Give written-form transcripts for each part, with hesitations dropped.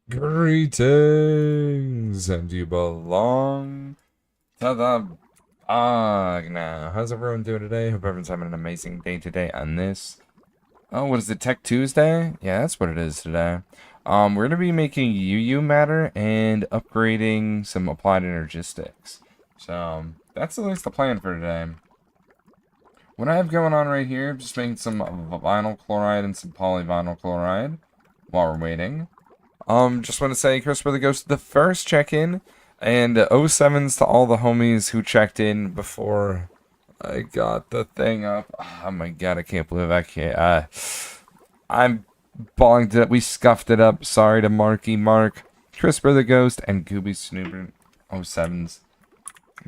Greetings, and you belong to the bog now. How's everyone doing today? Hope everyone's having an amazing day today on this. Oh, what is it, Tech Tuesday? Yeah, that's what it is today. We're gonna be making UU matter and upgrading some applied energistics. So, that's at least the plan for today. What I have going on right here, just making some vinyl chloride and some polyvinyl chloride while we're waiting. Just want to say, Chris Brother goes to the first check-in, and 07s to all the homies who checked in before I got the thing up. Oh my god, I can't believe I can't. I'm balling it. We scuffed it up. Sorry to Marky Mark, Chris Brother Ghost, and Gooby Snooper 07s.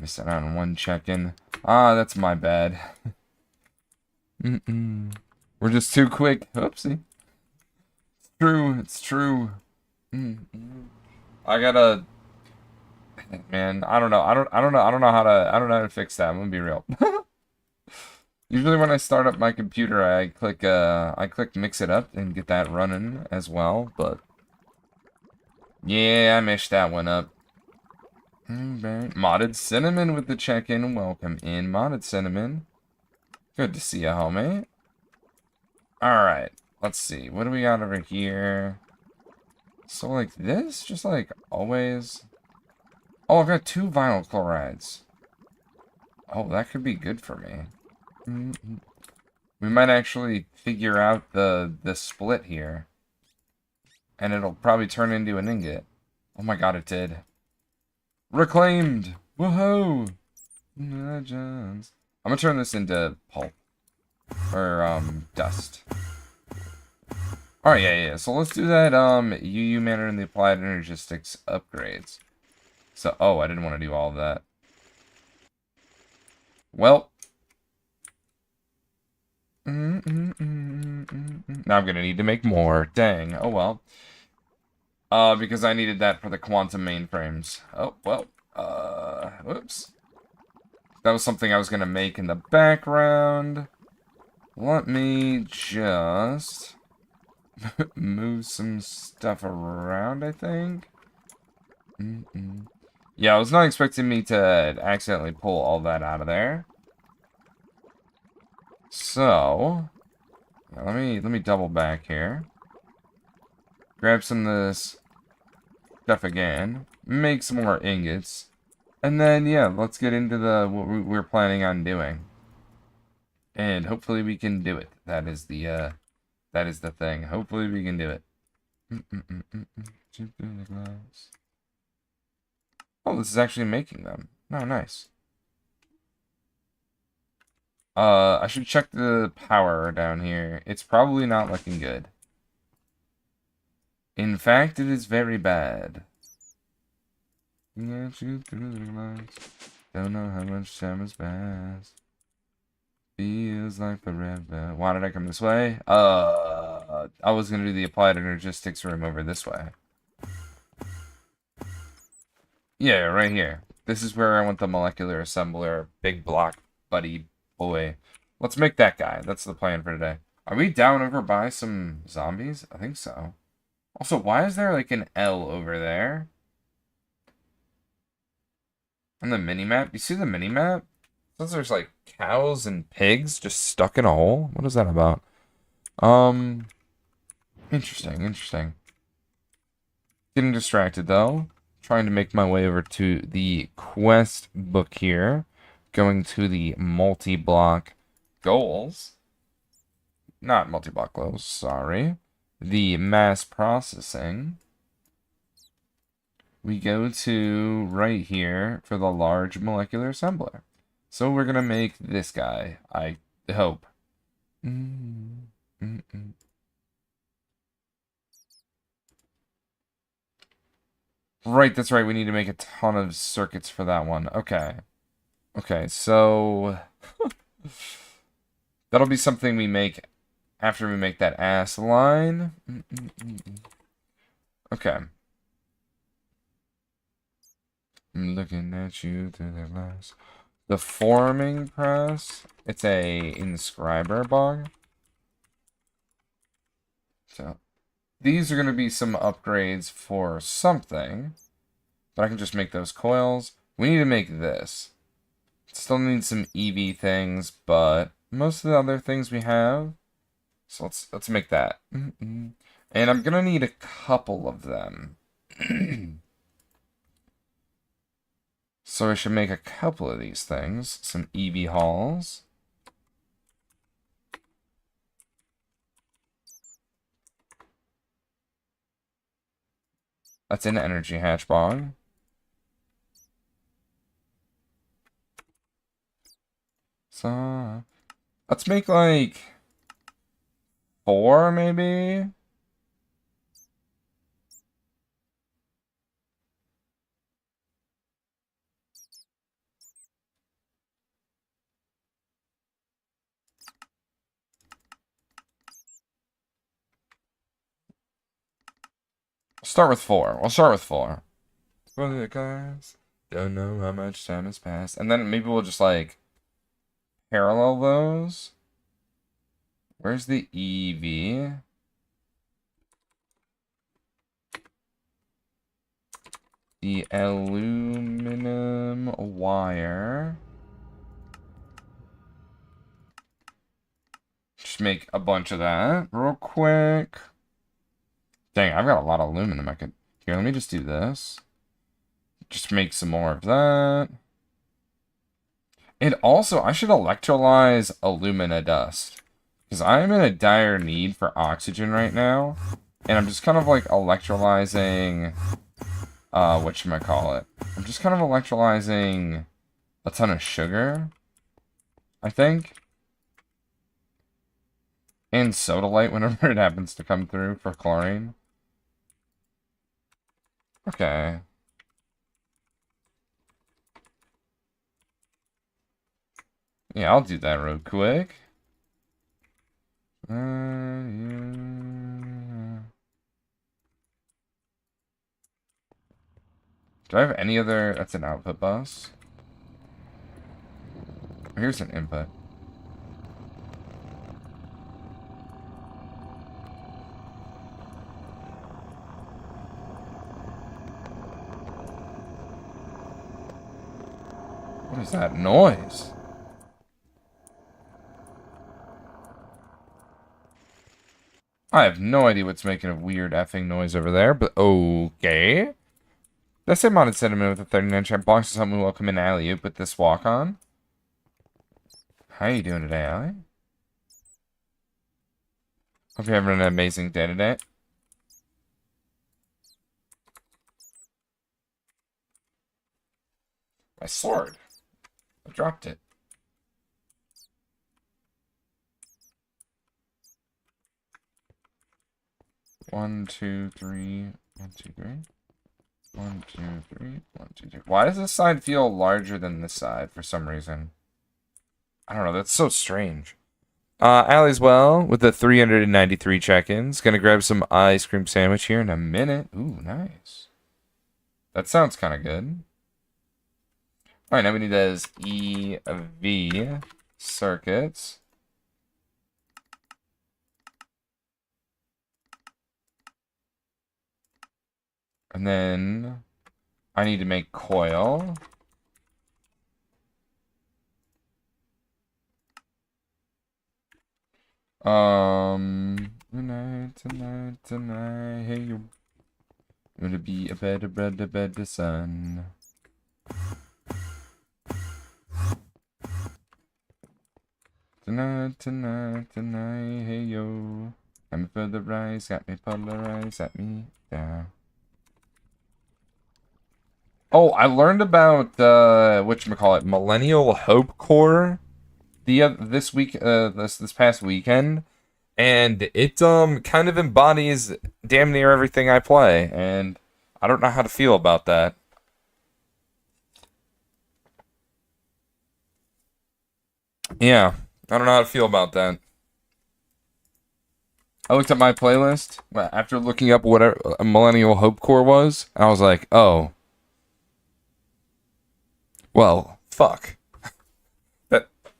Missing out on one check-in. That's my bad. We're just too quick. Oopsie. True, it's true. I gotta, man. I don't know. I don't know how to fix that. I'm gonna be real. Usually when I start up my computer, I click mix it up and get that running as well. But yeah, I meshed that one up. Modded Cinnamon with the check-in. Welcome in, Modded Cinnamon. Good to see you, homie. All right. Let's see. What do we got over here? So like this, just like always. Oh, I've got 2 vinyl chlorides. Oh, that could be good for me. We might actually figure out the split here. And it'll probably turn into an ingot. Oh my god, it did. Reclaimed! Woohoo! Legends. I'm gonna turn this into pulp. Or, dust. Alright, yeah. So let's do that, UU manner and the applied energistics upgrades. So, oh, I didn't want to do all of that. Well. Now I'm gonna need to make more. Dang. Oh, well. Because I needed that for the quantum mainframes. Oh, well. Whoops. That was something I was gonna make in the background. Let me just move some stuff around, I think. Yeah, I was not expecting me to accidentally pull all that out of there. So, let me double back here. Grab some of this stuff again. Make some more ingots. And then, yeah, let's get into what we're planning on doing. And hopefully we can do it. That is the thing. Hopefully we can do it. Oh, this is actually making them. Oh, nice. I should check the power down here. It's probably not looking good. In fact, it is very bad. Don't know how much time has passed. Feels like forever. Why did I come this way? I was gonna do the applied energistics room over this way. Yeah, right here. This is where I want the molecular assembler, big block buddy boy. Let's make that guy. That's the plan for today. Are we down over by some zombies? I think so. Also, why is there like an L over there? On the mini-map? You see the mini-map? Says there's like cows and pigs just stuck in a hole. What is that about? Interesting. Getting distracted though. Trying to make my way over to the quest book here. Going to the multi-block goals. Not multi-block goals, sorry. The mass processing. We go to right here for the large molecular assembler. So we're going to make this guy, I hope. Right, that's right. We need to make a ton of circuits for that one. Okay. Okay, so that'll be something we make after we make that ass line. Okay. I'm looking at you through the glass. The forming press. It's a inscriber bug. So these are going to be some upgrades for something. But I can just make those coils. We need to make this. Still need some EV things, but most of the other things we have. So let's make that. And I'm gonna need a couple of them. So I should make a couple of these things. Some EV halls. That's an energy hatchbog. So let's make like 4 maybe. Start with 4. We'll start with 4. For the guys, don't know how much time has passed. And then maybe we'll just like parallel those. Where's the EV? The aluminum wire. Just make a bunch of that real quick. Dang, I've got a lot of aluminum. I could... Here, let me just do this. Just make some more of that. And also, I should electrolyze alumina dust. Because I'm in a dire need for oxygen right now. And I'm just kind of like electrolyzing... whatchamacallit. I'm just kind of electrolyzing a ton of sugar, I think. And sodalite whenever it happens to come through for chlorine. Okay. Yeah, I'll do that real quick. Yeah. Do I have any other... That's an output bus. Here's an input. What is that noise? I have no idea what's making a weird effing noise over there, but okay. That's a modded sentiment with a 39 champ box to help me welcome in alley-oop with this walk-on. How you doing today, Allie? Hope you're having an amazing day today. My sword. I dropped it. One, two, three. 1, 2, 3. 1, 2, 3. 1, 2, 3. Why does this side feel larger than this side for some reason? I don't know. That's so strange. Allie's well with the 393 check-ins. Gonna grab some ice cream sandwich here in a minute. Ooh, nice. That sounds kind of good. Alright, now we need those EV circuits. And then I need to make coil. Tonight, hey, you're gonna be a better son. Tonight, hey, yo. I'm for the rise, got me polarized, got me down. Oh, I learned about, whatchamacallit, Millennial Hope Core this week, this past weekend. And it kind of embodies damn near everything I play, and I don't know how to feel about that. Yeah, I don't know how to feel about that. I looked at my playlist after looking up what a Millennial Hope Core was, and I was like, oh, well, fuck.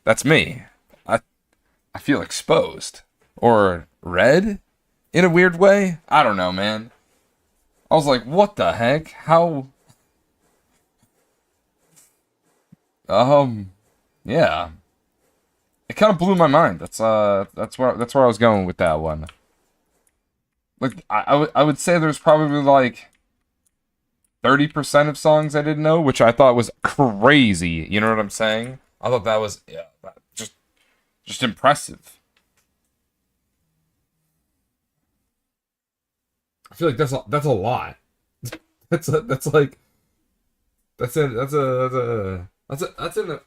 That's me. I feel exposed or red. In a weird way? I don't know, man. I was like, what the heck? How? Yeah. It kind of blew my mind. That's where I was going with that one. Like, I would say there's probably like 30% of songs I didn't know, which I thought was crazy. You know what I'm saying? I thought that was, yeah, just impressive. I feel like that's a lot. That's like that's an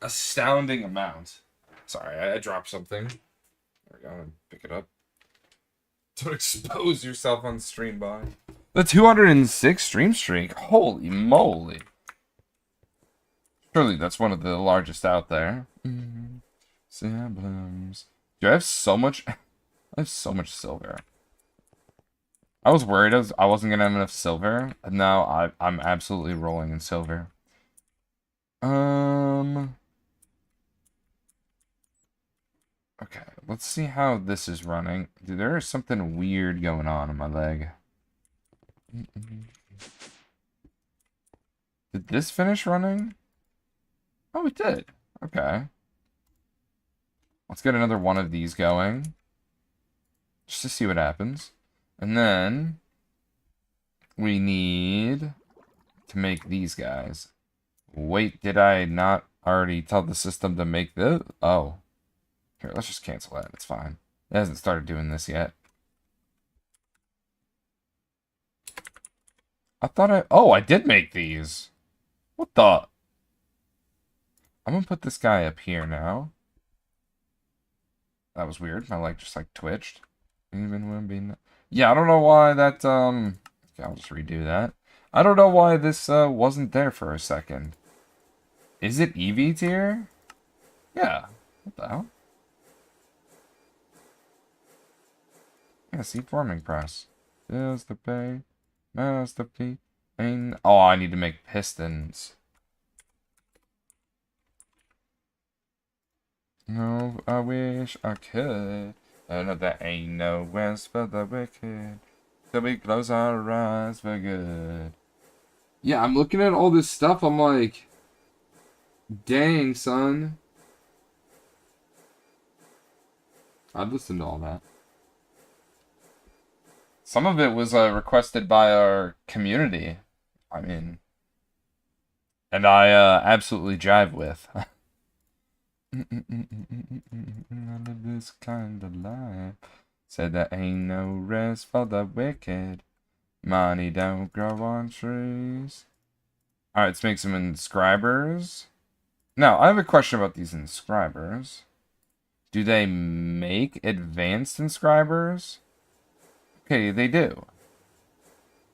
astounding amount. Sorry, I dropped something. There we go. Pick it up. Don't expose yourself on stream by. The 206 stream streak. Holy moly. Surely that's one of the largest out there. Sablums. Dude, I have so much. I have so much silver. I was worried I wasn't gonna have enough silver, and now I'm absolutely rolling in silver. Okay, let's see how this is running. Dude, there is something weird going on in my leg. Did this finish running? Oh, it did. Okay. Let's get another one of these going. Just to see what happens. And then we need to make these guys. Wait, did I not already tell the system to make this? Oh. Here, let's just cancel that. It's fine. It hasn't started doing this yet. I thought oh, I did make these. What the? I'm gonna put this guy up here now. That was weird. My leg just like twitched. Even when being... Yeah, I don't know why that, okay, I'll just redo that. I don't know why this, wasn't there for a second. Is it EV tier? Yeah. What the hell? Yeah, see, forming press. Is the pay, masterpiece, ain't... Oh, I need to make pistons. No, I wish I could. I know there ain't no rest for the wicked. So we close our eyes for good. Yeah, I'm looking at all this stuff. I'm like, dang, son. I'd listen to all that. Some of it was requested by our community. I mean, and I absolutely jive with. I live this kind of life. Said there ain't no rest for the wicked. Money don't grow on trees. Alright, let's make some inscribers. Now, I have a question about these inscribers. Do they make advanced inscribers? Okay, they do.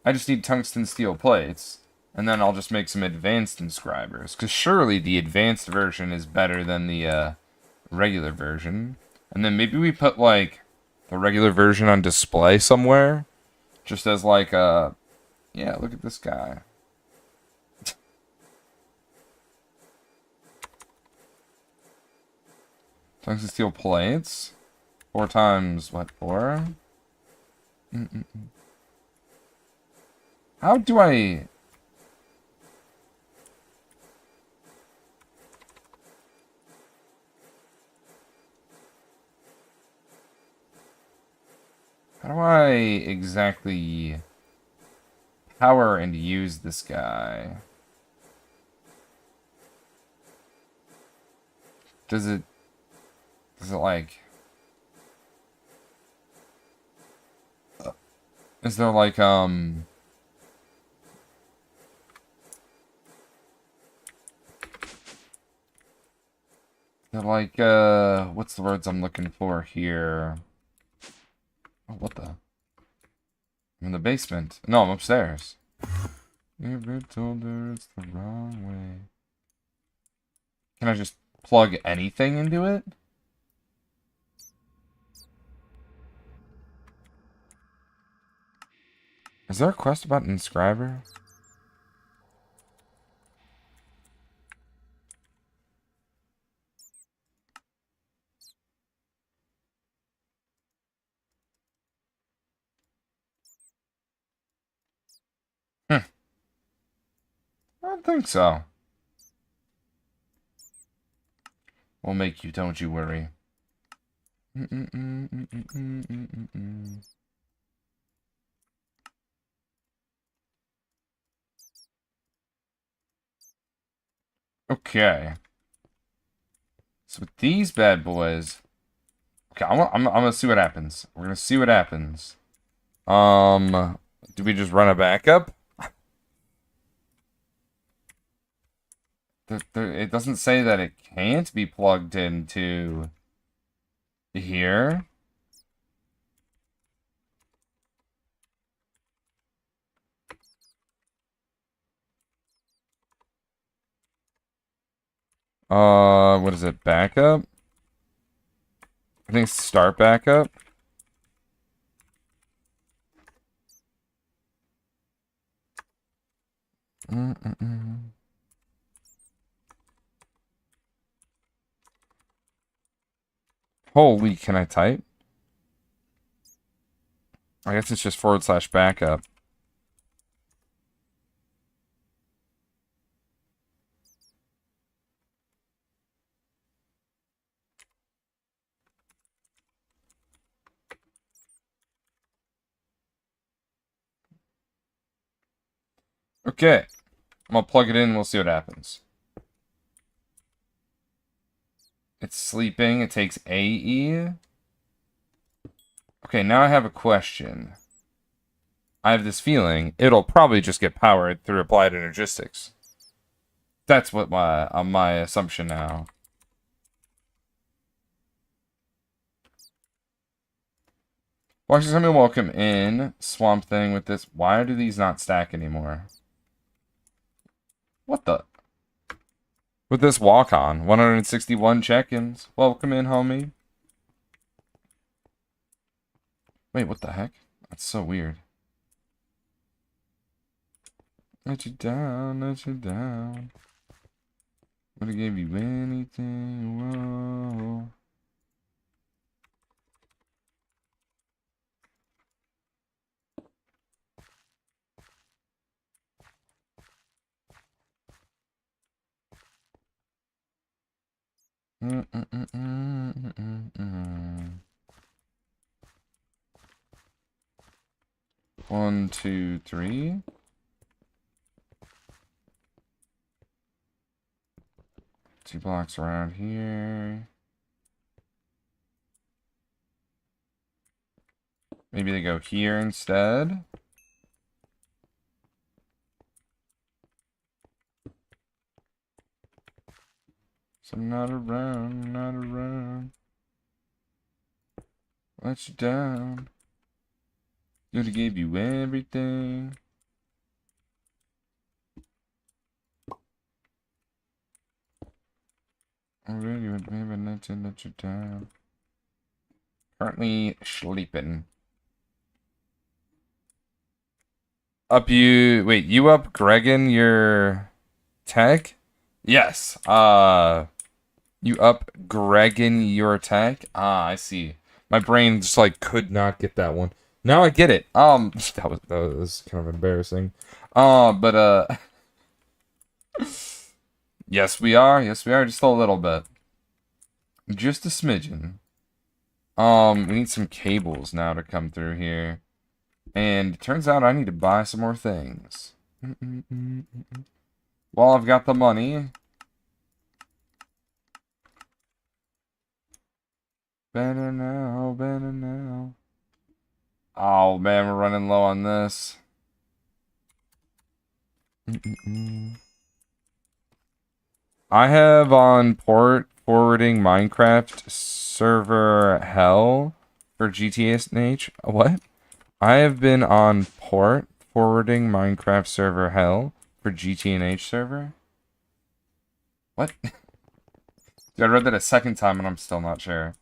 I just need tungsten steel plates. And then I'll just make some advanced inscribers. Because surely the advanced version is better than the regular version. And then maybe we put, like, the regular version on display somewhere. Just as, like, yeah, look at this guy. Tungsten steel plates. 4 times, what, 4? How do I... How do I exactly power and use this guy? Does it like... Is there like, is there like, what's the words I'm looking for here? Oh, what the? I'm in the basement. No, I'm upstairs. Never told her it's the wrong way. Can I just plug anything into it? Is there a quest about an inscriber? don't think so. We'll make you, don't you worry. Okay. So with these bad boys... Okay, I'm gonna see what happens. We're gonna see what happens. Do we just run a backup? It doesn't say that it can't be plugged into here. What is it? Backup? I think start backup. Holy, can I type? I guess it's just / backup. Okay. I'm gonna plug it in and we'll see what happens. It's sleeping. It takes AE. Okay, now I have a question. I have this feeling it'll probably just get powered through applied energistics. That's what my assumption now. Watch somebody welcome in. Swamp Thing with this. Why do these not stack anymore? What the? With this walk-on. 161 check-ins. Welcome in, homie. Wait, what the heck? That's so weird. Let you down, let you down. Would've gave you anything, whoa. One, two, three. Two blocks around here. Maybe they go here instead. So I'm not around, not around. Let you down. Gonna give you everything. Already with me, but not to let you down. Currently sleeping. Wait, you up Gregan your tech? Yes. You up Gregan your tech? Ah, I see. My brain just like could not get that one. Now I get it. That was kind of embarrassing. But yes we are. Yes we are. Just a little bit. Just a smidgen. We need some cables now to come through here. And it turns out I need to buy some more things. Well, I've got the money. Better now, better now. Oh man, we're running low on this. I have on port forwarding Minecraft server hell for GTH. What? I have been on port forwarding Minecraft server hell for GTH server. What? Dude, I read that a second time and I'm still not sure.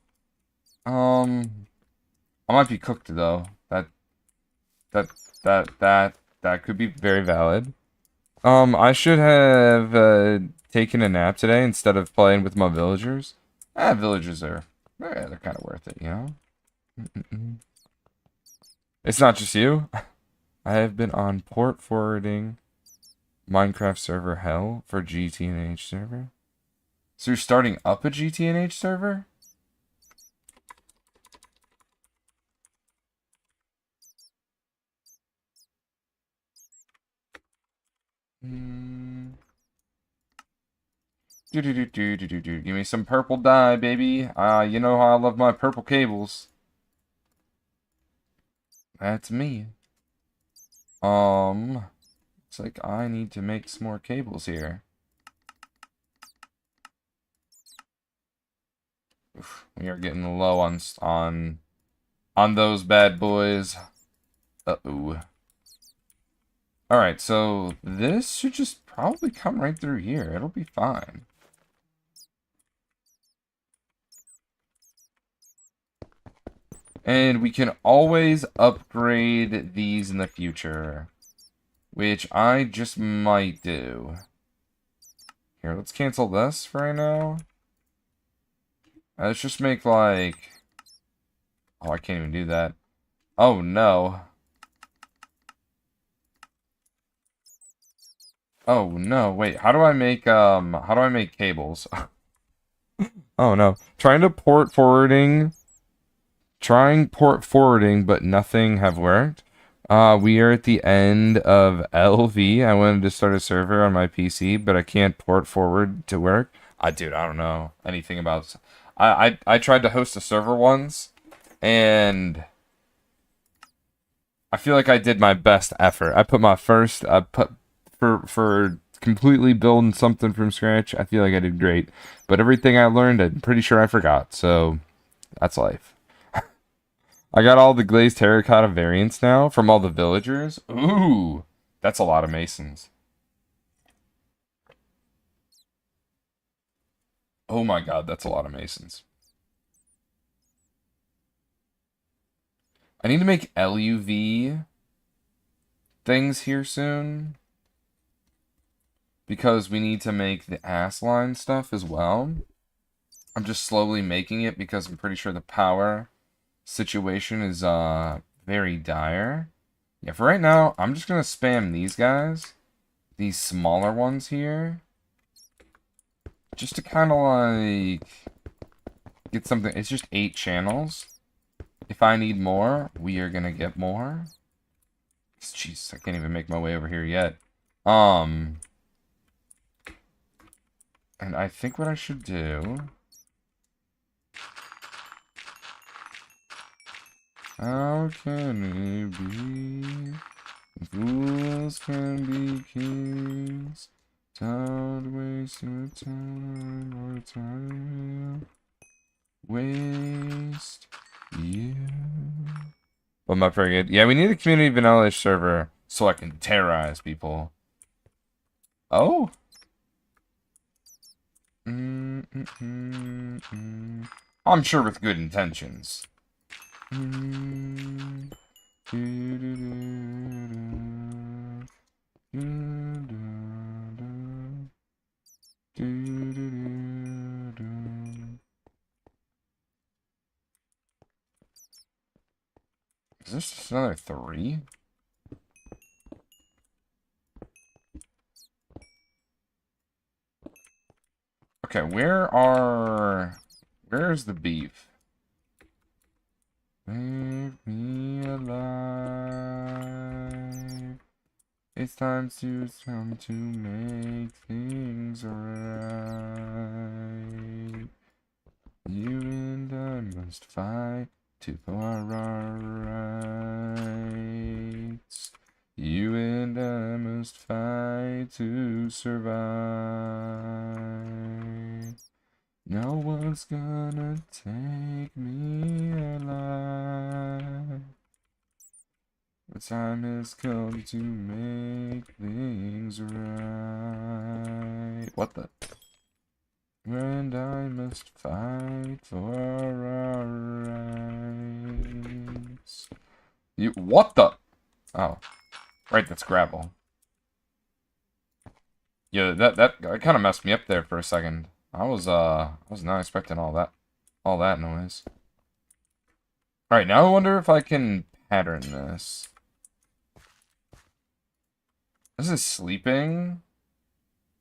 I might be cooked though. That could be very valid. I should have taken a nap today instead of playing with my villagers. Villagers are they're kind of worth it, you know. It's not just you. I have been on port forwarding Minecraft server hell for GTNH server? So you're starting up a GTNH server? Do. Give me some purple dye, baby. You know how I love my purple cables. That's me. It's like I need to make some more cables here. Oof, we are getting low on those bad boys. Uh-oh. Alright, so this should just probably come right through here. It'll be fine. And we can always upgrade these in the future, which I just might do. Here, let's cancel this for right now. Let's just make like... Oh, I can't even do that. Oh, no. Oh, no. Wait, how do I make cables? Oh, no. Trying port forwarding, but nothing have worked. We are at the end of LV. I wanted to start a server on my PC, but I can't port forward to work. Dude, I don't know anything about... I tried to host a server once, and I feel like I did my best effort. I put my first... for completely building something from scratch, I feel like I did great. But everything I learned, I'm pretty sure I forgot. So, that's life. I got all the glazed terracotta variants now from all the villagers. Ooh, that's a lot of masons. Oh my god, that's a lot of masons. I need to make LUV things here soon, because we need to make the ass line stuff as well. I'm just slowly making it because I'm pretty sure the power situation is very dire. Yeah, for right now, I'm just gonna spam these guys, these smaller ones here, just to kind of like get something. It's just 8 channels. If I need more, we are gonna get more. Jeez, I can't even make my way over here yet. And I think what I should do... How can it be? Fools can be kings. Don't waste your time or time. Waste you. Well, I'm not very good. Yeah, we need a community vanilla server so I can terrorize people. Oh? I'm sure with good intentions. Is this just another 3? Okay, where's the beef? Leave me alive. It's time to make things right. You and I must fight for our rights. You and I must fight to survive. No one's gonna take me alive. The time has come to make things right. What the? And I must fight for our rights. What the? Oh. Right, that's gravel. Yeah, that kind of messed me up there for a second. I was not expecting all that noise. Alright, now I wonder if I can pattern this. This is sleeping.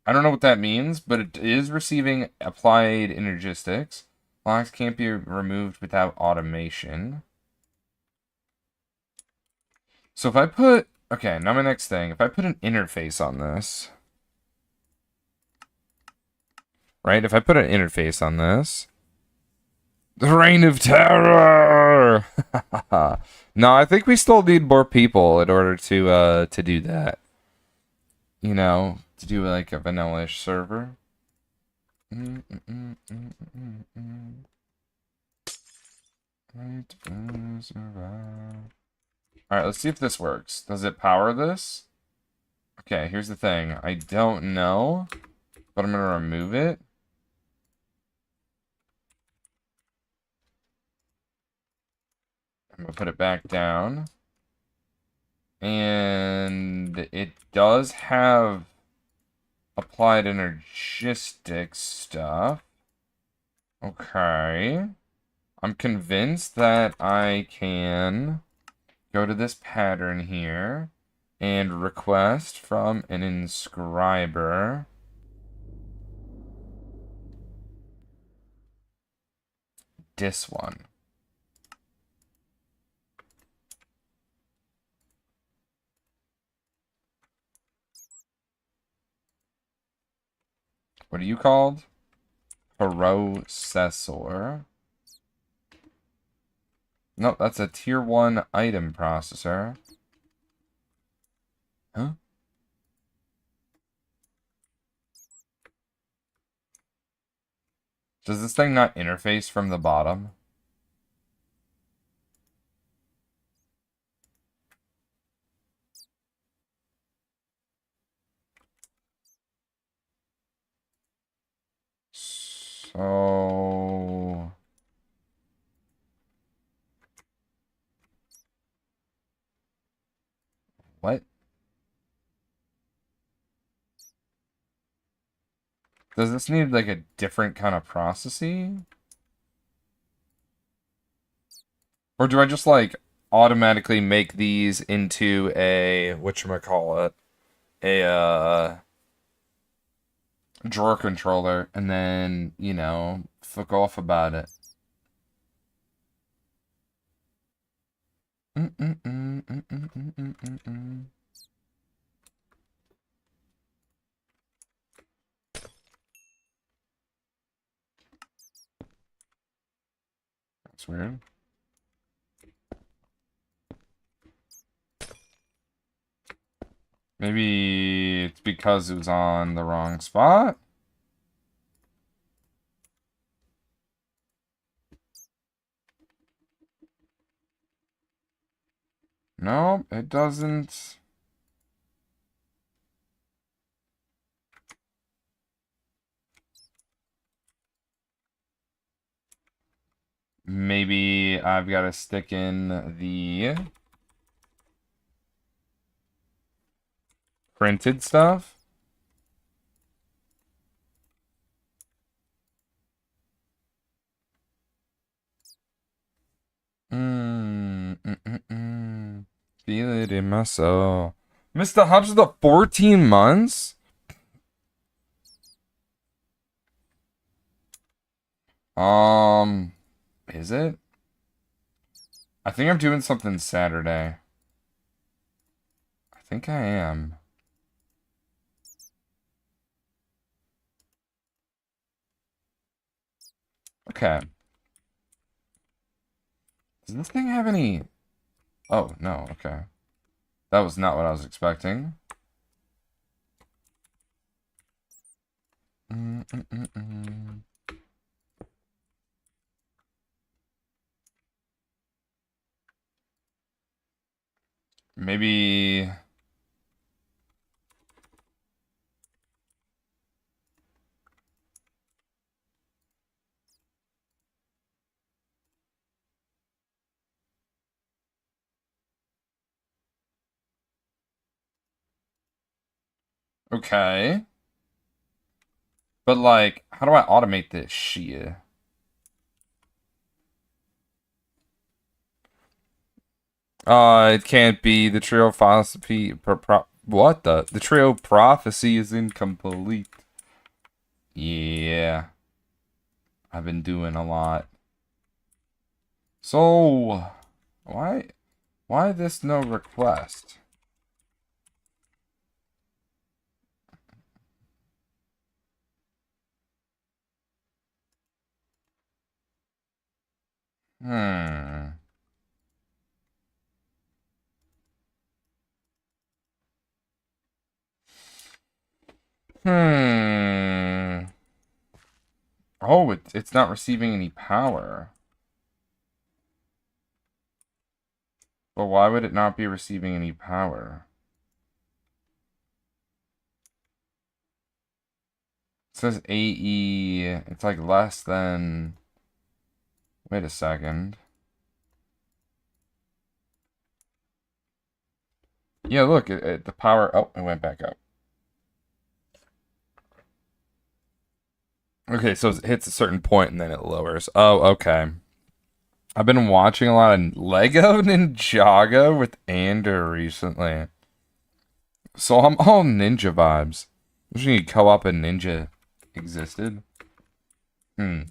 I don't know what that means, but it is receiving applied energistics. Locks can't be removed without automation. So if I put... Okay, now my next thing. If I put an interface on this... Right? If I put an interface on this... The Reign of Terror! No, I think we still need more people in order to do that. You know, to do like a vanilla-ish server. Alright, let's see if this works. Does it power this? Okay, here's the thing. I don't know, but I'm going to remove it. I'm going to put it back down. And it does have applied energistic stuff. Okay. I'm convinced that I can go to this pattern here and request from an inscriber this one. What are you called? Processor. Nope, that's a tier 1 item processor. Huh? Does this thing not interface from the bottom? So... What? Does this need like a different kind of processing? Or do I just like automatically make these into a whatchamacallit? A drawer controller and then, you know, fuck off about it. That's weird. Maybe it's because it was on the wrong spot? Nope, it doesn't. Maybe I've got to stick in the printed stuff. Feel it in my soul. Mr. Hobbs, the 14 months? Is it? I think I'm doing something Saturday. I think I am. Okay. Does this thing have any... Oh, no, okay. That was not what I was expecting. Maybe... Okay. But, like, how do I automate this shit? It can't be the trio philosophy What the trio prophecy is incomplete. Yeah. I've been doing a lot. So, why this no request? Hmm. Hmm. Oh, it's not receiving any power. But why would it not be receiving any power? It says AE. It's like less than. Wait a second. Yeah, look, the power. Oh, it went back up. Okay, so it hits a certain point and then it lowers. Oh, okay. I've been watching a lot of Lego Ninjago with Ander recently. So I'm all ninja vibes. Wish you could co-op a ninja existed. Hmm.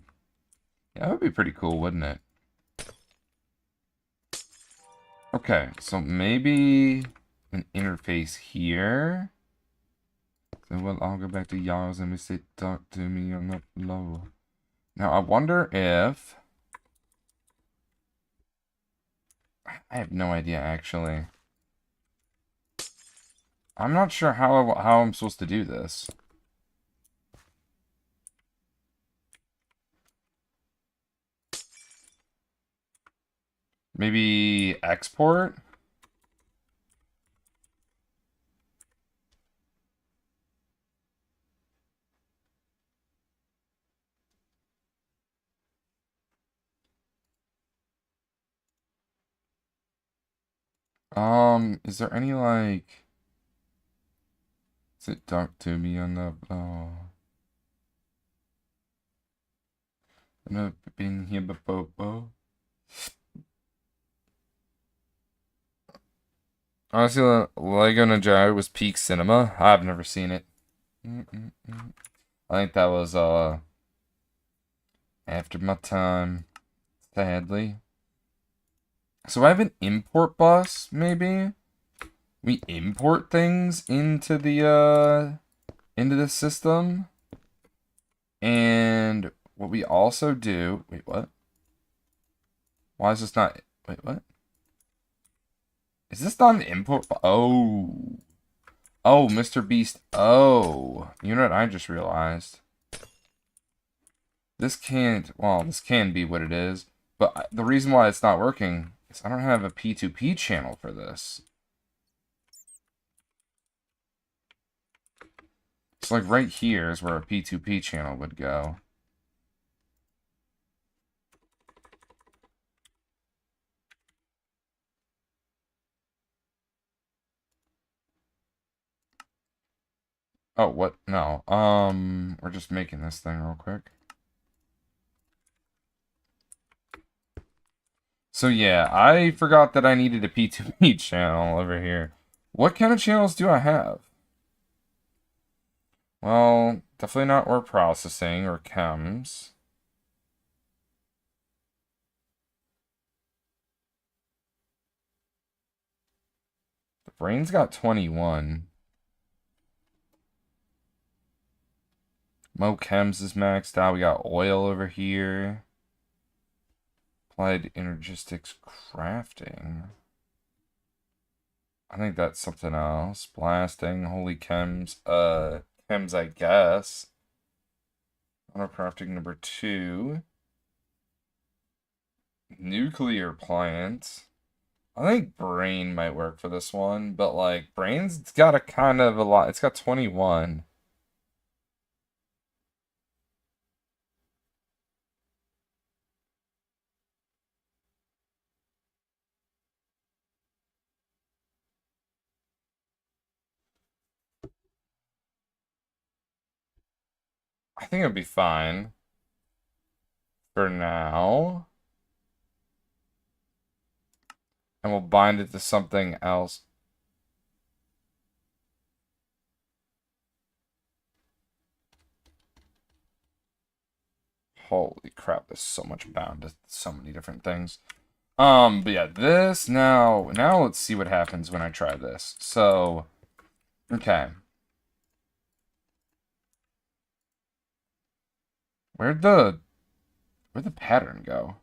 Yeah, that would be pretty cool, wouldn't it? Okay, so maybe an interface here. So well, I'll go back to y'all's and we say talk to me on the low. Now I wonder if I have no idea actually. I'm not sure how I'm supposed to do this. Maybe export? Is there any like is it talk to me on the I've never been here before. Honestly, Lego Ninjago was peak cinema. I've never seen it. I think that was after my time, sadly. So I have an import bus, maybe? We import things into the system. And what we also do, wait, what? Why is this not, wait, what? Is this not an import? Oh. Oh, Mr. Beast. Oh. You know what I just realized? This can't, well, this can be what it is. But the reason why it's not working is I don't have a P2P channel for this. So like right here is where a P2P channel would go. Oh, what? No. We're just making this thing real quick. So yeah, I forgot that I needed a P2P channel over here. What kind of channels do I have? Well, definitely not word processing or chems. The brain's got 21. Mo chems is maxed out. We got oil over here. Applied energistics crafting. I think that's something else. Blasting, holy chems. Chems, I guess. Auto crafting number 2. Nuclear plant. I think brain might work for this one, but like brain's got a kind of a lot. It's got 21. I think it'll be fine for now. And we'll bind it to something else. Holy crap, there's so much bound to so many different things. But yeah, this now let's see what happens when I try this. So, okay. Where'd the pattern go?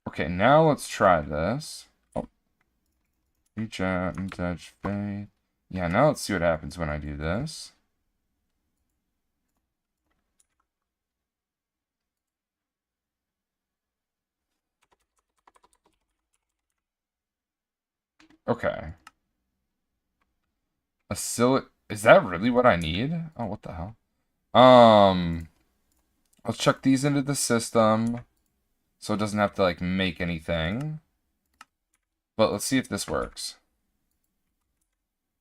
Okay, now let's try this. Oh. Reach out and touch faith. Yeah, now let's see what happens when I do this. Okay. Is that really what I need? Oh, what the hell? Let's chuck these into the system so it doesn't have to like make anything. But let's see if this works.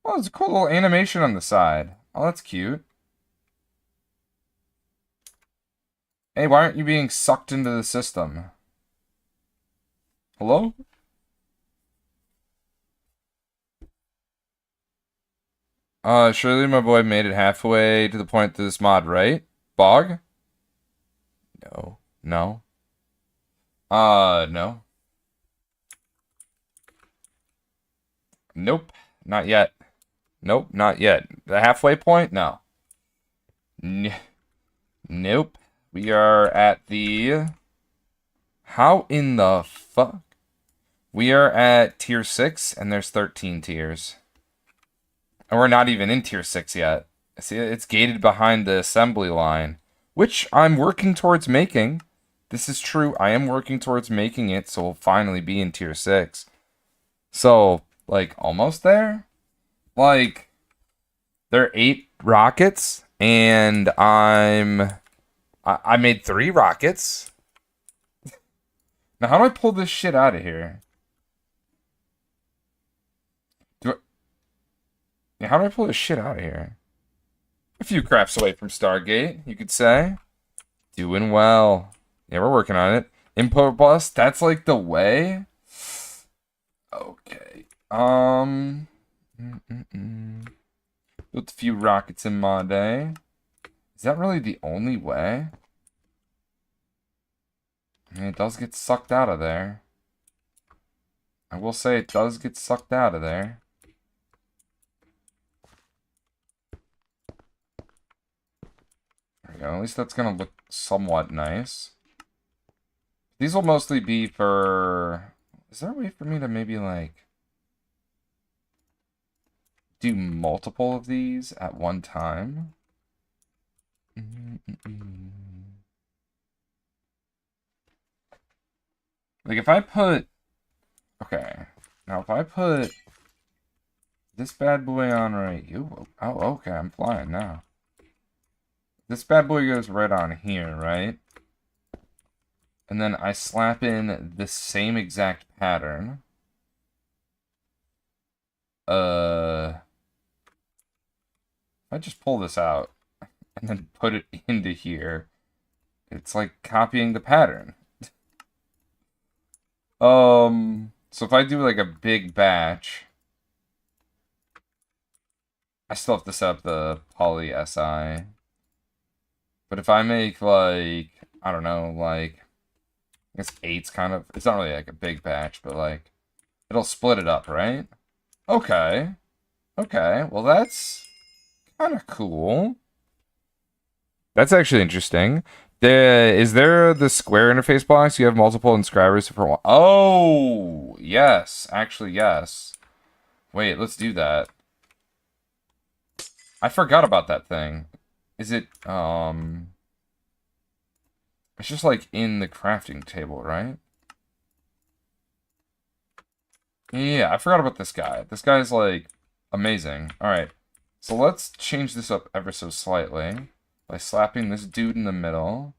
Oh, there's a cool little animation on the side. Oh, that's cute. Hey, why aren't you being sucked into the system? Hello? Surely my boy made it halfway to the point to this mod, right? Bog? No. No. No. Nope. Not yet. Nope, not yet. The halfway point? No. Nope. We are at the... How in the fuck? We are at tier 6, and there's 13 tiers. And we're not even in tier 6 yet. See, it's gated behind the assembly line, which I'm working towards making. This is true. I am working towards making it, so we'll finally be in tier 6. So, like, almost there? Like, there are 8 rockets, and I made 3 rockets. Now, how do I pull this shit out of here? Yeah, how do I pull this shit out of here? A few crafts away from Stargate, you could say. Doing well. Yeah, we're working on it. Import bus, that's like the way. Okay. Built a few rockets in my day. Is that really the only way? I mean, it does get sucked out of there. I will say it does get sucked out of there. There we go. At least that's gonna look somewhat nice. These will mostly be for... Is there a way for me to maybe, like... do multiple of these at one time? Like, if I put... Okay. Now, if I put this bad boy on right... Ooh, oh, okay, I'm flying now. This bad boy goes right on here, right? And then I slap in the same exact pattern. I just pull this out and then put it into here. It's like copying the pattern. So if I do like a big batch, I still have to set up the poly SI. But if I make like, I don't know, like, I guess 8's kind of, it's not really like a big batch, but like, it'll split it up, right? Okay. Okay, well that's kind of cool. That's actually interesting. Is there the square interface box? You have multiple inscribers for one. Oh, yes. Actually, yes. Wait, let's do that. I forgot about that thing. Is it, it's just like in the crafting table, right? Yeah, I forgot about this guy. This guy's like amazing. Alright, so let's change this up ever so slightly by slapping this dude in the middle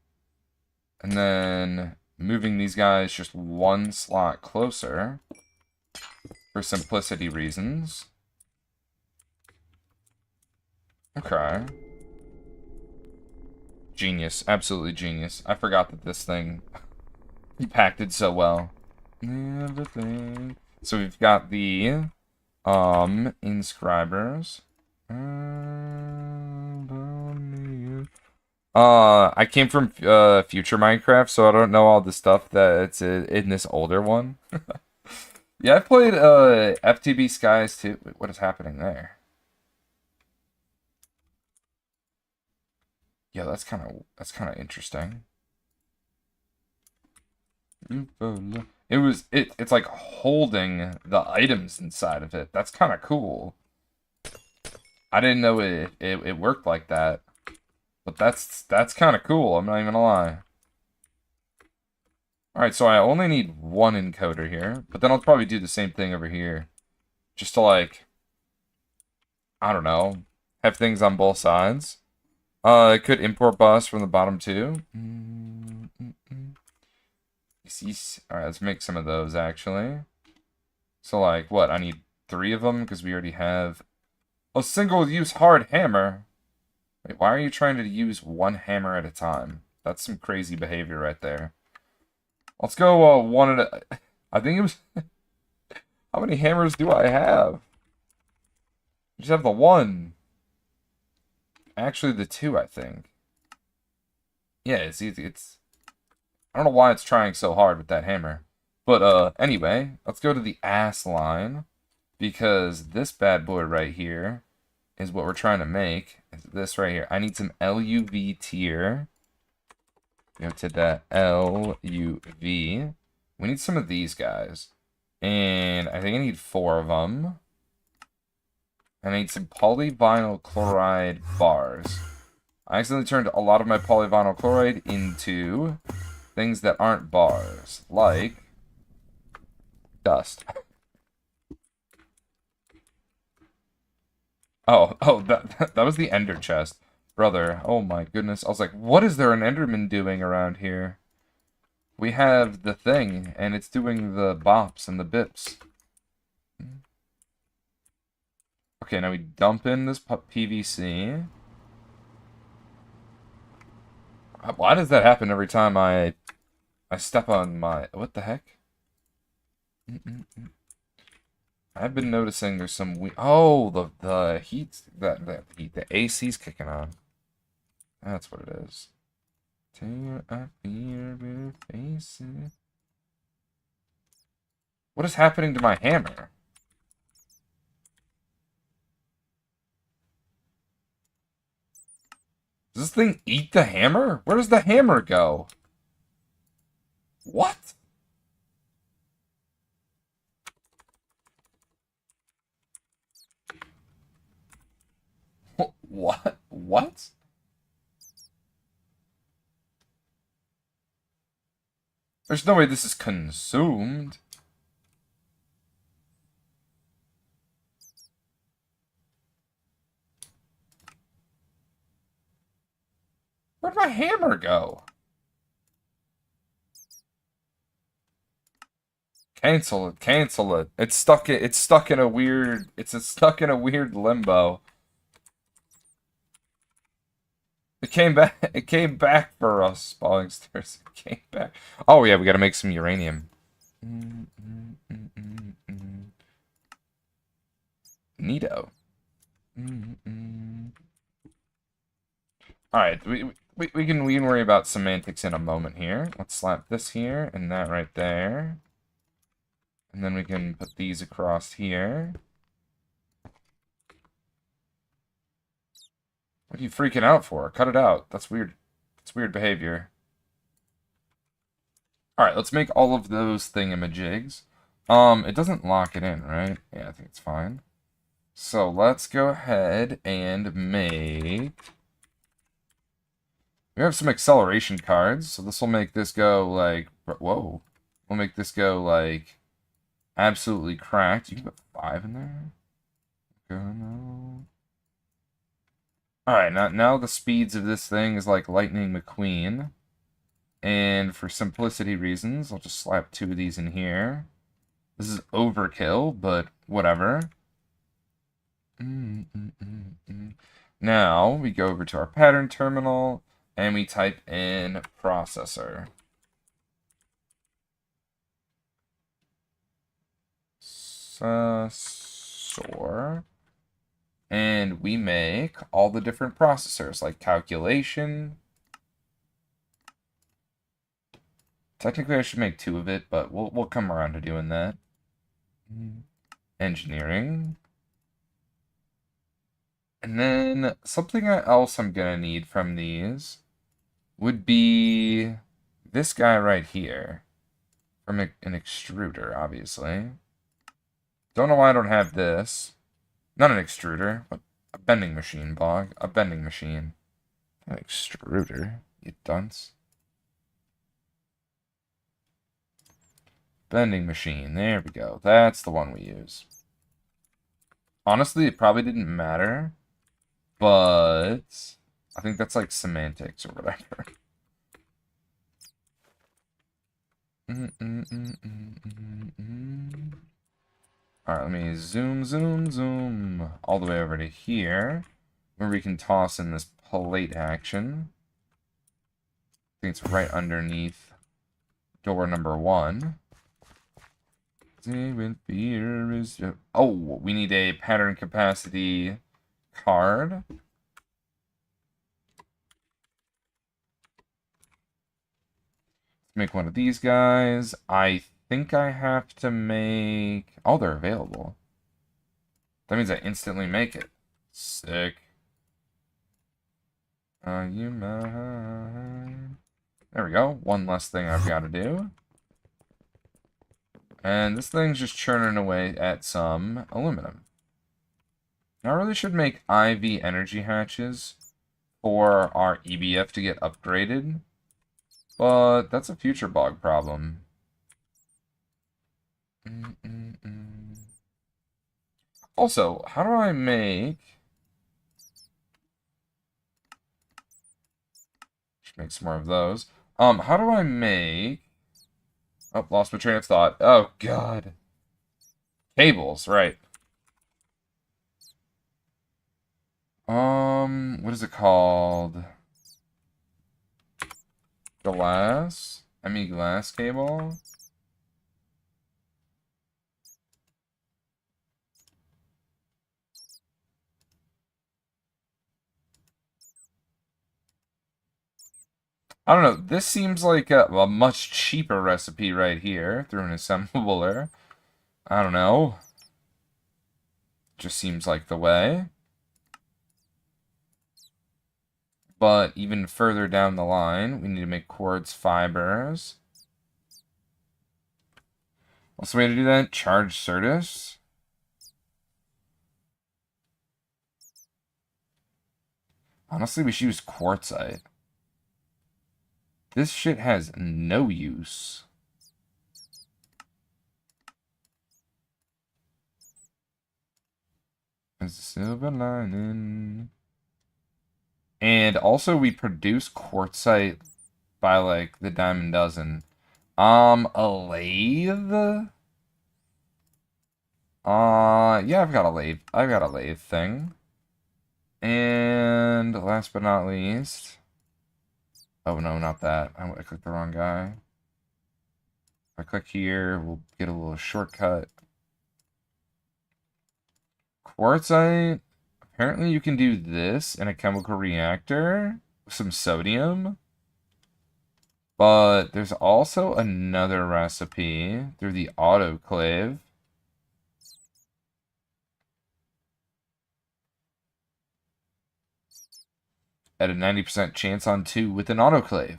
and then moving these guys just one slot closer for simplicity reasons. Okay. Genius. Absolutely genius. I forgot that this thing compacted so well. So we've got the inscribers. I came from future Minecraft, so I don't know all the stuff that's in this older one. Yeah, I played FTB Skies too. Wait, what is happening there? Yeah, that's kind of interesting. It's like holding the items inside of it. That's kind of cool. I didn't know it worked like that. But that's kind of cool, I'm not even gonna lie. Alright, so I only need one encoder here, but then I'll probably do the same thing over here. Just to like, I don't know, have things on both sides. It could import bus from the bottom too. Alright, let's make some of those actually. So like, what, I need 3 of them because we already have a single-use hard hammer. Wait, why are you trying to use one hammer at a time? That's some crazy behavior right there. Let's go one at a... I think it was... How many hammers do I have? I just have the one. Actually, the 2, I think. Yeah, it's easy. I don't know why it's trying so hard with that hammer. But, anyway, let's go to the ass line. Because this bad boy right here is what we're trying to make. It's this right here. I need some LUV tier. Go to that LUV. We need some of these guys. And I think I need 4 of them. And I need some polyvinyl chloride bars. I accidentally turned a lot of my polyvinyl chloride into things that aren't bars. Like dust. Oh, that was the ender chest. Brother, oh my goodness. I was like, what is there an enderman doing around here? We have the thing, and it's doing the bops and the bips. Okay, now we dump in this PVC. Why does that happen every time I step on my... What the heck? I've been noticing there's some... Oh, the heat... The heat... The AC's kicking on. That's what it is. Tear up your faces. What is happening to my hammer? Does this thing eat the hammer? Where does the hammer go? What? What? What? There's no way this is consumed. Where'd my hammer go? Cancel it, cancel it. It's stuck in a weird limbo. It came back for us, falling stairs. It came back. Oh yeah, we gotta make some uranium. Neato. Alright, we can worry about semantics in a moment here. Let's slap this here and that right there. And then we can put these across here. What are you freaking out for? Cut it out. That's weird. That's weird behavior. Alright, let's make all of those thingamajigs. It doesn't lock it in, right? Yeah, I think it's fine. So let's go ahead and make... We have some acceleration cards, so this will make this go like... Whoa. We'll make this go like... Absolutely cracked. You can put 5 in there. Alright, now the speeds of this thing is like Lightning McQueen. And for simplicity reasons, I'll just slap 2 of these in here. This is overkill, but whatever. Now, we go over to our pattern terminal, and we type in processor. Processor. And we make all the different processors, like calculation. Technically, I should make 2 of it, but we'll come around to doing that. Engineering. And then something else I'm gonna need from these would be this guy right here. From an extruder, obviously. Don't know why I don't have this. Not an extruder, but a bending machine, Bog. A bending machine. An extruder, you dunce. Bending machine. There we go. That's the one we use. Honestly, it probably didn't matter, but I think that's like semantics or whatever. Alright, let me zoom, zoom, zoom all the way over to here, where we can toss in this plate action. I think it's right underneath door number 1. Oh, we need a pattern capacity card. Make one of these guys. I think I have to make... Oh, they're available. That means I instantly make it. Sick. Are you mine? There we go. One less thing I've got to do. And this thing's just churning away at some aluminum. Now, I really should make IV energy hatches for our EBF to get upgraded. But that's a future bog problem. Also, how do I make... Should make some more of those. How do I make... Oh, lost my train of thought. Oh, God. Cables, right. What is it called? Glass? I mean glass cable? I don't know. This seems like a much cheaper recipe right here through an assembler. I don't know. Just seems like the way. But even further down the line, we need to make quartz fibers. What's the way to do that? Charge Certus? Honestly, we should use quartzite. This shit has no use. There's a silver lining. And also we produce quartzite by like the dime a dozen. A lathe? Yeah, I've got a lathe. I've got a lathe thing. And last but not least... Oh no, not that. I clicked the wrong guy. If I click here, we'll get a little shortcut. Quartzite. Apparently you can do this in a chemical reactor with some sodium. But there's also another recipe through the autoclave. At a 90% chance on 2 with an autoclave.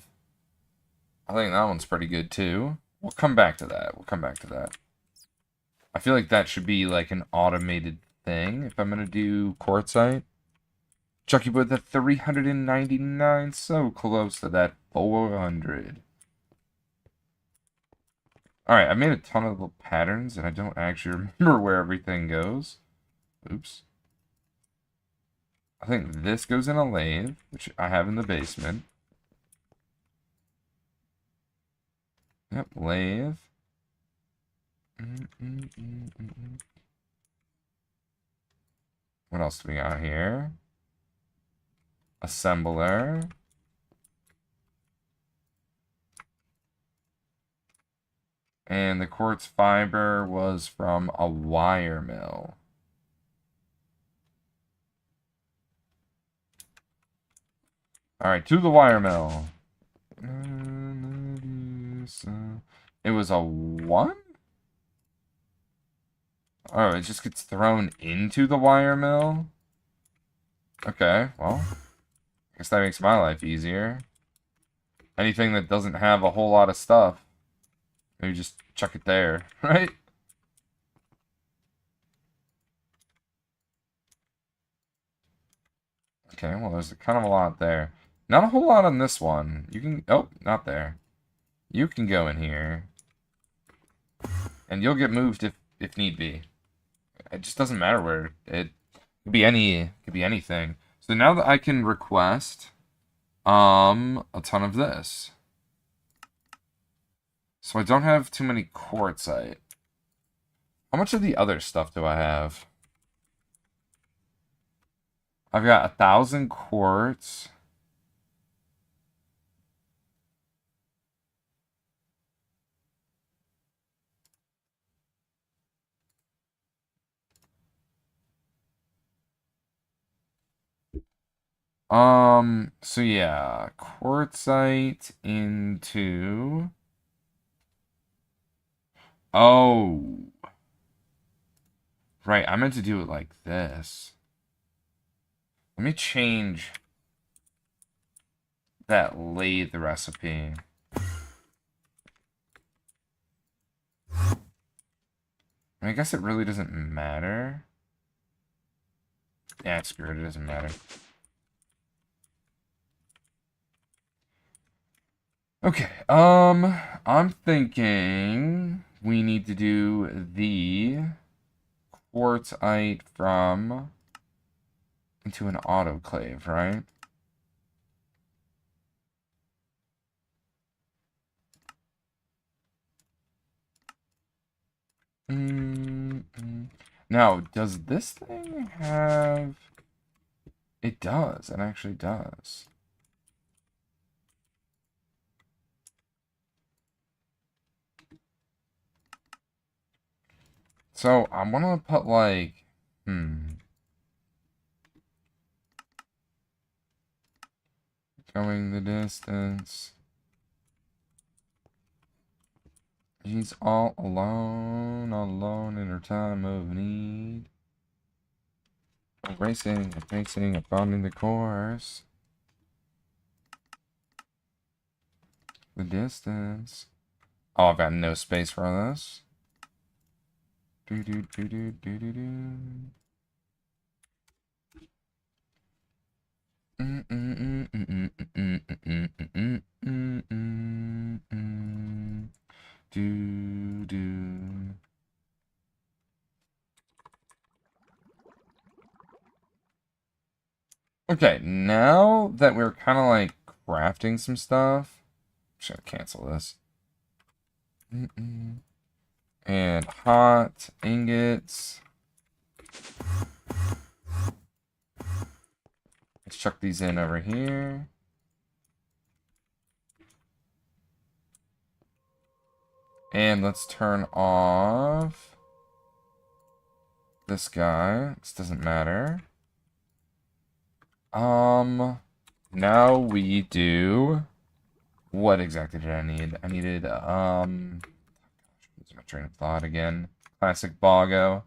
I think that one's pretty good too. We'll come back to that. We'll come back to that. I feel like that should be like an automated thing if I'm going to do quartzite. Chucky with the 399, so close to that 400. Alright, I made a ton of little patterns, and I don't actually remember where everything goes. Oops. I think this goes in a lathe, which I have in the basement. Yep, lathe. What else do we got here? Assembler. And the quartz fiber was from a wire mill. Alright, to the wire mill. It was a 1? Oh, it just gets thrown into the wire mill? Okay, well, I guess that makes my life easier. Anything that doesn't have a whole lot of stuff, maybe just chuck it there, right? Okay, well, there's kind of a lot there. Not a whole lot on this one. You can... Oh, not there. You can go in here. And you'll get moved if need be. It just doesn't matter where. It could be anything. So now that I can request a ton of this. So I don't have too many quartzite. How much of the other stuff do I have? I've got 1,000 quartz. So yeah, quartzite into... Oh. Right, I meant to do it like this. Let me change that lathe recipe. I guess it really doesn't matter. Yeah, screw it, it doesn't matter. Okay, I'm thinking we need to do the quartzite from into an autoclave, right? Now, does this thing have... It does, it actually does. So, I want to put, like... Going the distance. She's all alone in her time of need. Racing, abounding the course. The distance. Oh, I've got no space for this. Do do do do do do do. Do do. Okay, now that we're kind of like crafting some stuff, I'm just gonna cancel this. And hot ingots. Let's chuck these in over here. And let's turn off this guy. This doesn't matter. Now we do... What exactly did I need? I needed, losing my train of thought again. Classic Boggo.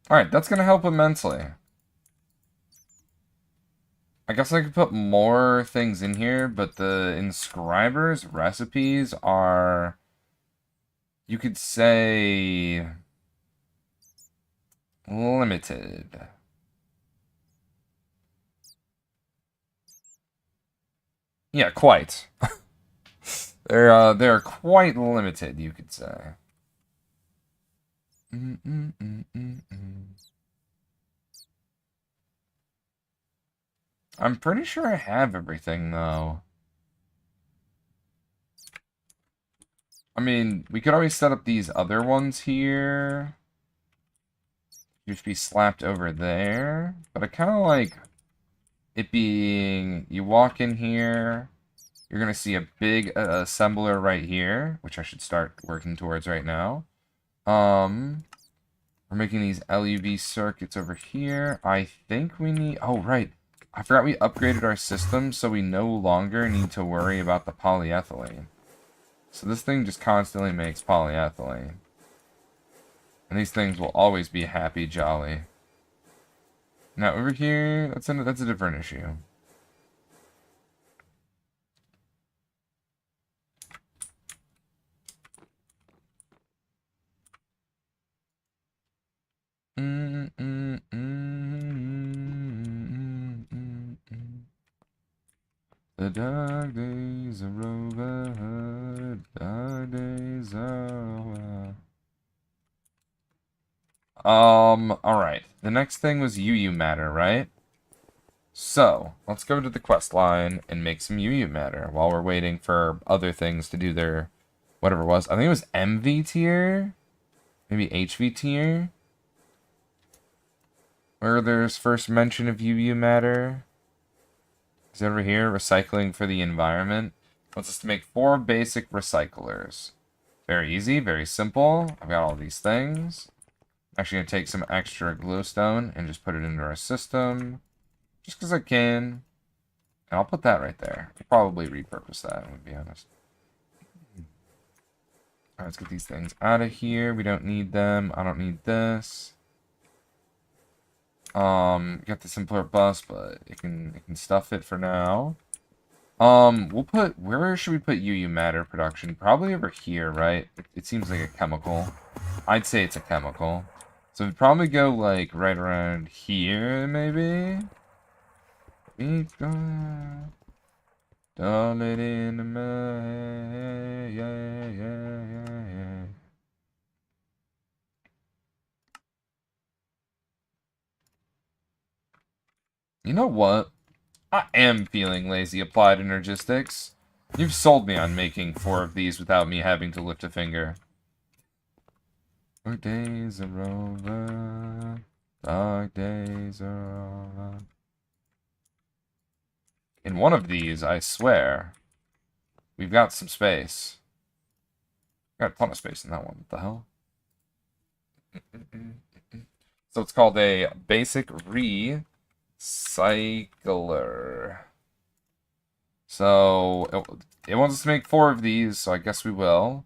Alright, that's gonna help immensely. I guess I could put more things in here, but the inscribers' recipes are... You could say... limited. Yeah, quite. They're quite limited, you could say. I'm pretty sure I have everything, though. I mean, we could always set up these other ones here. just be slapped over there. But I kind of like it being, you walk in here, you're going to see a big assembler right here, which I should start working towards right now. We're making these LUV circuits over here. I think we need, oh, right. I forgot we upgraded our system, so we no longer need to worry about the polyethylene. So this thing just constantly makes polyethylene. And these things will always be happy, jolly. Now over here, that's a different issue. The dark days are over. Dark days are over. Alright. The next thing was UU matter, right? So, let's go to the quest line and make some UU matter while we're waiting for other things to do their whatever it was. I think it was MV tier? Maybe HV tier? Where there's first mention of UU matter. Is it over here? Recycling for the environment. Wants us to make 4 basic recyclers. Very easy, very simple. I've got all these things. I'm actually going to take some extra glowstone and just put it into our system. Just because I can. And I'll put that right there. I'll probably repurpose that, to be honest. Alright, let's get these things out of here. We don't need them. I don't need this. Got the simpler bus, but it can stuff it for now. We'll put, where should we put UU matter production? Probably over here, right? It seems like a chemical. I'd say it's a chemical. So we'd probably go like right around here, maybe. It's gonna dump it in the mud, yeah. You know what? I am feeling lazy, Applied Energistics. You've sold me on making 4 of these without me having to lift a finger. Dark days are over. Dark days are over. In one of these, I swear, we've got some space. Got a ton of space in that one. What the hell? So it's called a basic recycler. So it wants us to make 4 of these, so I guess we will.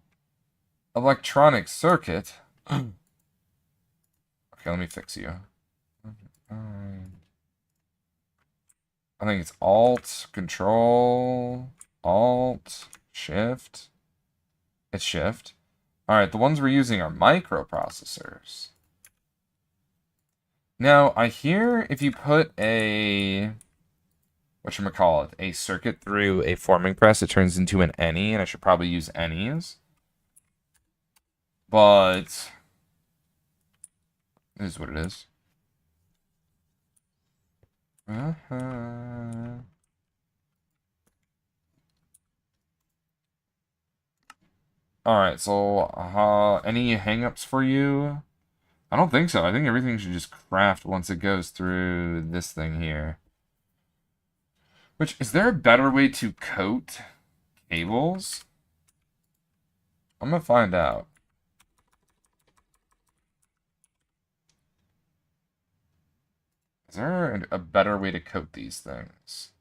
Electronic circuit. Okay, let me fix you. I think it's Alt, Control, Alt, Shift. It's Shift. Alright, the ones we're using are microprocessors. Now, I hear if you put a, whatchamacallit, a circuit through a forming press, it turns into an any, and I should probably use any's. But it is what it is. Alright, so any hang-ups for you? I don't think so. I think everything should just craft once it goes through this thing here. Which, is there a better way to coat cables? I'm gonna find out. Is there a better way to coat these things?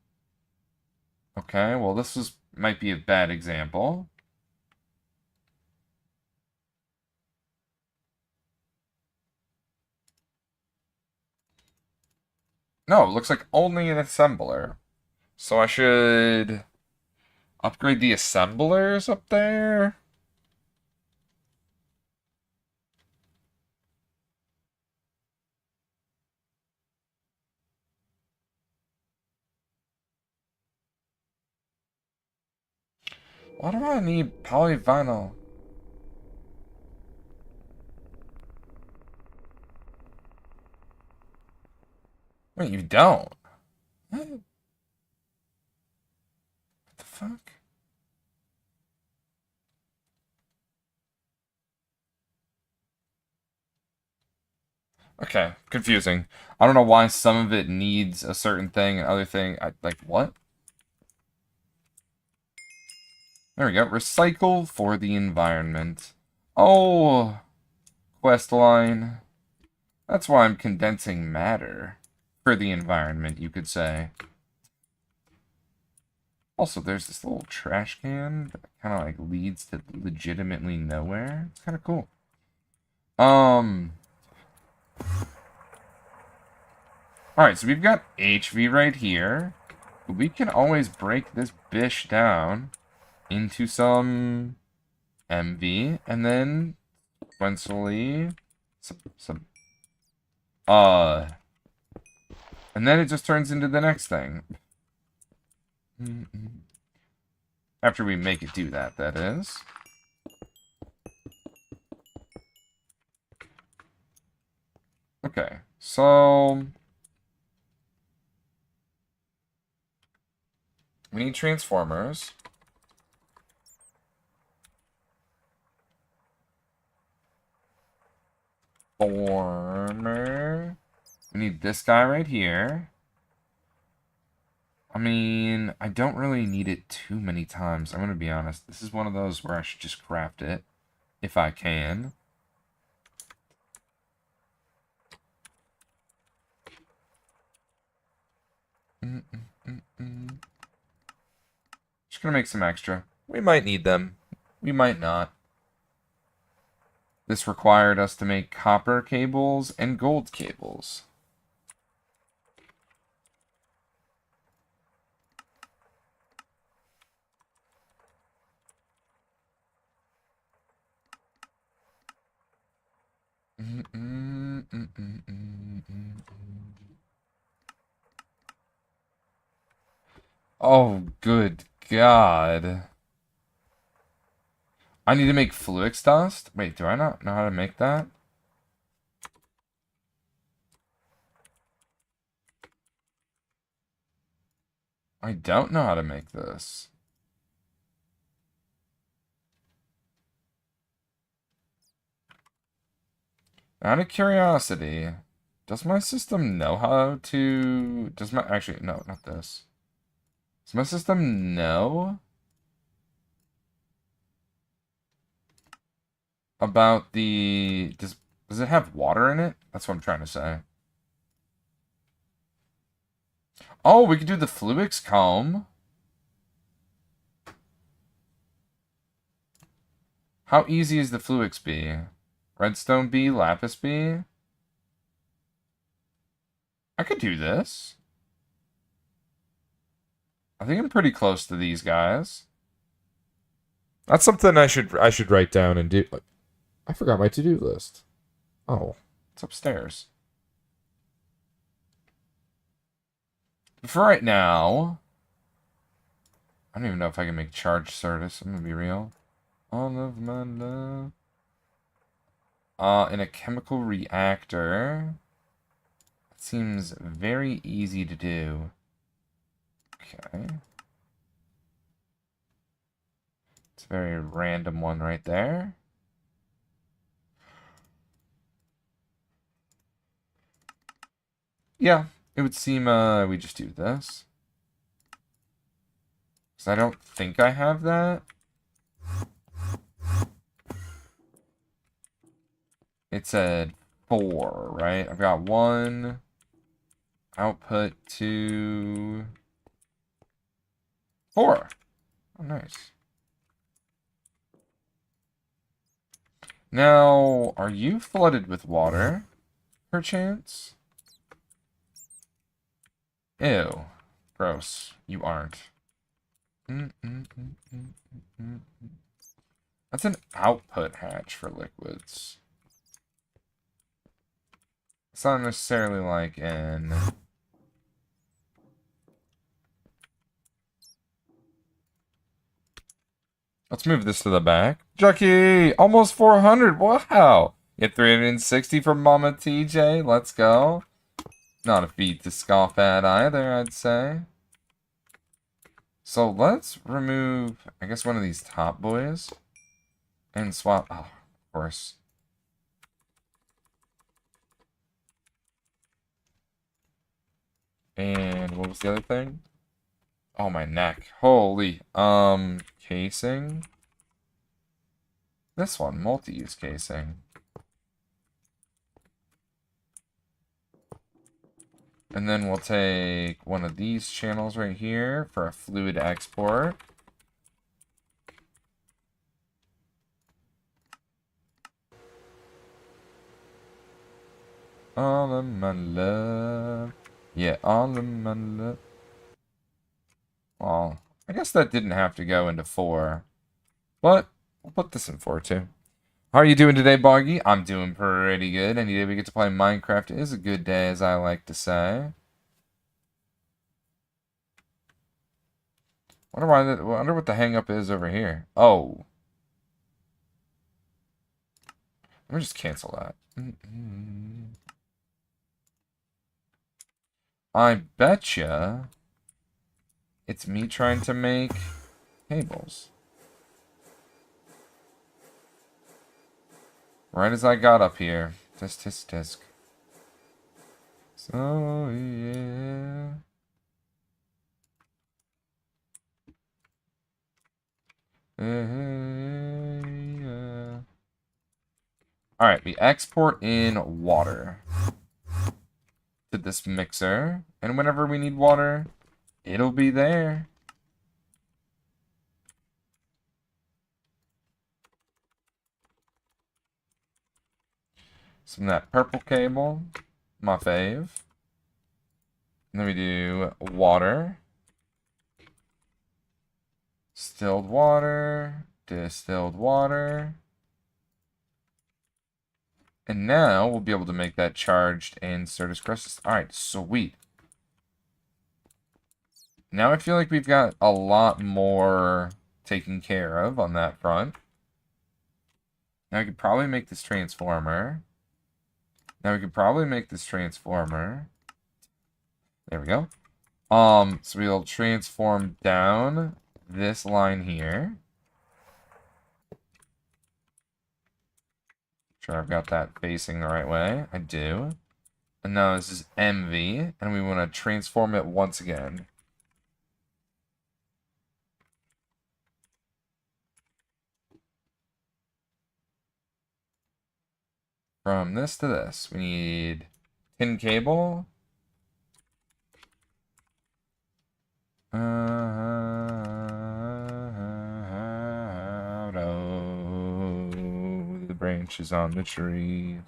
Okay, well this might be a bad example. No, it looks like only an assembler. So I should upgrade the assemblers up there? Why do I need polyvinyl? Wait, you don't? What the fuck? Okay, confusing. I don't know why some of it needs a certain thing and other thing. Like, what? There we go. Recycle for the environment. Oh, quest line. That's why I'm condensing matter. For the environment, you could say. Also, there's this little trash can that kind of like leads to legitimately nowhere. It's kind of cool. Alright, so we've got HV right here. But we can always break this bish down into some MV, and then sequentially some and then it just turns into the next thing. After we make it do that, that is. Okay, so we need transformers. Former. We need this guy right here. I mean, I don't really need it too many times. I'm going to be honest. This is one of those where I should just craft it. If I can. Just going to make some extra. We might need them. We might not. This required us to make copper cables and gold cables. Oh, good God. I need to make fluix dust? Wait, do I not know how to make that? I don't know how to make this. Out of curiosity, does my system know how to... Does my... Actually, no, not this. Does my system know about the... Does it have water in it? That's what I'm trying to say. Oh, we could do the Fluix comb. How easy is the Fluix bee? Redstone bee, lapis bee? I could do this. I think I'm pretty close to these guys. That's something I should write down and do. I forgot my to-do list. Oh, it's upstairs. But for right now, I don't even know if I can make charge service. I'm gonna be real. All of my love. In a chemical reactor. It seems very easy to do. Okay. It's a very random one right there. Yeah, it would seem we just do this. Because I don't think I have that. It said 4, right? I've got 1. Output 2. 4. Oh, nice. Now, are you flooded with water, perchance? Ew. Gross. You aren't. That's an output hatch for liquids. It's not necessarily like an... Let's move this to the back. Jucky! Almost 400! Wow! Get 360 from Mama TJ. Let's go. Not a feat to scoff at either, I'd say. So let's remove, I guess, one of these top boys. And swap... Oh, of course. And what was the other thing? Oh, my neck. Holy. Casing. This one, multi-use casing. And then we'll take one of these channels right here for a fluid export. All of my love. Yeah, all of my love. Well, I guess that didn't have to go into 4. But we'll put this in 4 too. How are you doing today, Boggy? I'm doing pretty good. Any day we get to play Minecraft is a good day, as I like to say. Wonder what the hang up is over here. Oh. Let me just cancel that. I betcha it's me trying to make cables. Right as I got up here. Tisk, tisk, tisk. So, yeah. Yeah. Alright, we export in water to this mixer. And whenever we need water, it'll be there. Some of that purple cable, my fave. And then we do water. Distilled water. Distilled water. And now we'll be able to make that charged and Certus Crescent. Alright, sweet. Now I feel like we've got a lot more taken care of on that front. Now I could probably make this transformer. There we go. So we'll transform down this line here. Sure I've got that facing the right way. I do. And now this is MV, and we want to transform it once again. From this to this, we need tin cable. Out of the branches on the trees,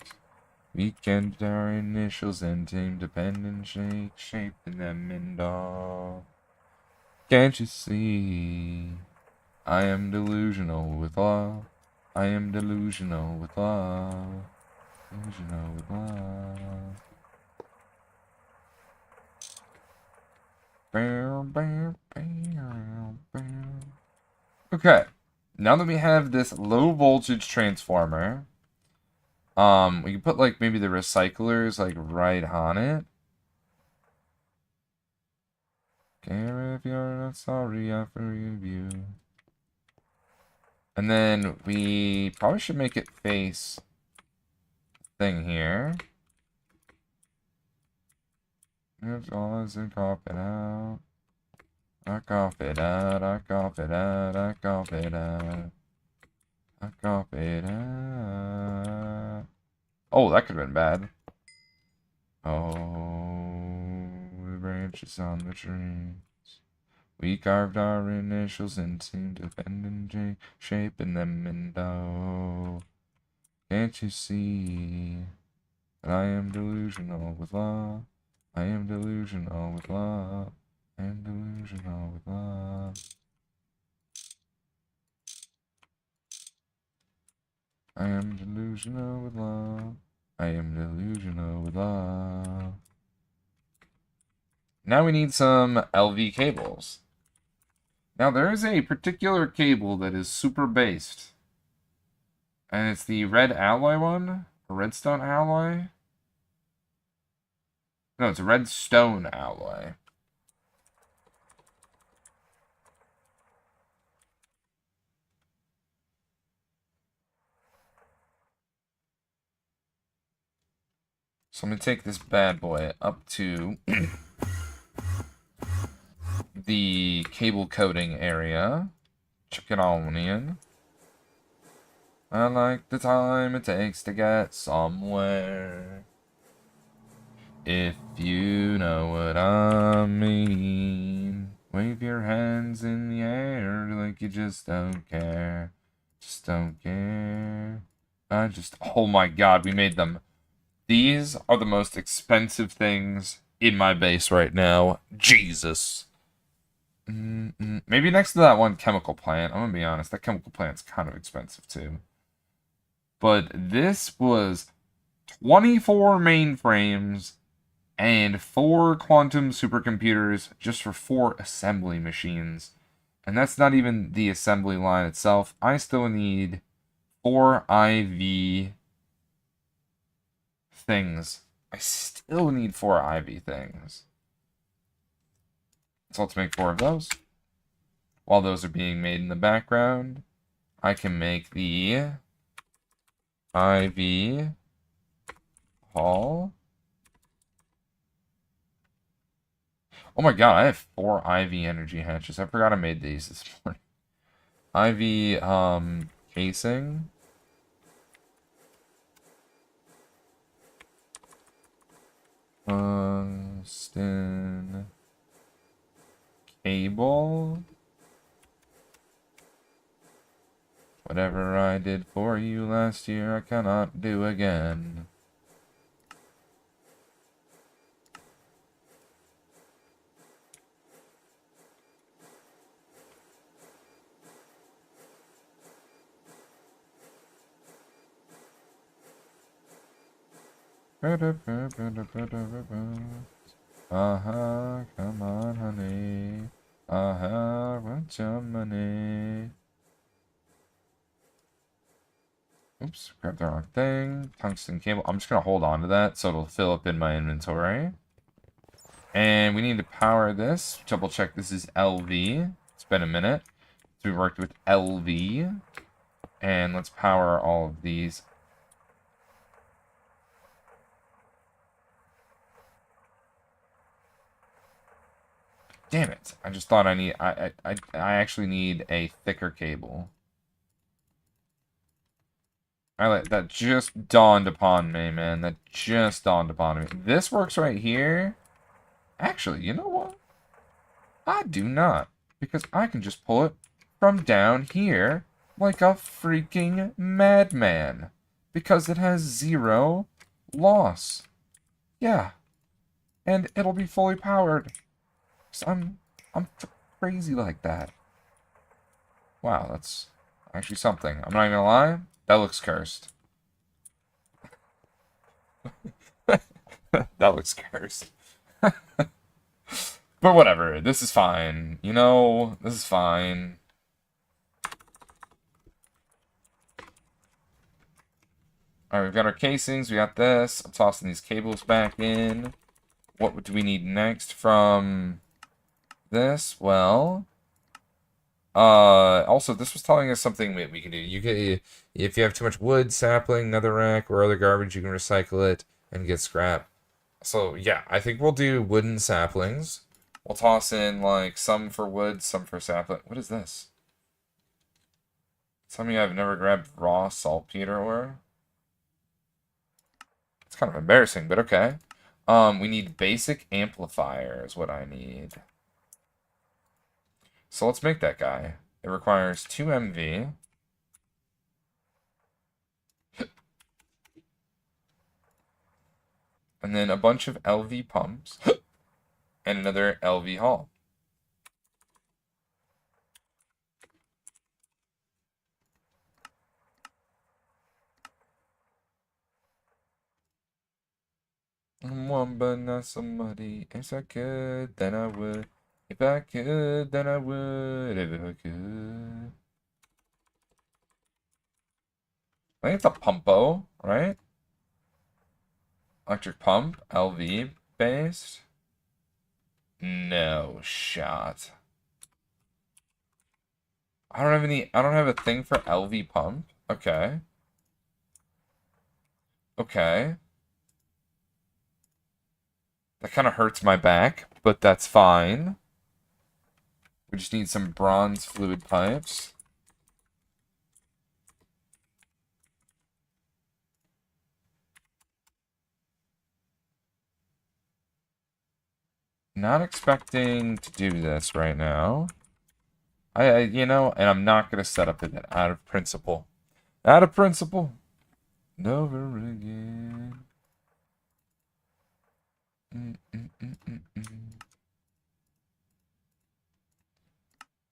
we can put our initials and team dependent shaping them in doll. Can't you see? I am delusional with love. I am delusional with love. Delusional with love. Okay, now that we have this low voltage transformer, we can put like maybe the recyclers like right on it. Care if you're not sorry, I forgive you. And then we probably should make it face thing here. It's always a cough it out. I cough it out, I cough it out, I cough it out. I cough it out. Oh, that could have been bad. Oh, the branches on the trees. We carved our initials into dependent shaping them in dough. Can't you see that I am delusional with love? I am delusional with love. I am delusional with love. I am delusional with love. I am delusional with love. Now we need some LV cables. Now there is a particular cable that is super based. And it's the red alloy one? Redstone alloy? No, it's a redstone alloy. So I'm going to take this bad boy up to the cable coating area. Check it on in. I like the time it takes to get somewhere. If you know what I mean. Wave your hands in the air like you just don't care. Just don't care. Oh my god, we made them. These are the most expensive things in my base right now. Jesus. Maybe next to that one chemical plant. I'm gonna be honest, that chemical plant's kind of expensive too. But this was 24 mainframes and 4 quantum supercomputers just for 4 assembly machines. And that's not even the assembly line itself. I still need 4 IV things. I still need 4 IV things. So let's make 4 of those. While those are being made in the background, I can make the IV hull. Oh my god, I have 4 IV energy hatches. I forgot I made these this morning. IV, casing. Tungsten cable. Whatever I did for you last year, I cannot do again. Come on, honey. Want your money. Oops, grabbed the wrong thing. Tungsten cable. I'm just gonna hold on to that so it'll fill up in my inventory. And we need to power this. Double check this is LV. It's been a minute. So we worked with LV. And let's power all of these. Damn it. I just thought I actually need a thicker cable. That just dawned upon me, man. That just dawned upon me. This works right here. Actually, you know what? I do not. Because I can just pull it from down here like a freaking madman. Because it has 0 loss. Yeah. And it'll be fully powered. So I'm crazy like that. Wow, that's actually something. I'm not even gonna lie. That looks cursed. That looks cursed. But whatever, this is fine. You know, this is fine. Alright, we've got our casings, we got this. I'm tossing these cables back in. What do we need next from this? Well, also, this was telling us something we can do. If you have too much wood, sapling, netherrack, or other garbage, you can recycle it and get scrap. So, yeah, I think we'll do wooden saplings. We'll toss in, like, some for wood, some for sapling. What is this? Some of you have never grabbed raw saltpeter ore. It's kind of embarrassing, but okay. We need basic amplifier is what I need. So let's make that guy. It requires 2 MV. And then a bunch of LV pumps. And another LV hull. I'm one but not somebody. If I could, then I would. If I could, then I would. If I could. I think it's a pumpo, right? Electric pump, LV based. No shot. I don't have a thing for LV pump. Okay. Okay. That kind of hurts my back, but that's fine. We just need some bronze fluid pipes. Not expecting to do this right now. You know, and I'm not going to set up it out of principle. Out of principle. Never again.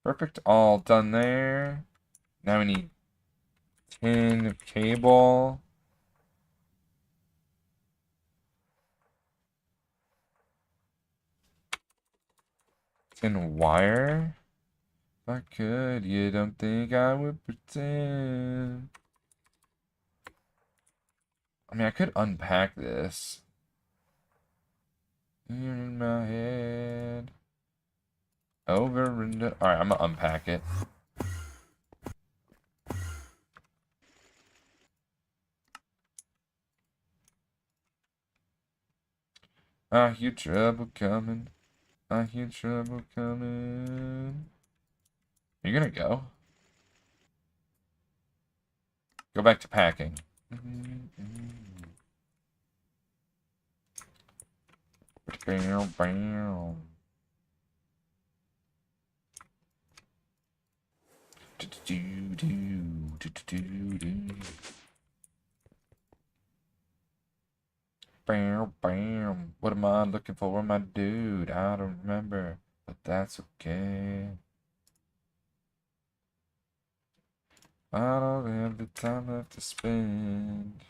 Perfect. All done there. Now we need tin of cable. Tin wire. If I could, you don't think I would pretend. I mean, I could unpack this. In my head. Over and... Alright, I'm gonna unpack it. I hear trouble coming. I hear trouble coming. Are you gonna go? Go back to packing. Bam, bam. Bam, bam. What am I looking for? Where my dude? I don't remember, but that's okay. I don't have the time left to spend.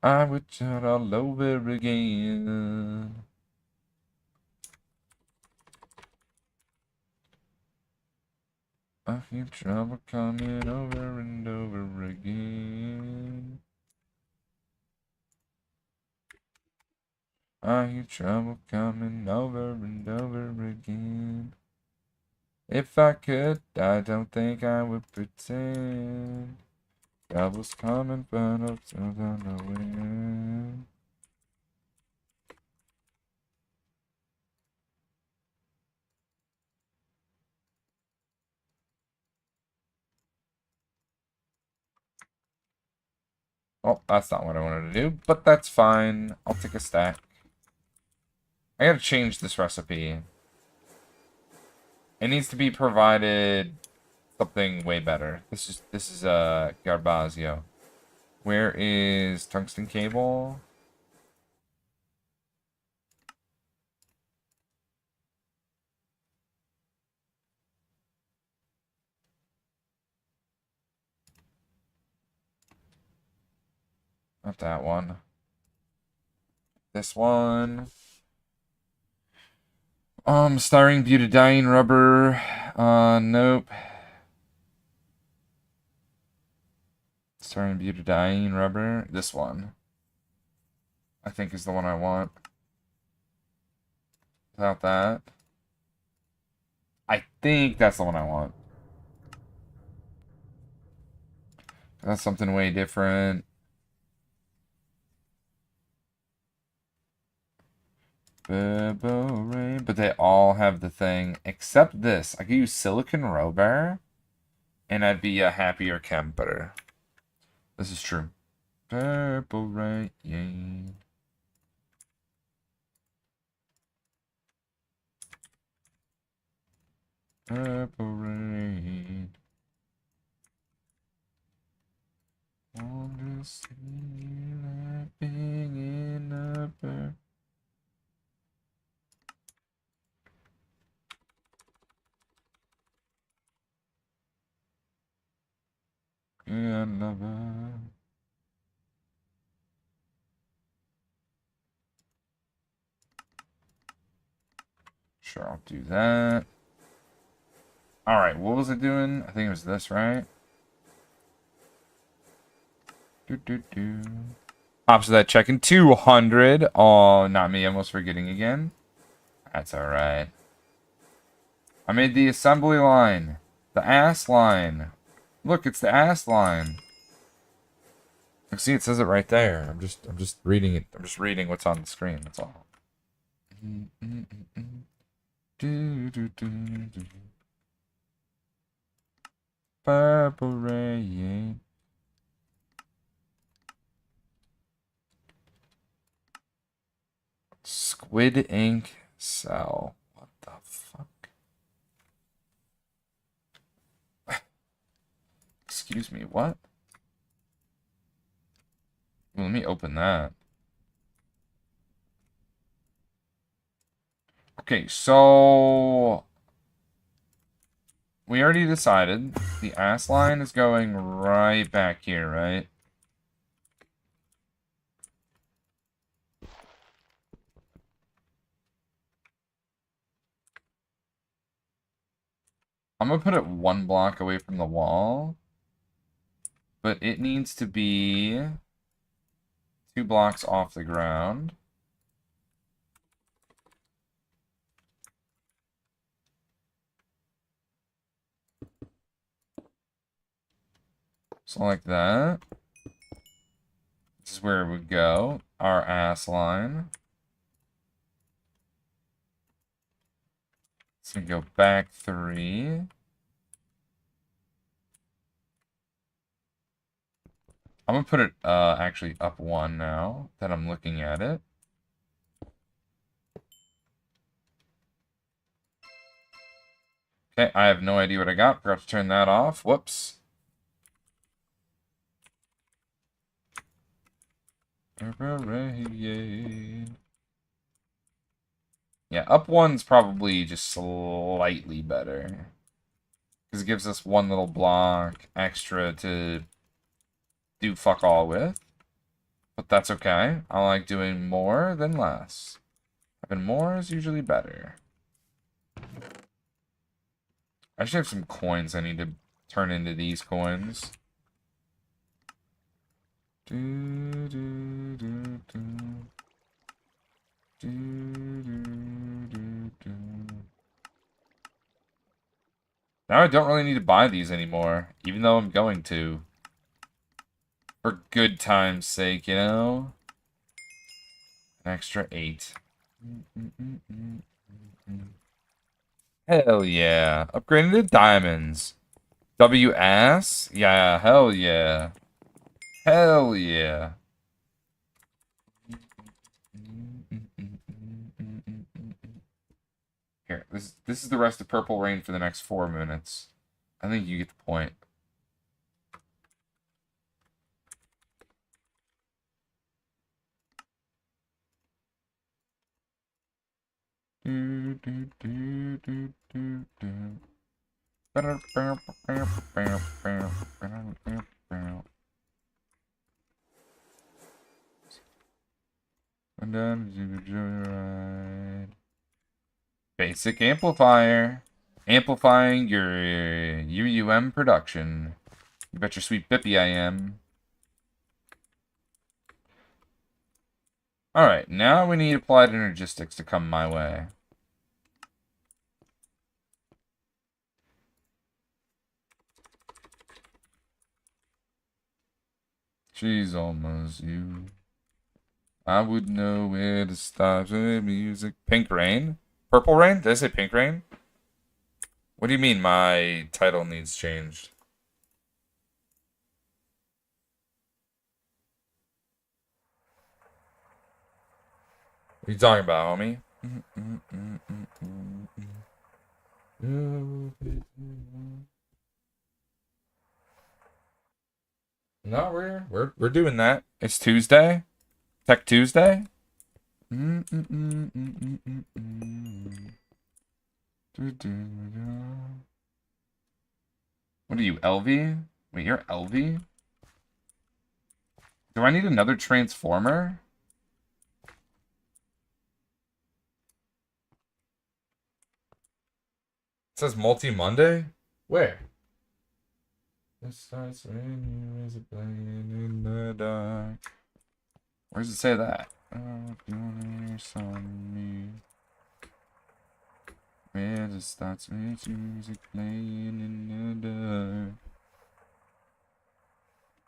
I would start all over again. I feel trouble coming over and over again. I hear trouble coming over and over again. If I could, I don't think I would pretend. Trouble's coming, but I still don't know when. Oh, that's not what I wanted to do, but that's fine. I'll take a stack. I gotta change this recipe. It needs to be provided something way better. This is Garbazio. Where is tungsten cable? Not that one. This one. Styrene butadiene rubber. Nope. Styrene butadiene rubber. This one. I think is the one I want. Without that. I think that's the one I want. That's something way different. But they all have the thing except this. I could use silicon rubber, and I'd be a happier camper. This is true. Purple rain. Purple rain. Want to see laughing in the bird. Yeah, lover. Sure, I'll do that. Alright, what was it doing? I think it was this, right? Pops of that checking 200. Oh, not me. Almost forgetting again. That's alright. I made the assembly line. The ass line. Look, it's the ass line. See, it says it right there. I'm just reading it. I'm just reading what's on the screen. That's all. Purple rain. Squid ink cell. What the fuck? Excuse me, what? Well, let me open that. Okay, so we already decided the ass line is going right back here, right? I'm gonna put it 1 block away from the wall, but it needs to be 2 blocks off the ground. So like that. This is where it would go. Our ass line. It's gonna go back 3. I'm gonna put it actually up 1 now that I'm looking at it. Okay, I have no idea what I got. Forgot to turn that off. Whoops. Yeah, up 1's probably just slightly better. Because it gives us 1 little block extra to do fuck all with. But that's okay. I like doing more than less. Having more is usually better. I should have some coins I need to turn into these coins. Now I don't really need to buy these anymore, even though I'm going to. For good time's sake, you know? An extra 8. Hell yeah. Upgrading to diamonds. W ass? Yeah, hell yeah. Hell yeah. Here, this is the rest of Purple Rain for the next 4 minutes. I think you get the point. And then do the joyride. Basic amplifier. Amplifying your UUM production. You bet your sweet bippy I am. Alright, now we need applied energistics to come my way. She's almost you. I would know where to stop the music. Pink Rain? Purple Rain? Did I say Pink Rain? What do you mean my title needs changed? What are you talking about, homie? No, we're doing that. It's Tuesday. Tech Tuesday. What are you, LV? Wait, you're LV? Do I need another transformer? It says multi-Monday? Where? It starts when you is playing in the dark. Where does it say that? Oh, where does it starts with music playing in the dark?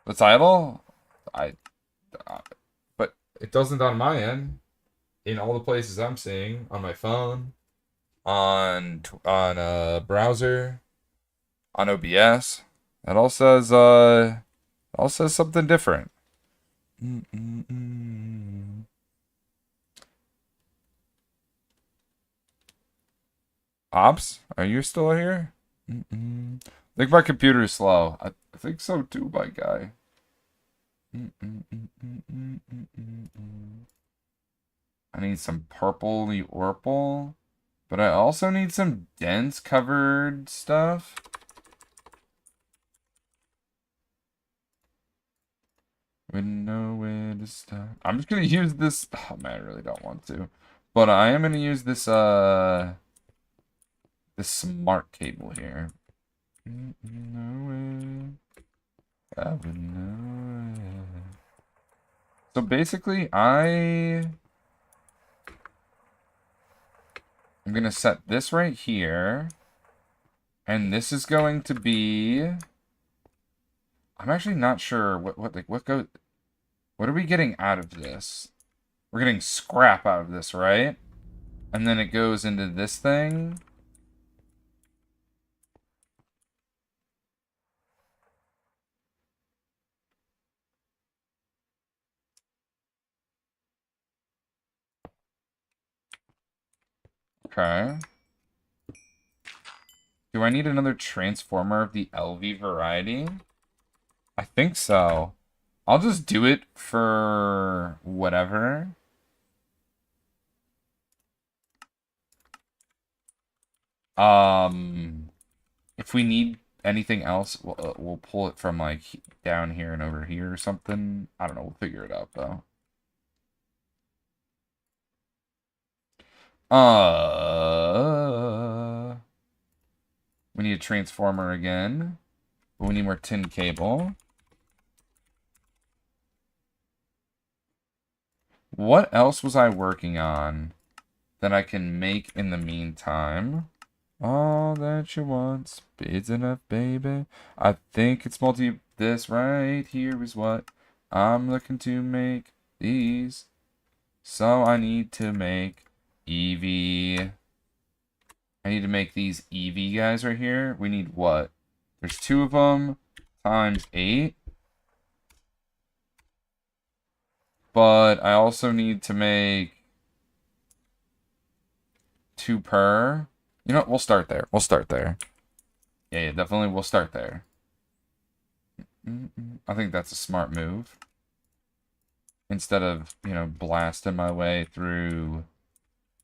The title? But it doesn't on my end. in all the places I'm seeing on my phone, on a browser, on OBS, it all says something different. Mm-mm-mm. Ops, are you still here? Mm-mm. I think my computer is slow. I think so too, my guy. Mm-mm-mm-mm-mm-mm-mm. I need some purpley orpal, but I also need some dense covered stuff. Wouldn't know where to start. I'm just gonna use this. Oh man, I really don't want to, but I am gonna use this smart cable here. No way. I would know it. So basically, I'm gonna set this right here, and this is going to be. I'm actually not sure what are we getting out of this? We're getting scrap out of this, right? And then it goes into this thing. Okay. Do I need another transformer of the LV variety? I think so. I'll just do it for whatever. If we need anything else, we'll pull it from like down here and over here or something. I don't know. We'll figure it out though. We need a transformer again, but we need more tin cable. What else was I working on that I can make in the meantime? All that you want is enough, baby. I think it's this right here is what I'm looking to make these. So I need to make Eevee. I need to make these Eevee guys right here. We need what? There's 2 of them times 8. But I also need to make 2 per. You know what? We'll start there. We'll start there. Yeah, definitely we'll start there. I think that's a smart move. Instead of, blasting my way through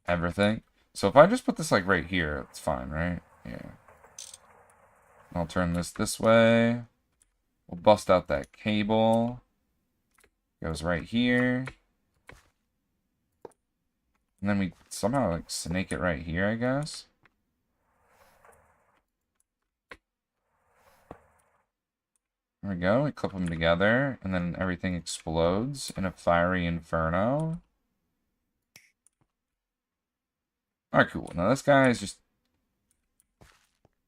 everything. So if I just put this, like, right here, it's fine, right? Yeah. I'll turn this way. We'll bust out that cable. Goes right here. And then we somehow, like, snake it right here, I guess. There we go. We clip them together, and then everything explodes in a fiery inferno. Alright, cool. Now this guy is just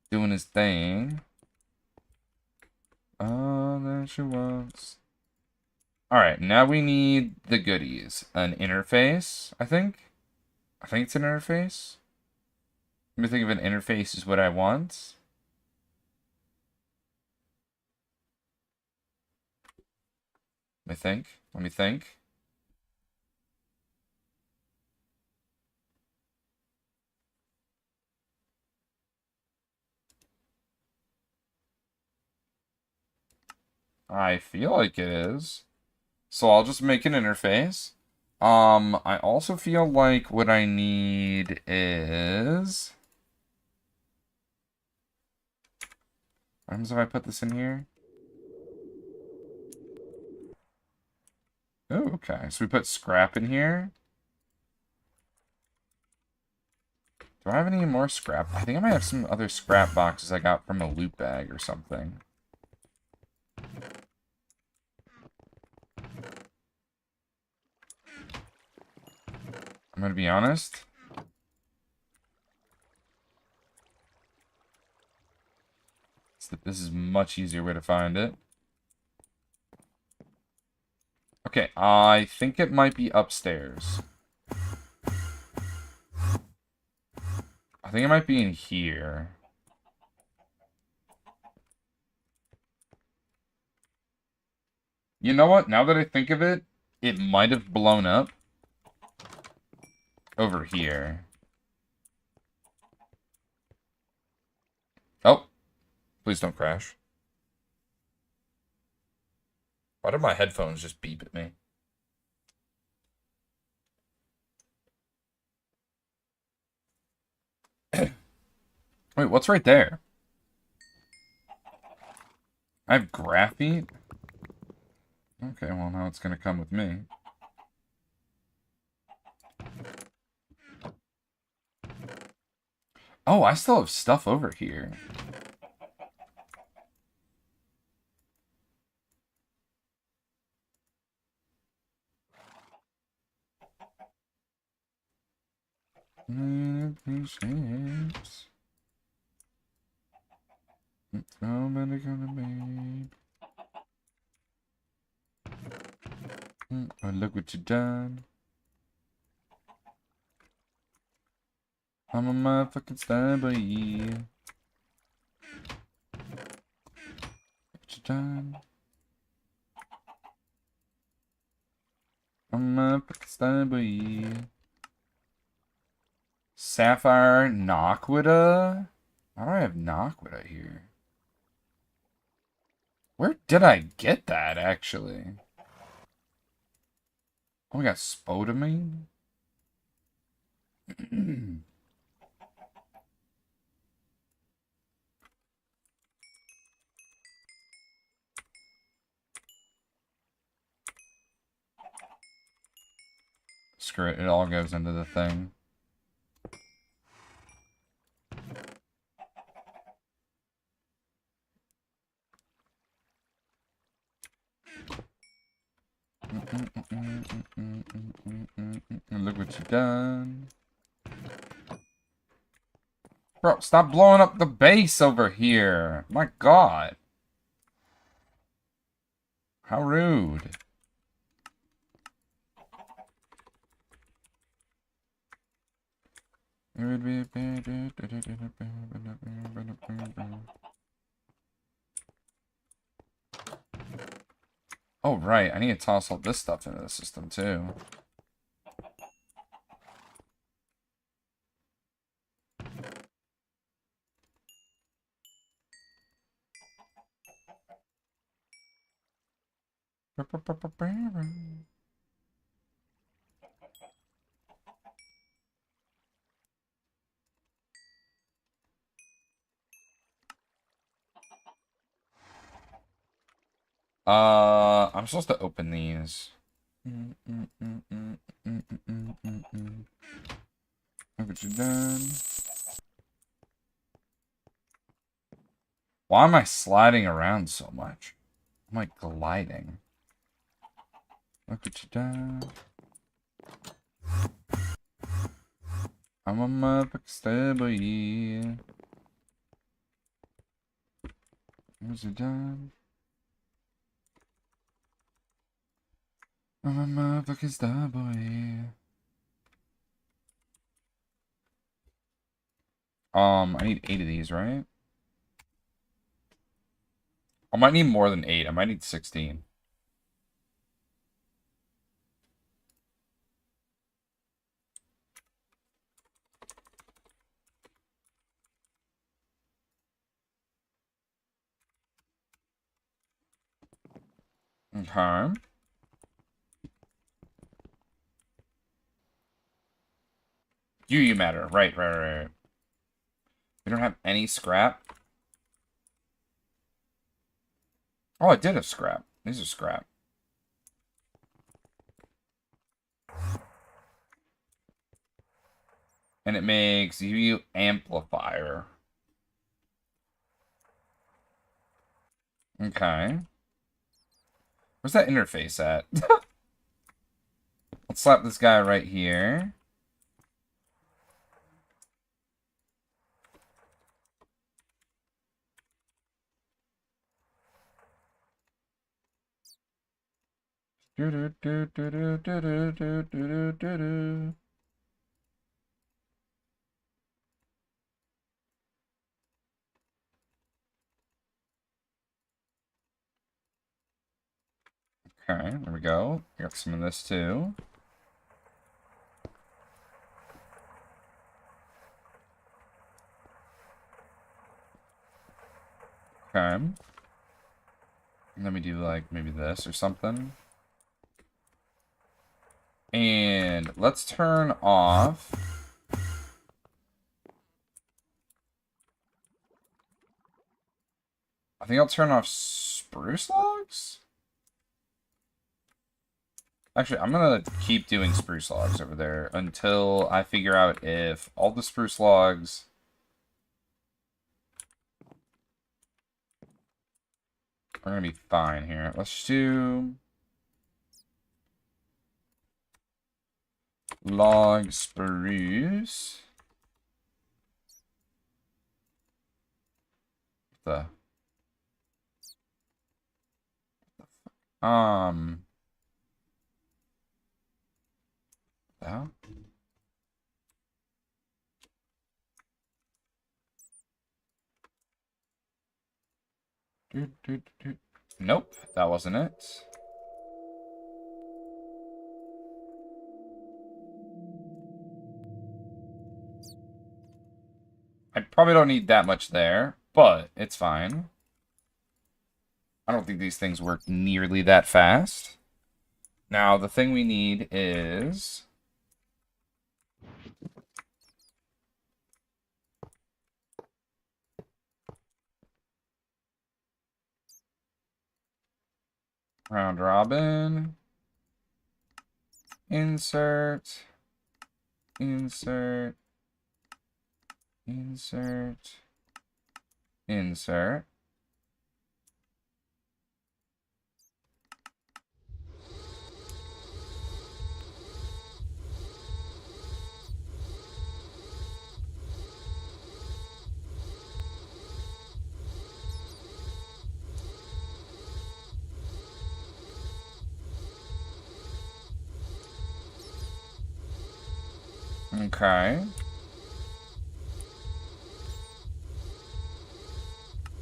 doing his thing. All that she wants. Alright, now we need the goodies. An interface, I think. I think it's an interface. Let me think of an interface is what I want. Let me think. Let me think. I feel like it is. So I'll just make an interface. I also feel like what I need is... What happens if I put this in here? Oh, okay. So we put scrap in here. Do I have any more scrap? I think I might have some other scrap boxes I got from a loot bag or something. I'm gonna be honest. This is a much easier way to find it. Okay, I think it might be upstairs. I think it might be in here. You know what? Now that I think of it, it might have blown up over here. Oh, please don't crash. Why did my headphones just beep at me? Wait, what's right there? I have graphite? Okay, well, now it's gonna come with me. Oh, I still have stuff over here. Shapes. How many gonna be? Oh, look what you done. I'm a motherfucking star boy. What you done? I'm a motherfucking star boy. Sapphire Naquita? Why do I have Naquita here? Where did I get that, actually? Oh, we got spodumene? Screw it, it all goes into the thing. Look what you done. Bro, stop blowing up the base over here. My god. How rude. Oh, right. I need to toss all this stuff into the system, too. I'm supposed to open these. Look what you done. Why am I sliding around so much? I'm like gliding. Look what you done. I'm a motherfucking star boy. What's it done? I'm a motherfucking star boy. I need 8 of these, right? I might need more than 8. I might need 16. Okay. You matter. Right. We don't have any scrap. Oh, I did have scrap. These are scrap. And it makes you amplifier. Okay. Where's that interface at? Let's slap this guy right here. Okay, there we go. Got some of this too. Okay. Let me do, like, maybe this or something. And let's turn off... I think I'll turn off spruce logs? Actually, I'm gonna keep doing spruce logs over there until I figure out if all the spruce logs... are gonna be fine here. Let's do... log spruce. The... That? Nope, that wasn't it. I probably don't need that much there, but it's fine. I don't think these things work nearly that fast. Now, the thing we need is... round robin. Insert. Insert. Insert. Insert. Okay.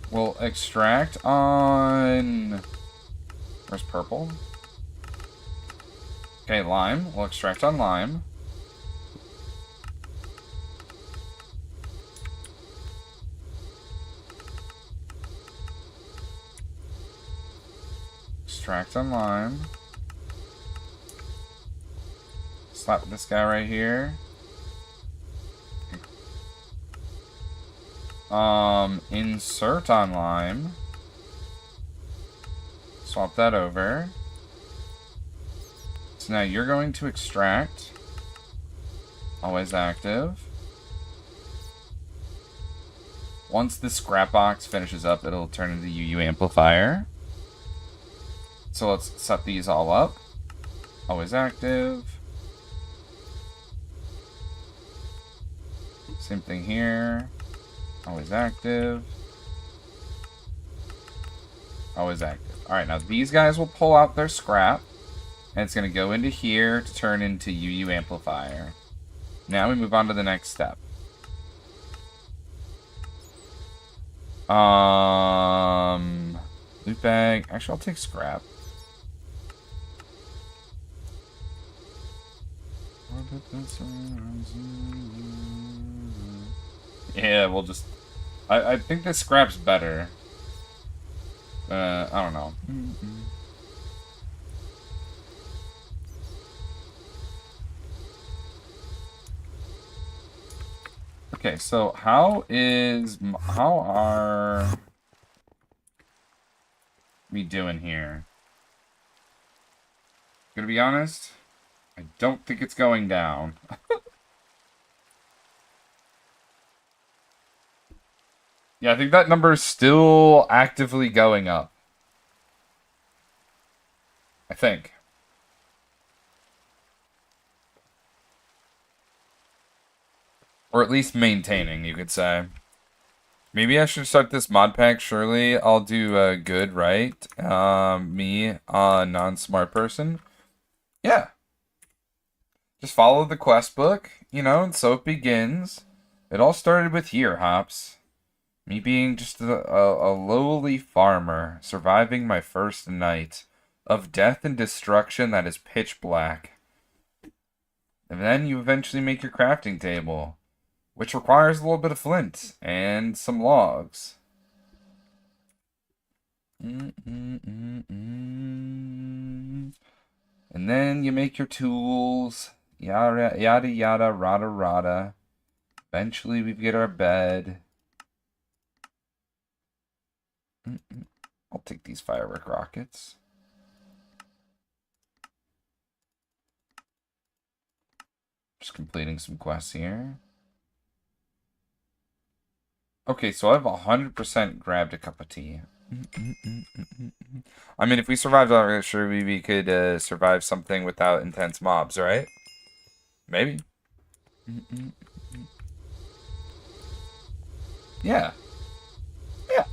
We'll extract on... where's purple? Okay, lime. We'll extract on lime. Extract on lime. Slap this guy right here. Insert on lime. Swap that over. So now you're going to extract. Always active. Once the scrap box finishes up, it'll turn into UU amplifier. So let's set these all up. Always active. Same thing here. Always active. Always active. Alright, now these guys will pull out their scrap. And it's going to go into here to turn into UU amplifier. Now we move on to the next step. Loot bag. Actually, I'll take scrap. Yeah, we'll just... I think this scrap's better. I don't know. Okay, so how are we doing here? Gonna be honest, I don't think it's going down. Yeah, I think that number is still actively going up. I think. Or at least maintaining, you could say. Maybe I should start this mod pack. Surely I'll do good, right? Me, a non-smart person. Yeah. Just follow the quest book, you know, and so it begins. It all started with here, Hops. Me being just a lowly farmer, surviving my first night of death and destruction that is pitch black. And then you eventually make your crafting table, which requires a little bit of flint and some logs. And then you make your tools, yada yada yada, rada rada. Eventually we get our bed. I'll take these firework rockets. Just completing some quests here. Okay, so I've 100% grabbed a cup of tea. I mean, if we survived, I'm sure we could survive something without intense mobs, right? Maybe. Yeah. Yeah.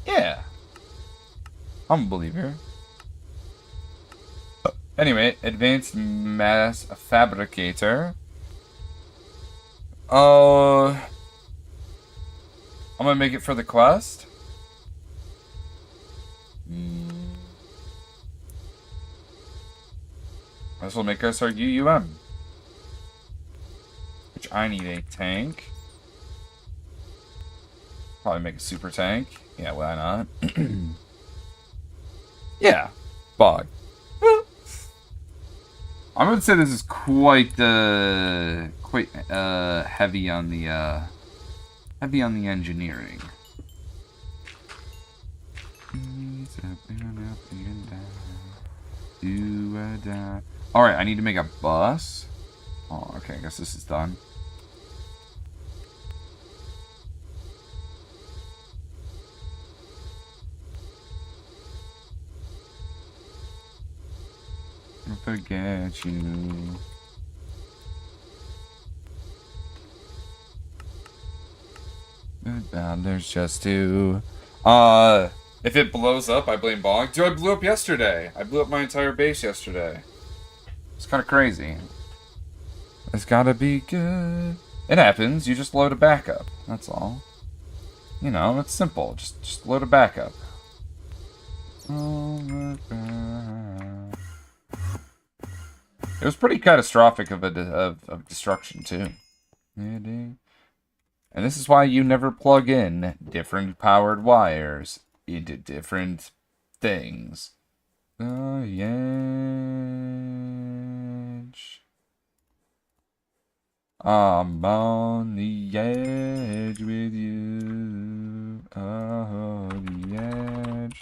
Yeah. I'm a believer. Anyway, advanced mass fabricator. Oh, I'm gonna make it for the quest. This will make us our UUM. Which I need a tank. Probably make a super tank. Yeah, why not? Yeah, bog. I'm gonna say this is quite heavy on the engineering. All right, I need to make a bus. Oh, okay, I guess this is done. Forget you. There's just two. If it blows up, I blame Bog. Dude, I blew up yesterday. I blew up my entire base yesterday. It's kind of crazy. It's gotta be good. It happens. You just load a backup. That's all. You know, it's simple. Just load a backup. It was pretty catastrophic of destruction too. And this is why you never plug in different powered wires into different things. The edge. I'm on the edge with you. Oh, the edge.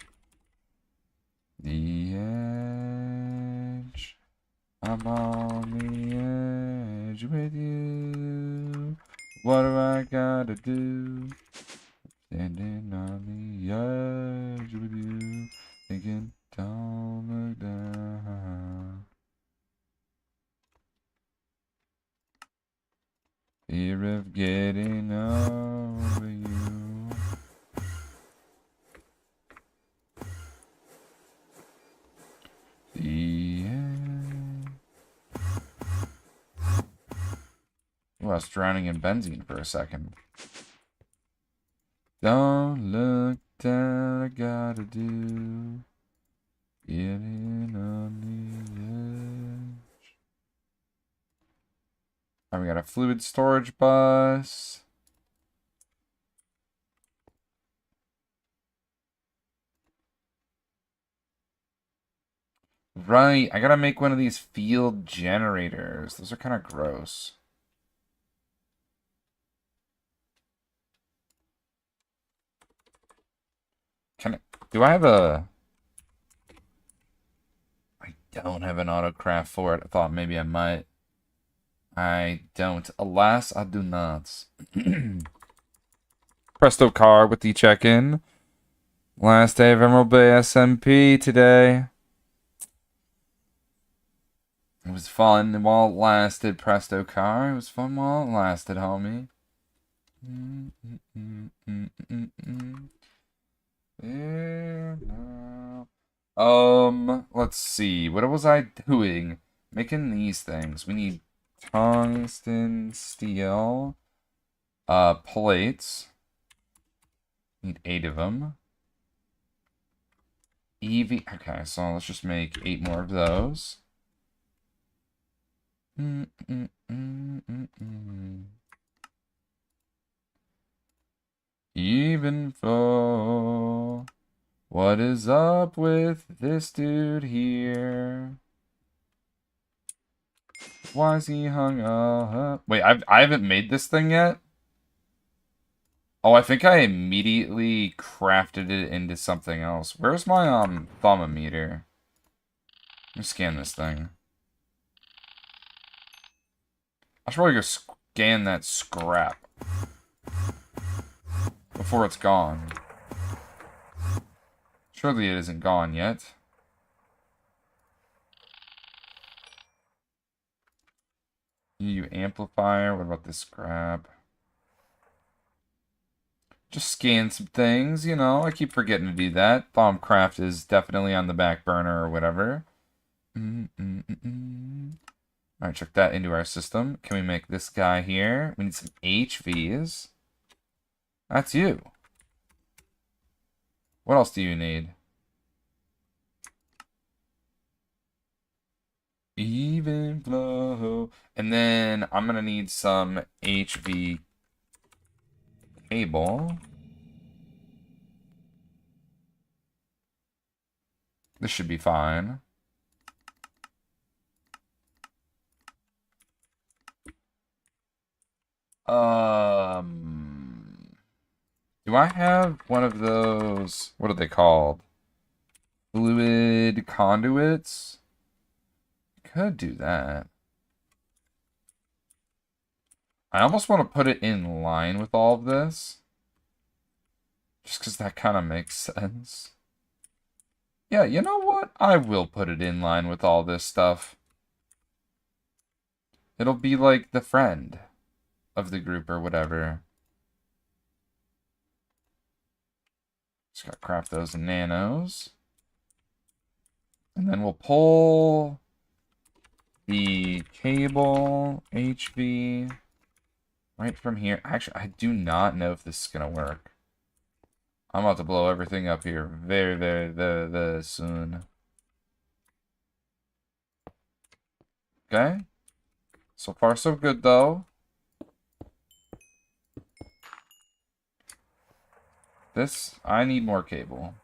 The edge. I'm on the edge with you. What do I gotta do? Standing on the edge with you. Thinking, don't look down. Fear of getting over you. The end. Oh, I was drowning in benzene for a second. Don't look down, I gotta do. Getting on the edge. Alright, we got a fluid storage bus. Right, I gotta make one of these field generators. Those are kind of gross. Do I have a... I don't have an autocraft for it. I thought maybe I might. I don't. Alas, I do not. Presto car with the check-in. Last day of Emerald Bay SMP today. It was fun while it lasted, Presto car. It was fun while it lasted, homie. Let's see. What was I doing? Making these things. We need tungsten steel. Plates. Need 8 of them. EV. Okay, so let's just make 8 more of those. Even flow. What is up with this dude here? Why is he hung up? Wait, I haven't made this thing yet? Oh, I think I immediately crafted it into something else. Where's my thermometer? Let me scan this thing. I should probably go scan that scrap before it's gone. Surely it isn't gone yet. EU amplifier. What about this scrap? Just scan some things, you know. I keep forgetting to do that. Thaumcraft is definitely on the back burner or whatever. Alright, check that into our system. Can we make this guy here? We need some HVs. That's you. What else do you need? Even flow. And then I'm going to need some HV cable. This should be fine. Do I have one of those? What are they called? Fluid conduits? Could do that. I almost want to put it in line with all of this. Just because that kind of makes sense. Yeah, you know what? I will put it in line with all this stuff. It'll be like the friend of the group or whatever. Just gotta craft those in nanos. And then we'll pull the cable HV right from here. Actually, I do not know if this is gonna work. I'm about to blow everything up here very, very, very, very soon. Okay. So far, so good, though. This, I need more cable.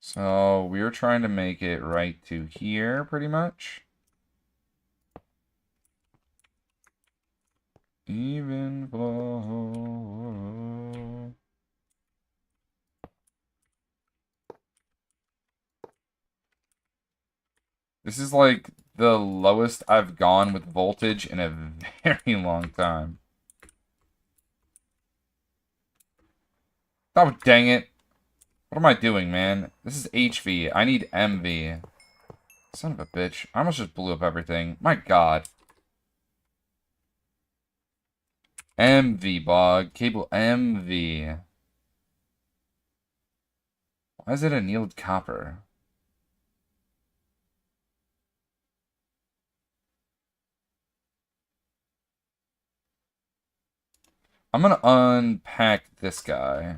So, we were trying to make it right to here, pretty much. Even flow. This is like the lowest I've gone with voltage in a very long time. Oh, dang it. What am I doing, man? This is HV. I need MV. Son of a bitch. I almost just blew up everything. My god. MV, bog. Cable MV. Why is it annealed copper? I'm gonna unpack this guy.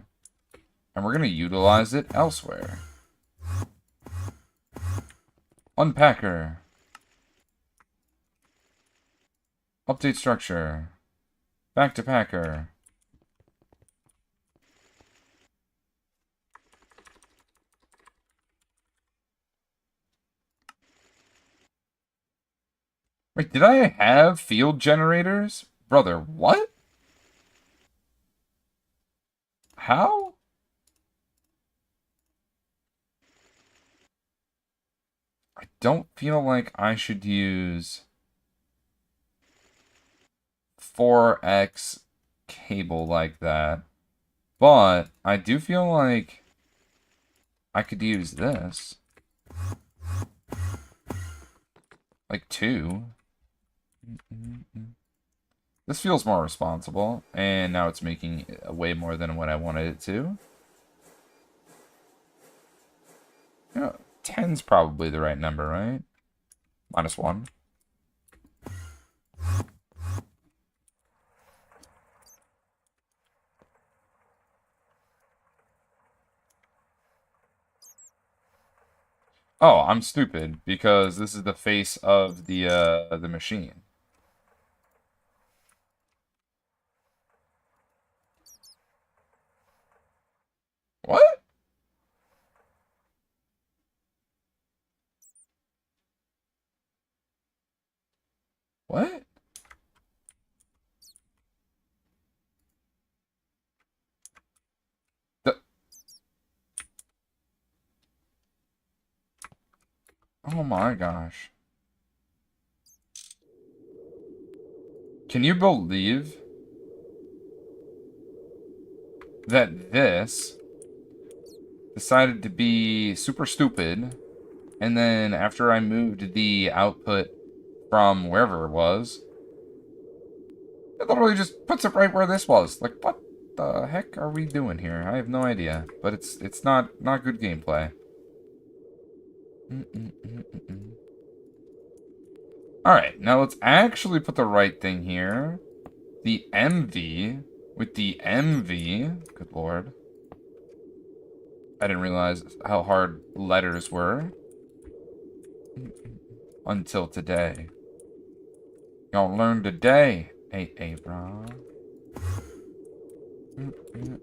And we're gonna utilize it elsewhere. Unpacker. Update structure. Back to packer. Wait, did I have field generators? Brother, what? How? I don't feel like I should use 4x cable like that. But I do feel like I could use this. Like 2. This feels more responsible. And now it's making way more than what I wanted it to. Yeah, 10's probably the right number, right? -1. Oh, I'm stupid because this is the face of the machine. What? What? The, oh my gosh. Can you believe that this decided to be super stupid, and then after I moved the output from wherever it was, it literally just puts it right where this was. Like, what the heck are we doing here? I have no idea, but it's not good gameplay. Alright, now let's actually put the right thing here. The MV with the MV. Good lord. I didn't realize how hard letters were. Until today. Y'all learn today. Hey, bro.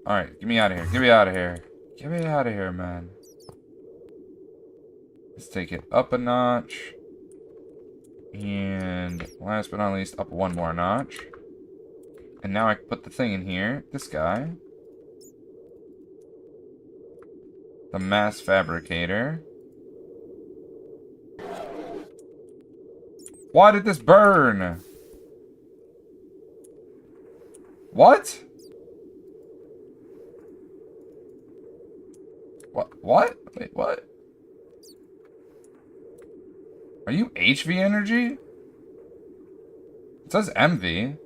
Alright, get me out of here. Get me out of here. Get me out of here, man. Let's take it up a notch. And last but not least, up one more notch. And now I can put the thing in here. This guy. The mass fabricator. Why did this burn? What? What? Wait, what? Are you HV energy? It says MV.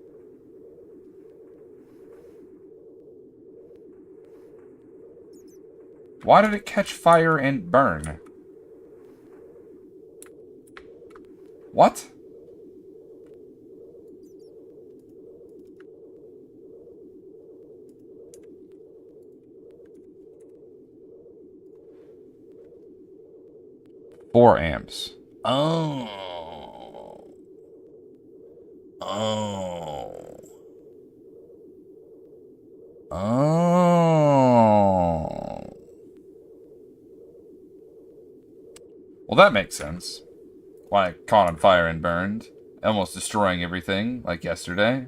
Why did it catch fire and burn? What? Four amps. Oh. Oh. Oh. Well, that makes sense. Why it caught on fire and burned, almost destroying everything, like yesterday.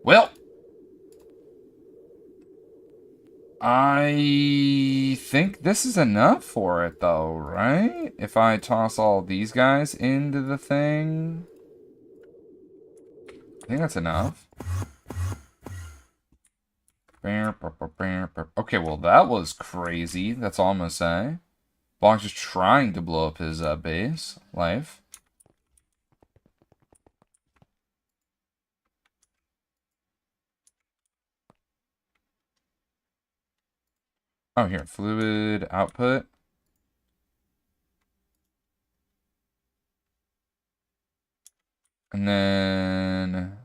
Well, I think this is enough for it, though, right? If I toss all these guys into the thing, I think that's enough. Okay, well, that was crazy. That's all I'm gonna say. Bong's just trying to blow up his base life. Oh, here, fluid output. And then...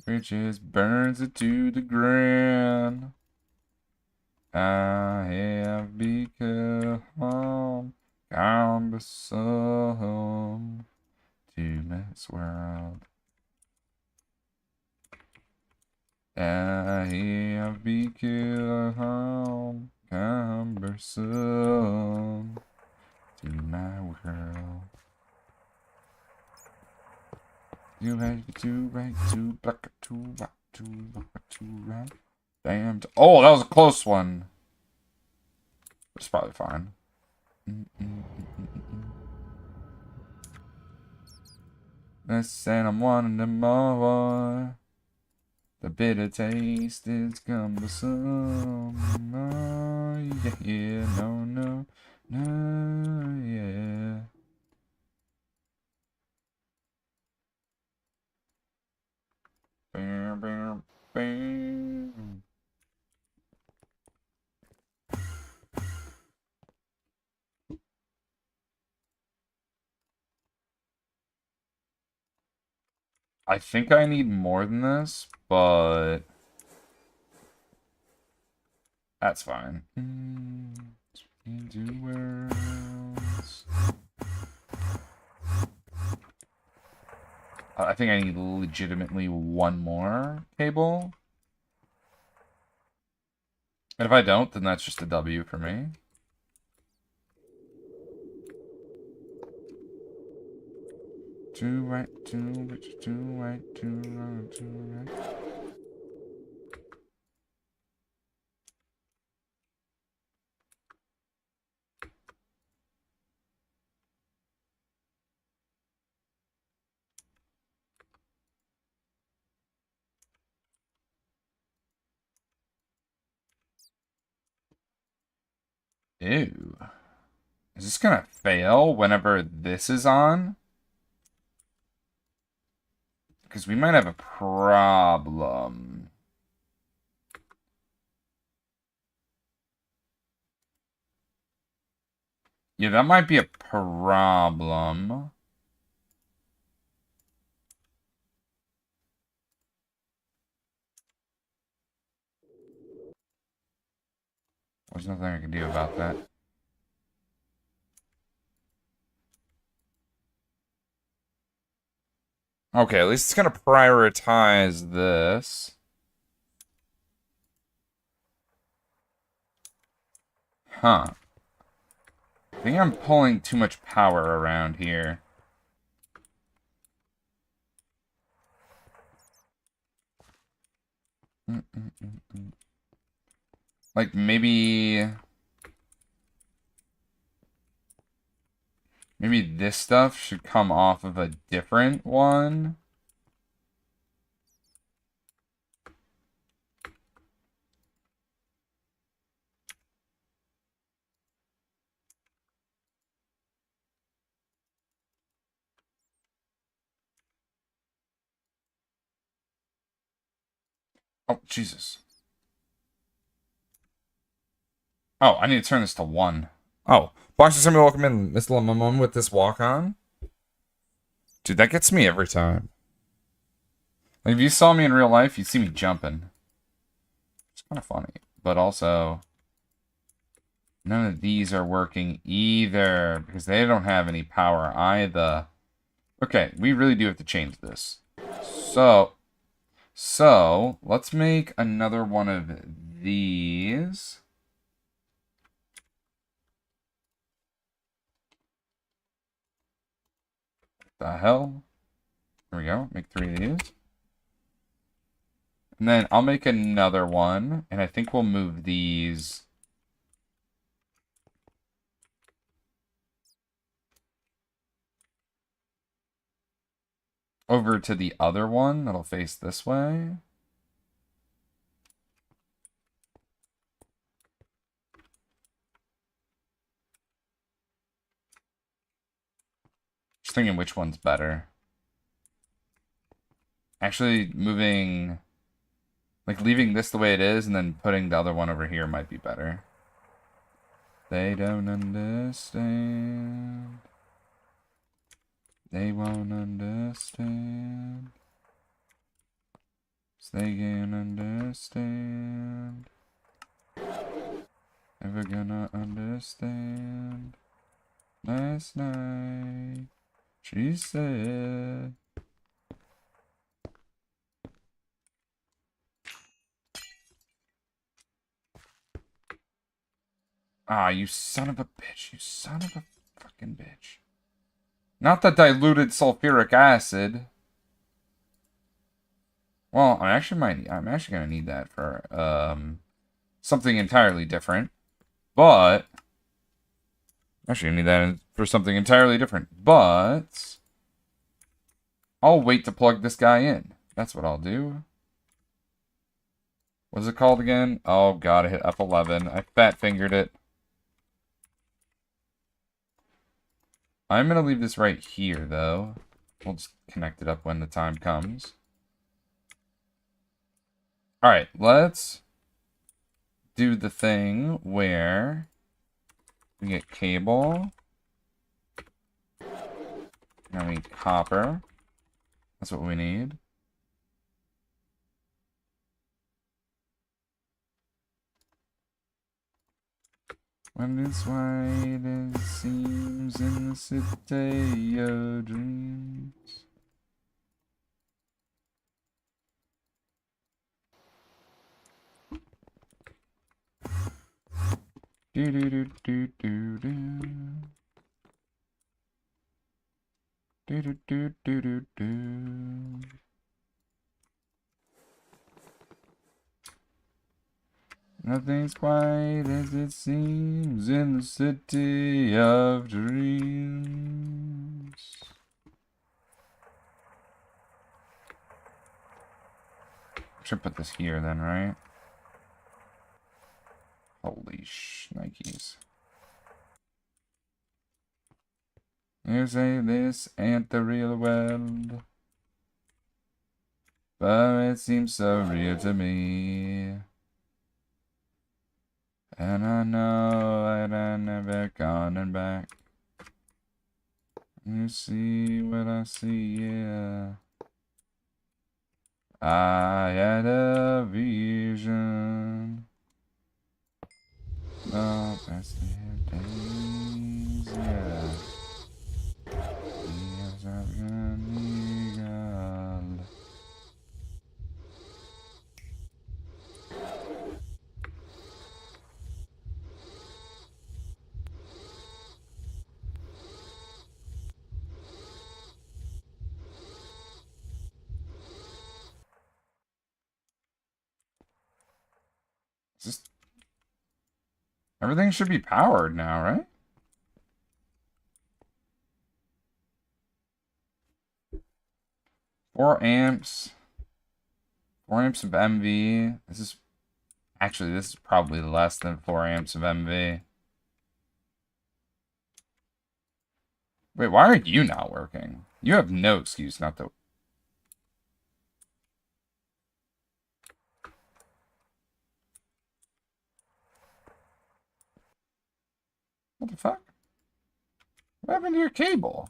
which just burns it to the ground. I have become cumbersome to this world. I have become cumbersome to my world. You have to right to black to rock to rock to right. Damn. Oh, that was a close one. It's probably fine. Listen, I'm wanting them more. The bitter taste is cumbersome. Oh, yeah, no, yeah. Bam, bam, bam. I think I need more than this, but that's fine. Into worlds. I think I need legitimately one more cable. And if I don't, then that's just a W for me. Two right, two right, two right. Ew. Is this gonna fail whenever this is on? Because we might have a problem. Yeah, that might be a problem. There's nothing I can do about that. Okay, at least it's gonna prioritize this. Huh. I think I'm pulling too much power around here. Like, maybe... Maybe this stuff should come off of a different one? Oh, Jesus. Oh, I need to turn this to 1. Oh. Boxer Samuel, welcome in, Miss Lemon with this walk-on. Dude, that gets me every time. Like, if you saw me in real life, you'd see me jumping. It's kind of funny. But also, none of these are working either, because they don't have any power either. Okay, we really do have to change this. So, let's make another one of these. The hell? There we go. Make 3 of these. And then I'll make another one, and I think we'll move these over to the other one that'll face this way. Just thinking which one's better. Actually, moving... Like, leaving this the way it is and then putting the other one over here might be better. They don't understand. They won't understand. So they can't understand. Never gonna understand. Last night, she said... Ah, you son of a bitch. You son of a fucking bitch. Not the diluted sulfuric acid. Well, I'm actually gonna need that for something entirely different. But actually I need that for something entirely different. But I'll wait to plug this guy in. That's what I'll do. What's it called again? Oh god, I hit F11. I fat fingered it. I'm going to leave this right here, though. We'll just connect it up when the time comes. Alright, let's do the thing where we get cable. Now we need copper. That's what we need. When it's white, it seems in the city of dreams. Do do do do do do. Do do do do do do. Nothing's quite as it seems in the city of dreams. Should put this here then, right? Holy shnikes. You say this ain't the real world, but it seems so real to me. And I know that I'm never coming back. You see what I see, yeah. I had a vision. Oh, past the days, yeah. Years of an eagle. Just everything should be powered now, right? Four amps of MV. This is probably less than 4 amps of MV. Wait, why are you not working? You have no excuse not to. What the fuck? What happened to your cable?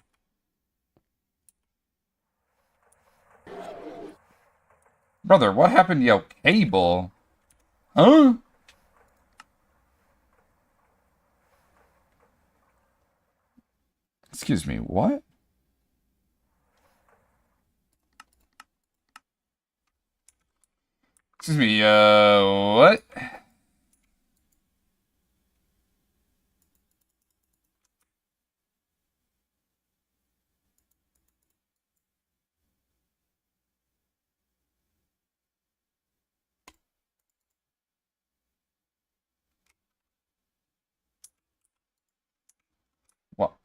Brother, what happened to your cable? Huh? Excuse me, what? Excuse me, what? What?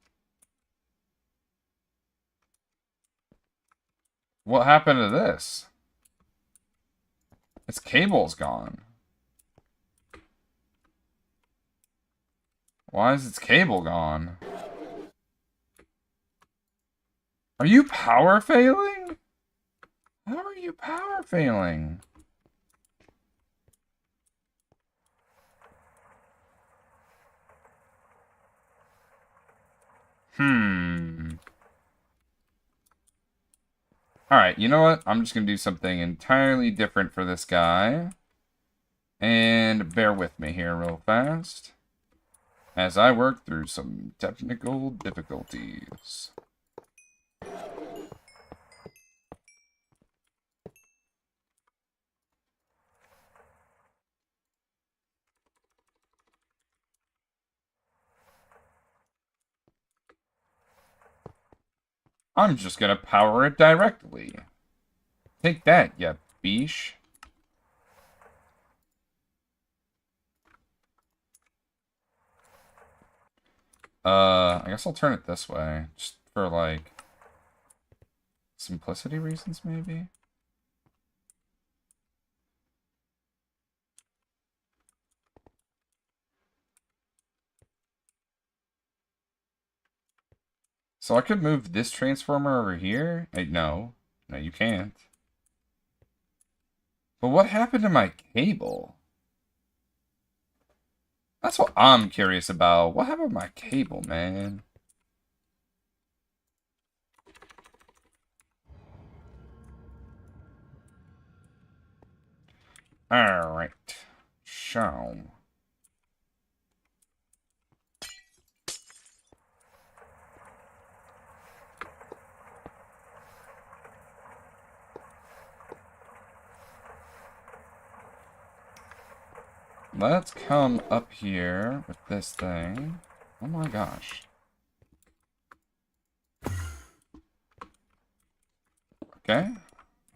What happened to this? Its cable's gone. Why is its cable gone? Are you power failing? How are you power failing? Alright, you know what? I'm just going to do something entirely different for this guy. And bear with me here real fast as I work through some technical difficulties. I'm just going to power it directly. Take that, ya beesh. I guess I'll turn it this way. Just for, like, simplicity reasons, maybe? So I could move this transformer over here? No. No, you can't. But what happened to my cable? That's what I'm curious about. What happened to my cable, man? Alright. So. Let's come up here with this thing. Oh my gosh. Okay.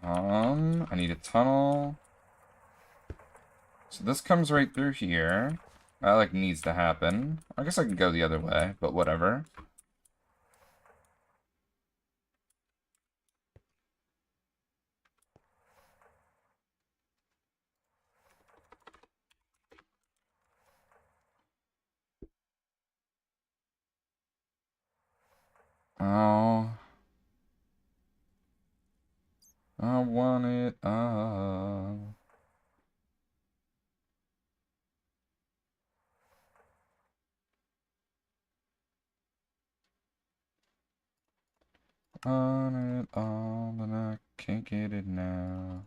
I need a tunnel. So this comes right through here. That, like, needs to happen. I guess I can go the other way, but whatever. Oh. I want it all. On it all, and I can't get it now.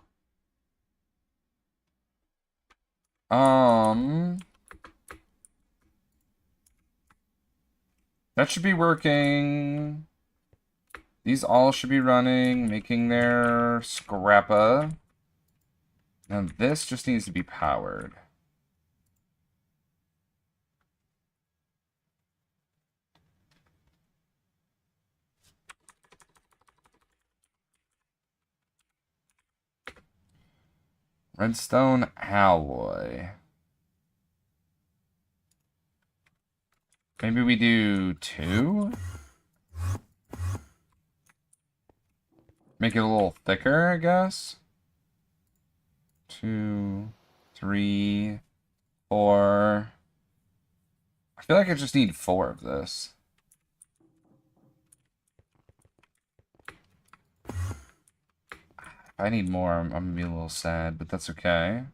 That should be working. These all should be running, making their scrappa. Now this just needs to be powered. Redstone alloy. Maybe we do 2? Make it a little thicker, I guess. 2, 3, 4. I feel like I just need 4 of this. If I need more, I'm gonna be a little sad, but that's okay.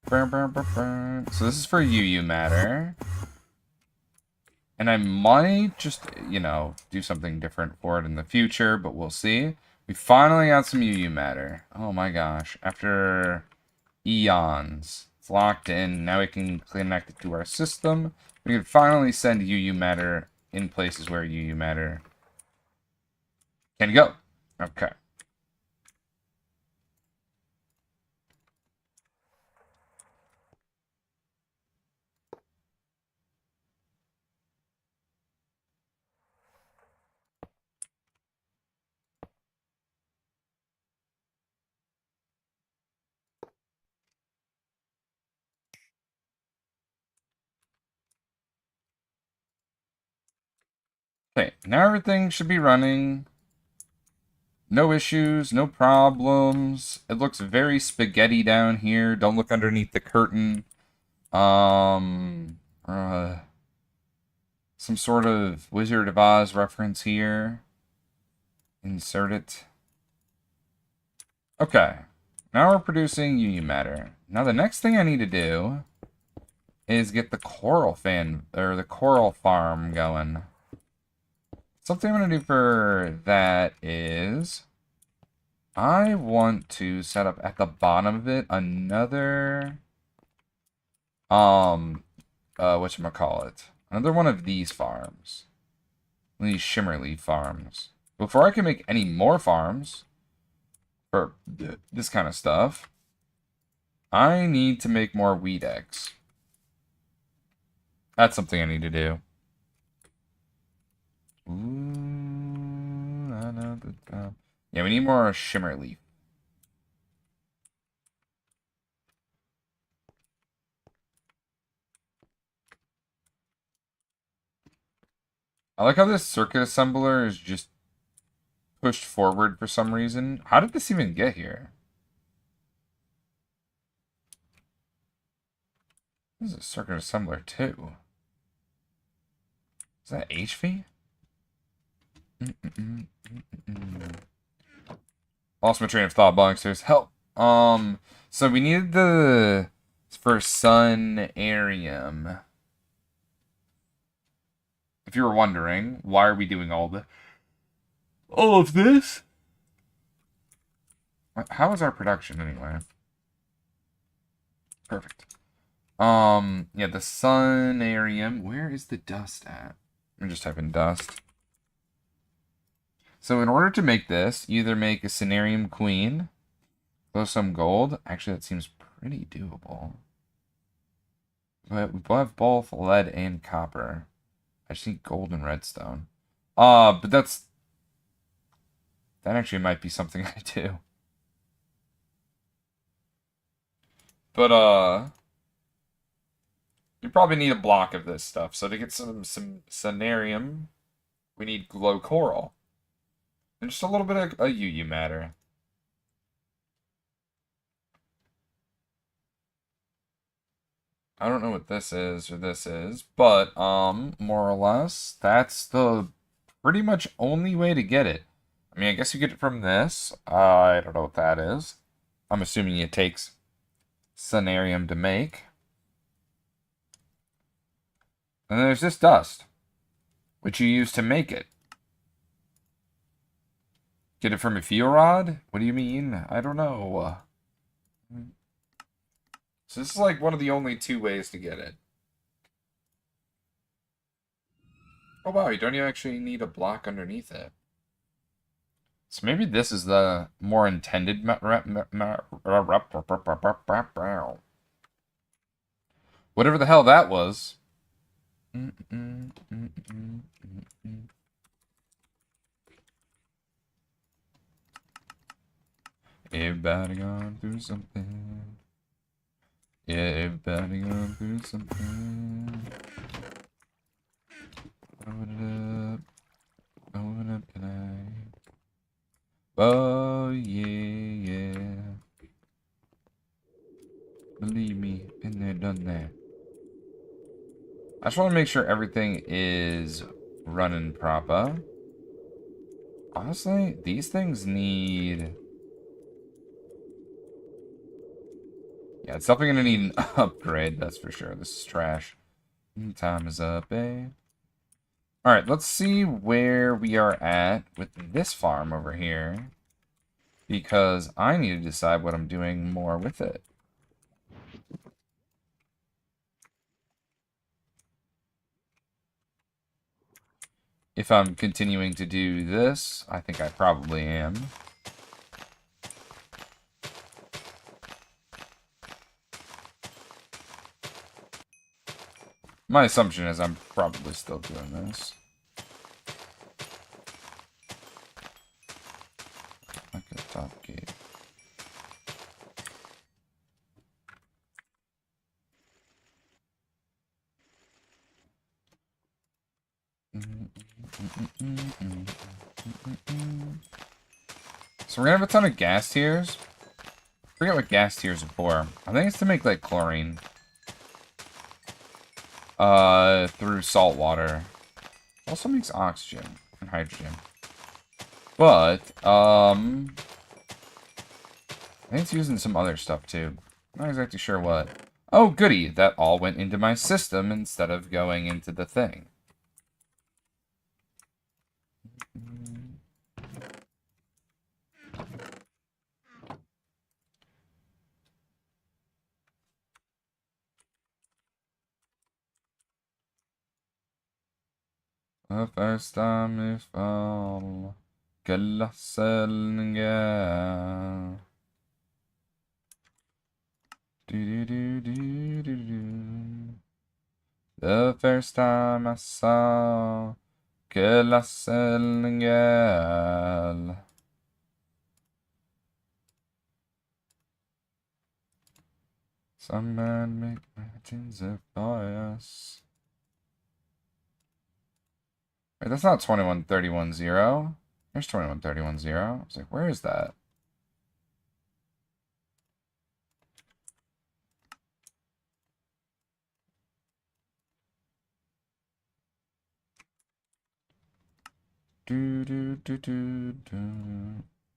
So this is for UU matter. And I might just, you know, do something different for it in the future, but we'll see. We finally got some UU matter. Oh my gosh. After eons. It's locked in. Now we can connect it to our system. We can finally send UU matter in places where UU matter can go. Okay. Okay, now everything should be running. No issues, no problems. It looks very spaghetti down here. Don't look underneath the curtain. Some sort of Wizard of Oz reference here. Insert it. Okay. Now we're producing UU matter. Now the next thing I need to do is get the coral the coral farm going. Something I'm going to do for that is I want to set up at the bottom of it another whatchamacallit? Another one of these farms. These Shimmerly farms. Before I can make any more farms for this kind of stuff, I need to make more wheat eggs. That's something I need to do. Ooh, yeah, we need more Shimmerly. I like how this circuit assembler is just pushed forward for some reason. How did this even get here? This is a circuit assembler too. Is that HV? Lost my train of thought, Bonksters. Help. So we needed the for Sunarium. If you were wondering, why are we doing all the all of this. How is our production anyway? Perfect. Yeah, the sunarium. Where is the dust at? I'm just typing dust. So in order to make this, you either make a Cenarium Queen, throw some gold. Actually, that seems pretty doable. But we have both lead and copper. I just need gold and redstone. But that actually might be something I do. But you probably need a block of this stuff. So to get some Cenarium, we need glow coral. And just a little bit of UU matter. I don't know what this is or this is, but more or less, that's the pretty much only way to get it. I mean, I guess you get it from this. I don't know what that is. I'm assuming it takes Cenarium to make. And then there's this dust, which you use to make it. Get it from a fuel rod? What do you mean? I don't know. So this is like one of the only two ways to get it. Oh wow, you don't even actually need a block underneath it. So maybe this is the more intended whatever the hell that was. Everybody going through something. Yeah, everybody going through something. Open it up tonight. Oh, yeah. Believe me, been there, done that. I just want to make sure everything is running proper. Honestly, these things need... Yeah, it's definitely going to need an upgrade, that's for sure. This is trash. Time is up, eh? Alright, let's see where we are at with this farm over here. Because I need to decide what I'm doing more with it. If I'm continuing to do this, I think I probably am. My assumption is I'm probably still doing this. Like a top gate. So we're gonna have a ton of gas tiers. I forget what gas tiers are for. I think it's to make like chlorine. Through salt water. Also makes oxygen and hydrogen. But, I think it's using some other stuff too. Not exactly sure what. Oh, goody. That all went into my system instead of going into the thing. The first time we fall, colossal nigga. Do. The first time I saw colossal nigga. Some man make mountains of fires. Wait, that's not 2131-0. There's 2131-0. I was like, where is that? Do.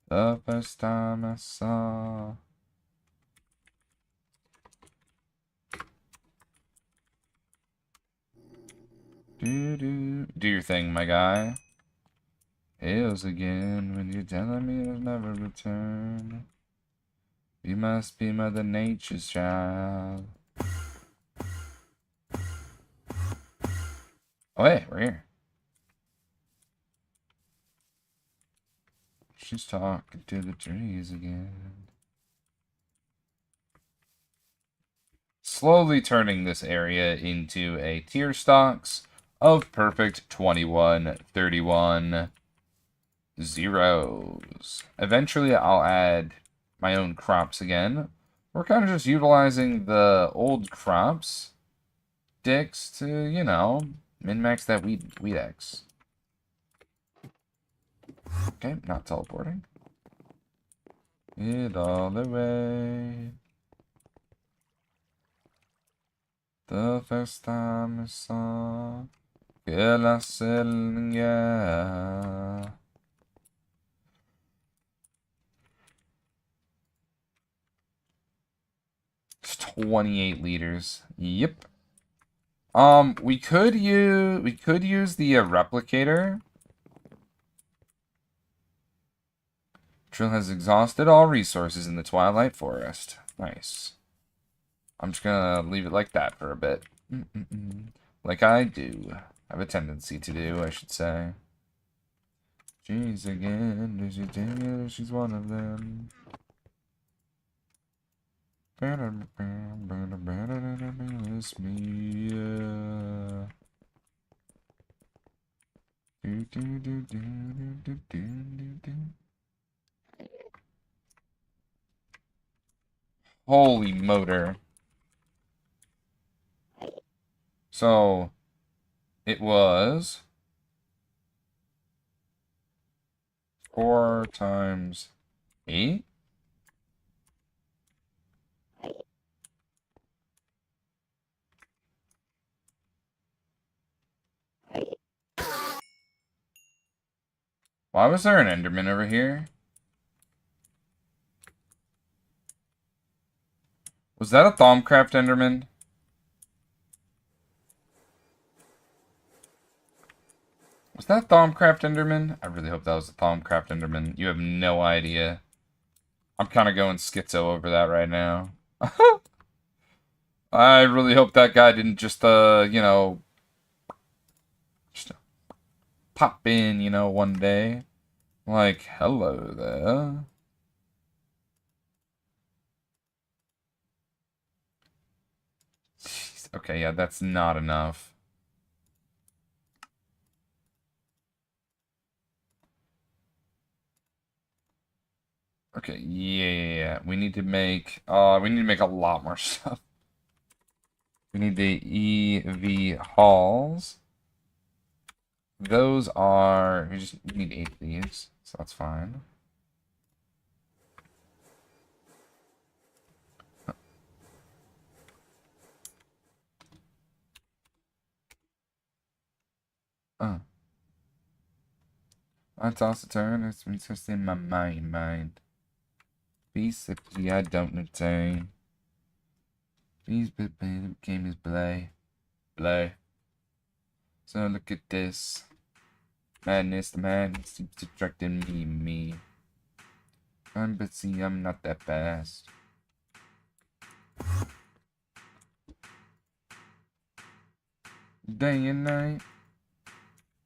The first time I saw. Do your thing, my guy. Hails again when you're telling me I'll never return. You must be Mother Nature's child. Oh, hey, we're here. She's talking to the trees again. Slowly turning this area into a tier stocks of perfect 21, 31, zeros. Eventually, I'll add my own crops again. We're kind of just utilizing the old crops dicks to, you know, min-max that weed X. Okay, not teleporting. It all the way. The first time I saw que la yeah. It's 28 liters. Yep. We could use the replicator. Trill has exhausted all resources in the Twilight Forest. Nice. I'm just gonna leave it like that for a bit. Like I do. Have a tendency to do, I should say. She's again, did you tell you she's one of them? It's me, Holy motor. So, it was 4 times 8? Why was there an Enderman over here? Was that a Thaumcraft Enderman? Was that Thaumcraft Enderman? I really hope that was a Thaumcraft Enderman. You have no idea. I'm kind of going schizo over that right now. I really hope that guy didn't just, you know, just pop in, you know, one day. Like, hello there. Jeez. Okay, yeah, that's not enough. Okay, yeah. We need to make a lot more stuff. We need the EV halls. Those are, we need 8 of these, so that's fine. I toss a turn, it's just in my mind. Basically, I don't retain. These game is play. So look at this. Madness, the madness keeps attracting me. But see, I'm not that fast. Day and night.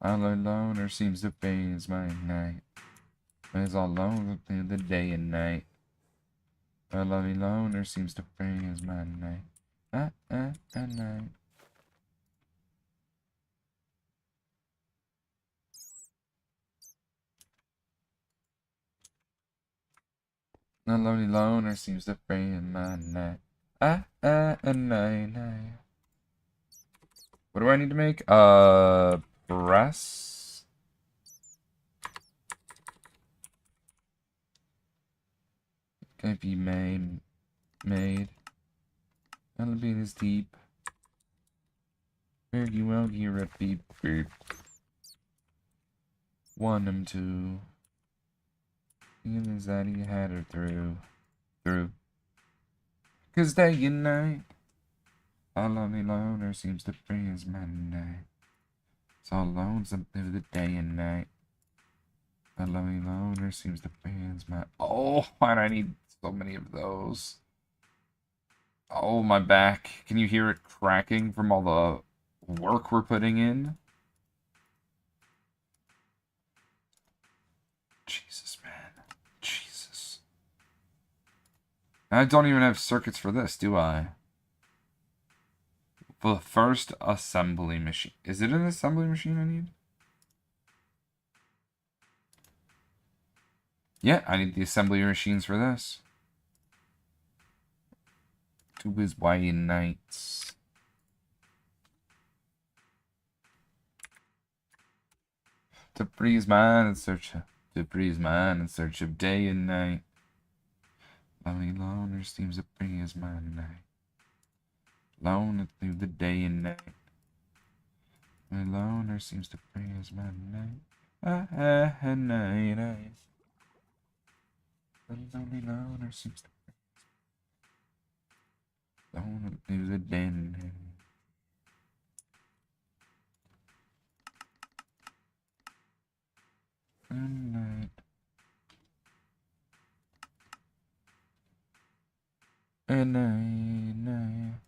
All alone, or seems to phase my night. It's all alone the day and night. A lovely loner seems to phase my night. Night. A lonely loner seems to phase my night. Night. What do I need to make? Breasts? Can't be made. Elevator is deep. Woggy woggy rip beep beep. 1 and 2. Feelings that he had her through. 'Cause day and night. A lonely loner seems to bring his man night. It's all lonesome through the day and night. A lonely loner seems to be his man. Oh, why do I need so many of those? Oh, my back. Can you hear it cracking from all the work we're putting in? Jesus, man. Jesus. I don't even have circuits for this, do I? For the first assembly machine. Is it an assembly machine I need? Yeah, I need the assembly machines for this. Two is white nights. To breeze mine in search of day and night. Lonely loner seems to breeze mine night. Loner through the day and night. My loner seems to breeze my night. Night. The lonely loner seems to loner through the day and night. Night. And night.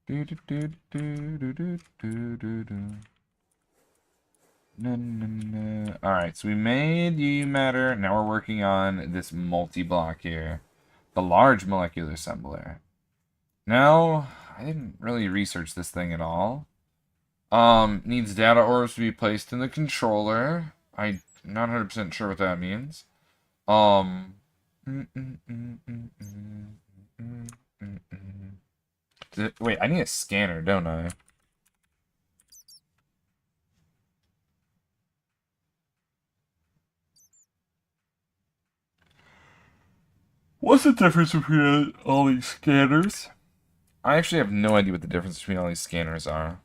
Do do do do do do do do do. No, no, no. Alright, so we made you matter. Now we're working on this multi-block here. The large molecular assembler. Now, I didn't really research this thing at all. Needs data orbs to be placed in the controller. I'm not 100% sure what that means. Wait, I need a scanner, don't I? What's the difference between all these scanners? I actually have no idea what the difference between all these scanners are.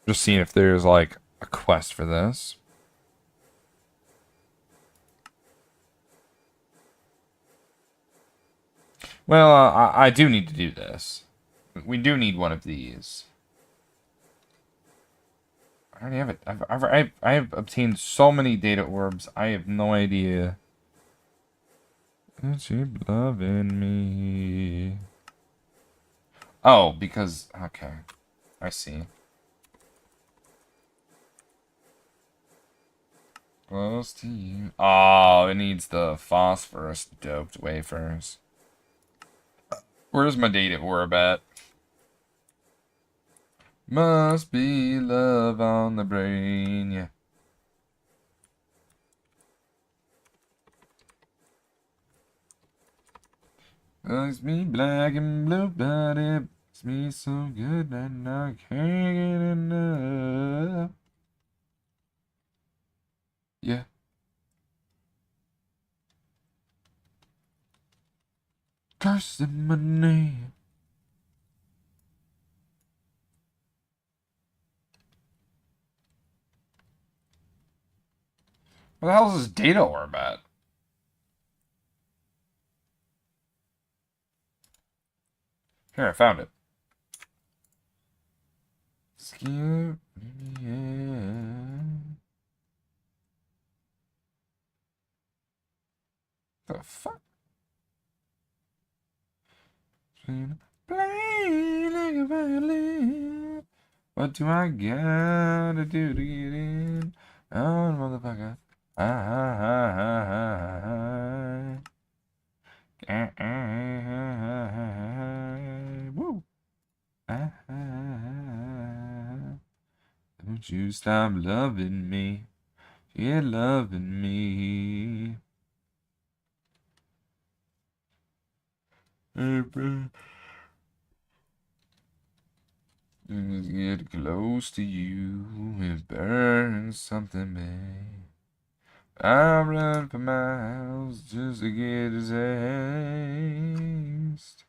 Just seeing if there's like a quest for this. Well, I do need to do this. We do need one of these. I already have it. I have obtained so many data orbs. I have no idea. Is she loving me? Oh, because okay, I see. Close to you. Oh, it needs the phosphorus doped wafers. Where's my data orb at? Must be love on the brain, yeah. It's me black and blue, but it's me so good that I can't get enough. Yeah. Curse in my name. Where the hell is this data orb at? Here, I found it. Skip. Yeah. The fuck? Play like a violin. What do I gotta do to get in? Oh, motherfucker. Woo. Don't you stop loving me. Yeah, loving me. Just get close to you and burn something big. I run for miles just to get his taste.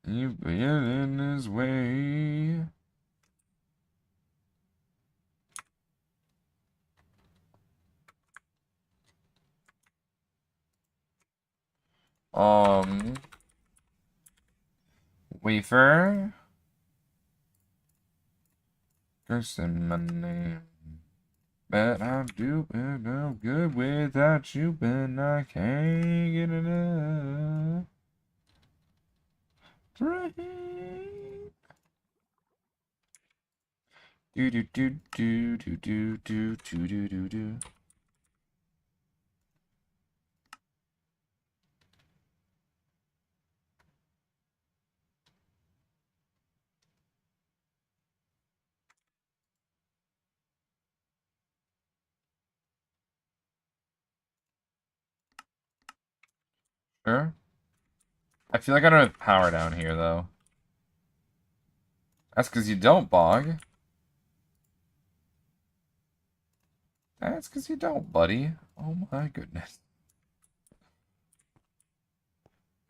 You've been in his way. Wafer. Cursing my name. But I'm doing no good without you, but I can't get enough. Right. Do do do do do do do do do do do. Sure. I feel like I don't have power down here, though. That's because you don't, Bog. That's because you don't, buddy. Oh my goodness.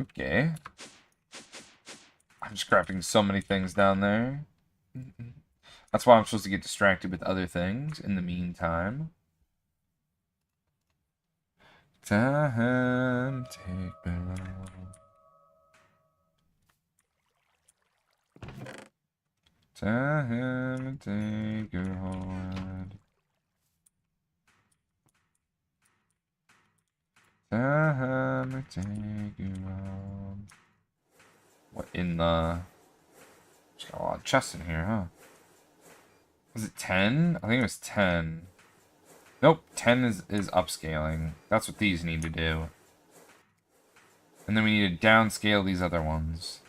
Okay. I'm just crafting so many things down there. That's why I'm supposed to get distracted with other things in the meantime. Time, take me around. Time to take your heart. Time to take you around. What in the... There's got a lot of chests in here, huh? Was it 10? I think it was 10. Nope, 10 is upscaling. That's what these need to do. And then we need to downscale these other ones.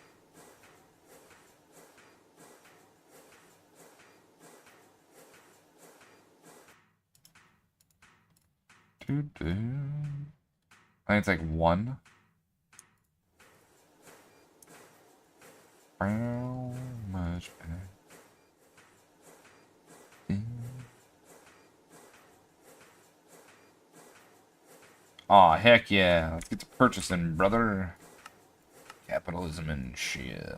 I think it's like 1. How much better? Aw, heck yeah. Let's get to purchasing, brother. Capitalism and shit.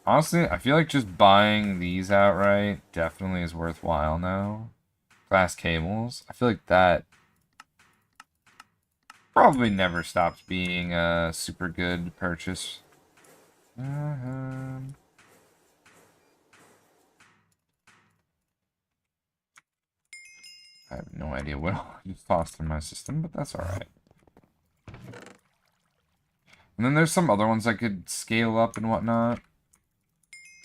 Honestly, I feel like just buying these outright definitely is worthwhile now. Glass cables. I feel like that probably never stopped being a super good purchase. I have no idea what I just tossed in my system, but that's alright. And then there's some other ones I could scale up and whatnot.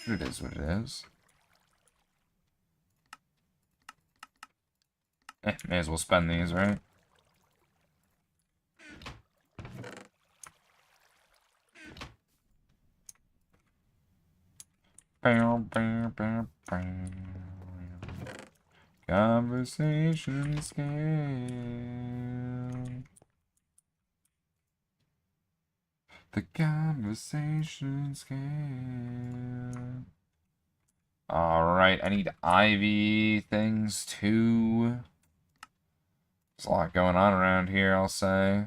It is what it is. May as well spend these, right? Conversation scale. The conversation scale. Alright, I need ivy things too. There's a lot going on around here, I'll say.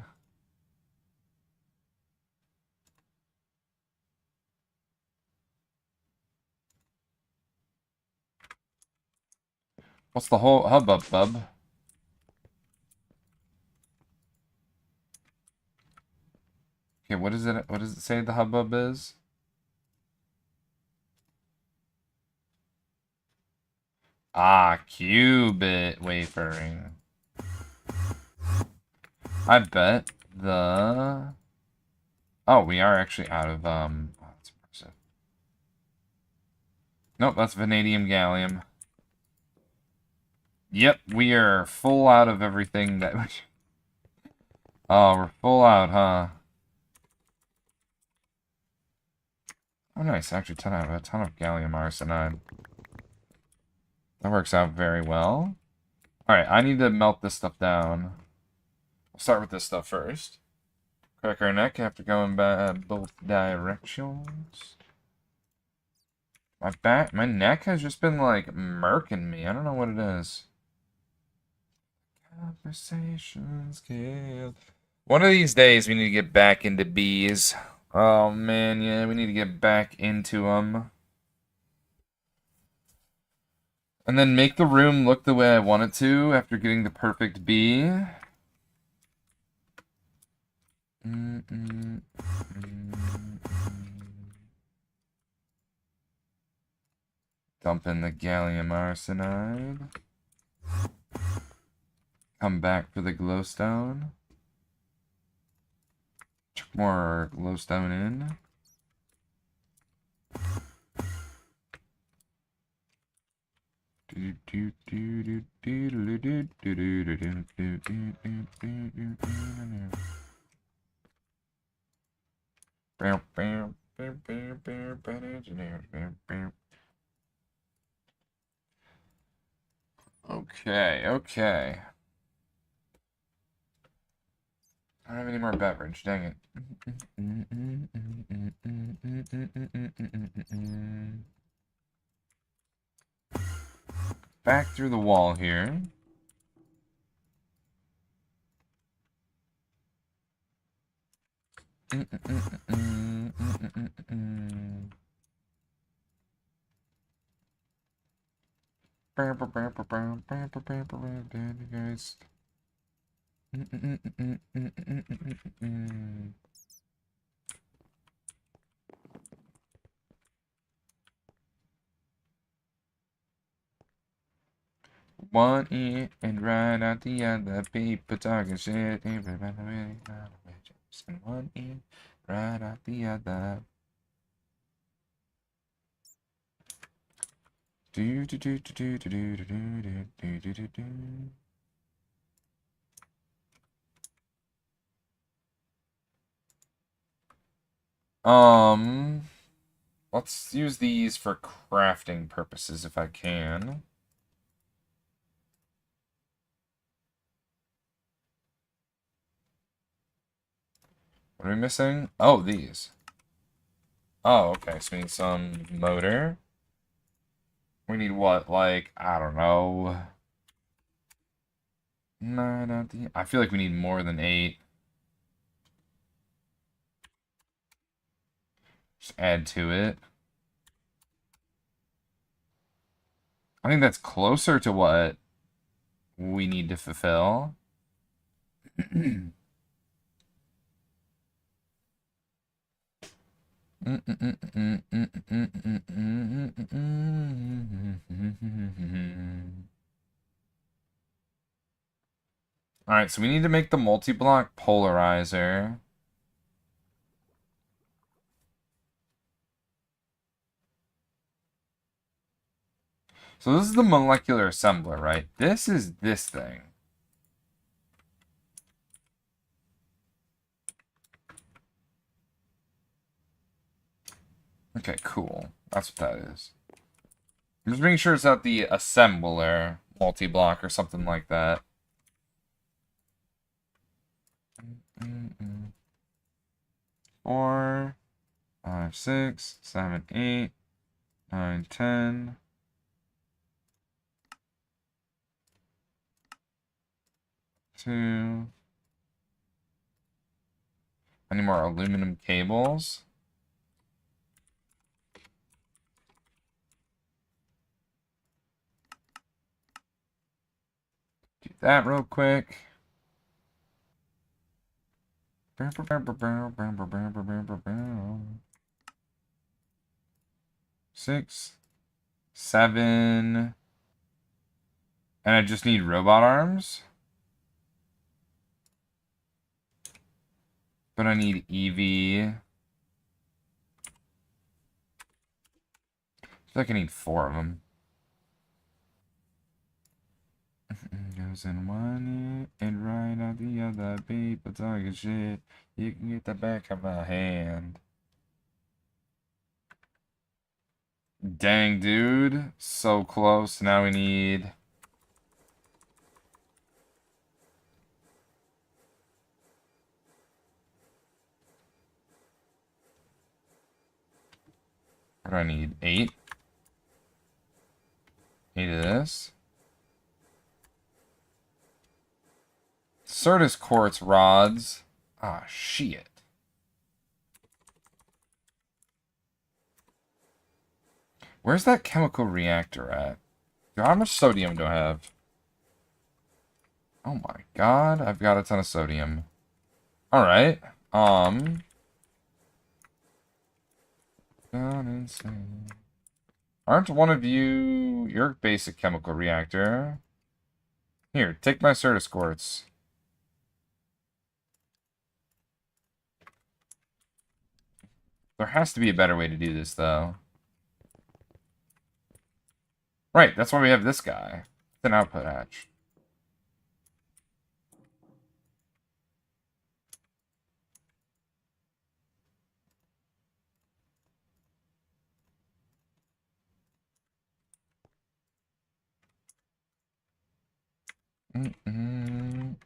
What's the whole hubbub, bub? Okay, what is it? What does it say the hubbub is? Ah, qubit wafering. I bet the... Oh, we are actually out of, oh, that's impressive. Nope, that's vanadium gallium. Yep, we are full out of everything that... Oh, we're full out, huh? Oh, nice. Actually, I have a ton of gallium arsenide. That works out very well. Alright, I need to melt this stuff down. We'll start with this stuff first. Crack our neck after going back both directions. My neck has just been, like, murking me. I don't know what it is. Conversations killed. One of these days, we need to get back into bees. Oh, man, yeah, we need to get back into them. And then make the room look the way I want it to after getting the perfect bee. Dump in the gallium arsenide. Come back for the glowstone. Chuck more glowstone in. Okay, okay. I don't have any more beverage, dang it. Back through the wall here. Guys. One ear and right out the other, people talking shit. Everybody really got a and one ear, right out the other. Do do do do do do do do do do do do. Let's use these for crafting purposes if I can. What are we missing? Oh, these. Oh, okay, so we need some motor. We need what, like, I don't know. I feel like we need more than 8. Just add to it. I think that's closer to what we need to fulfill. Alright, so we need to make the multi-block polarizer. So this is the molecular assembler, right? This is this thing. Okay, cool. That's what that is. I'm just making sure it's not the assembler multi-block or something like that. 4, 5, 6, 7, 8, 9, 10. 2. I need more aluminum cables. Do that real quick. 6, 7. And I just need robot arms. But I need EV. I feel like I need 4 of them. Goes in one ear and right out the other. People talking shit. You can get the back of my hand. Dang, dude. So close. Now we need... What do I need? 8? 8 of this. Certus quartz rods. Ah, shit. Where's that chemical reactor at? How much sodium do I have? Oh my god, I've got a ton of sodium. Alright. Gone insane. Aren't one of you your basic chemical reactor? Here, take my Certus quartz. There has to be a better way to do this, though. Right, that's why we have this guy. It's an output hatch.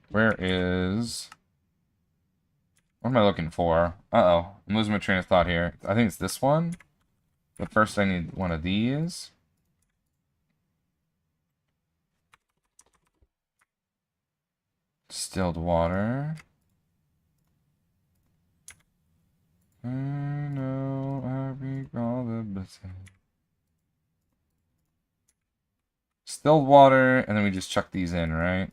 Where is... What am I looking for? Uh-oh. I'm losing my train of thought here. I think it's this one. But first I need one of these. Distilled water. I know I recall the blessing. Distilled water, and then we just chuck these in, right?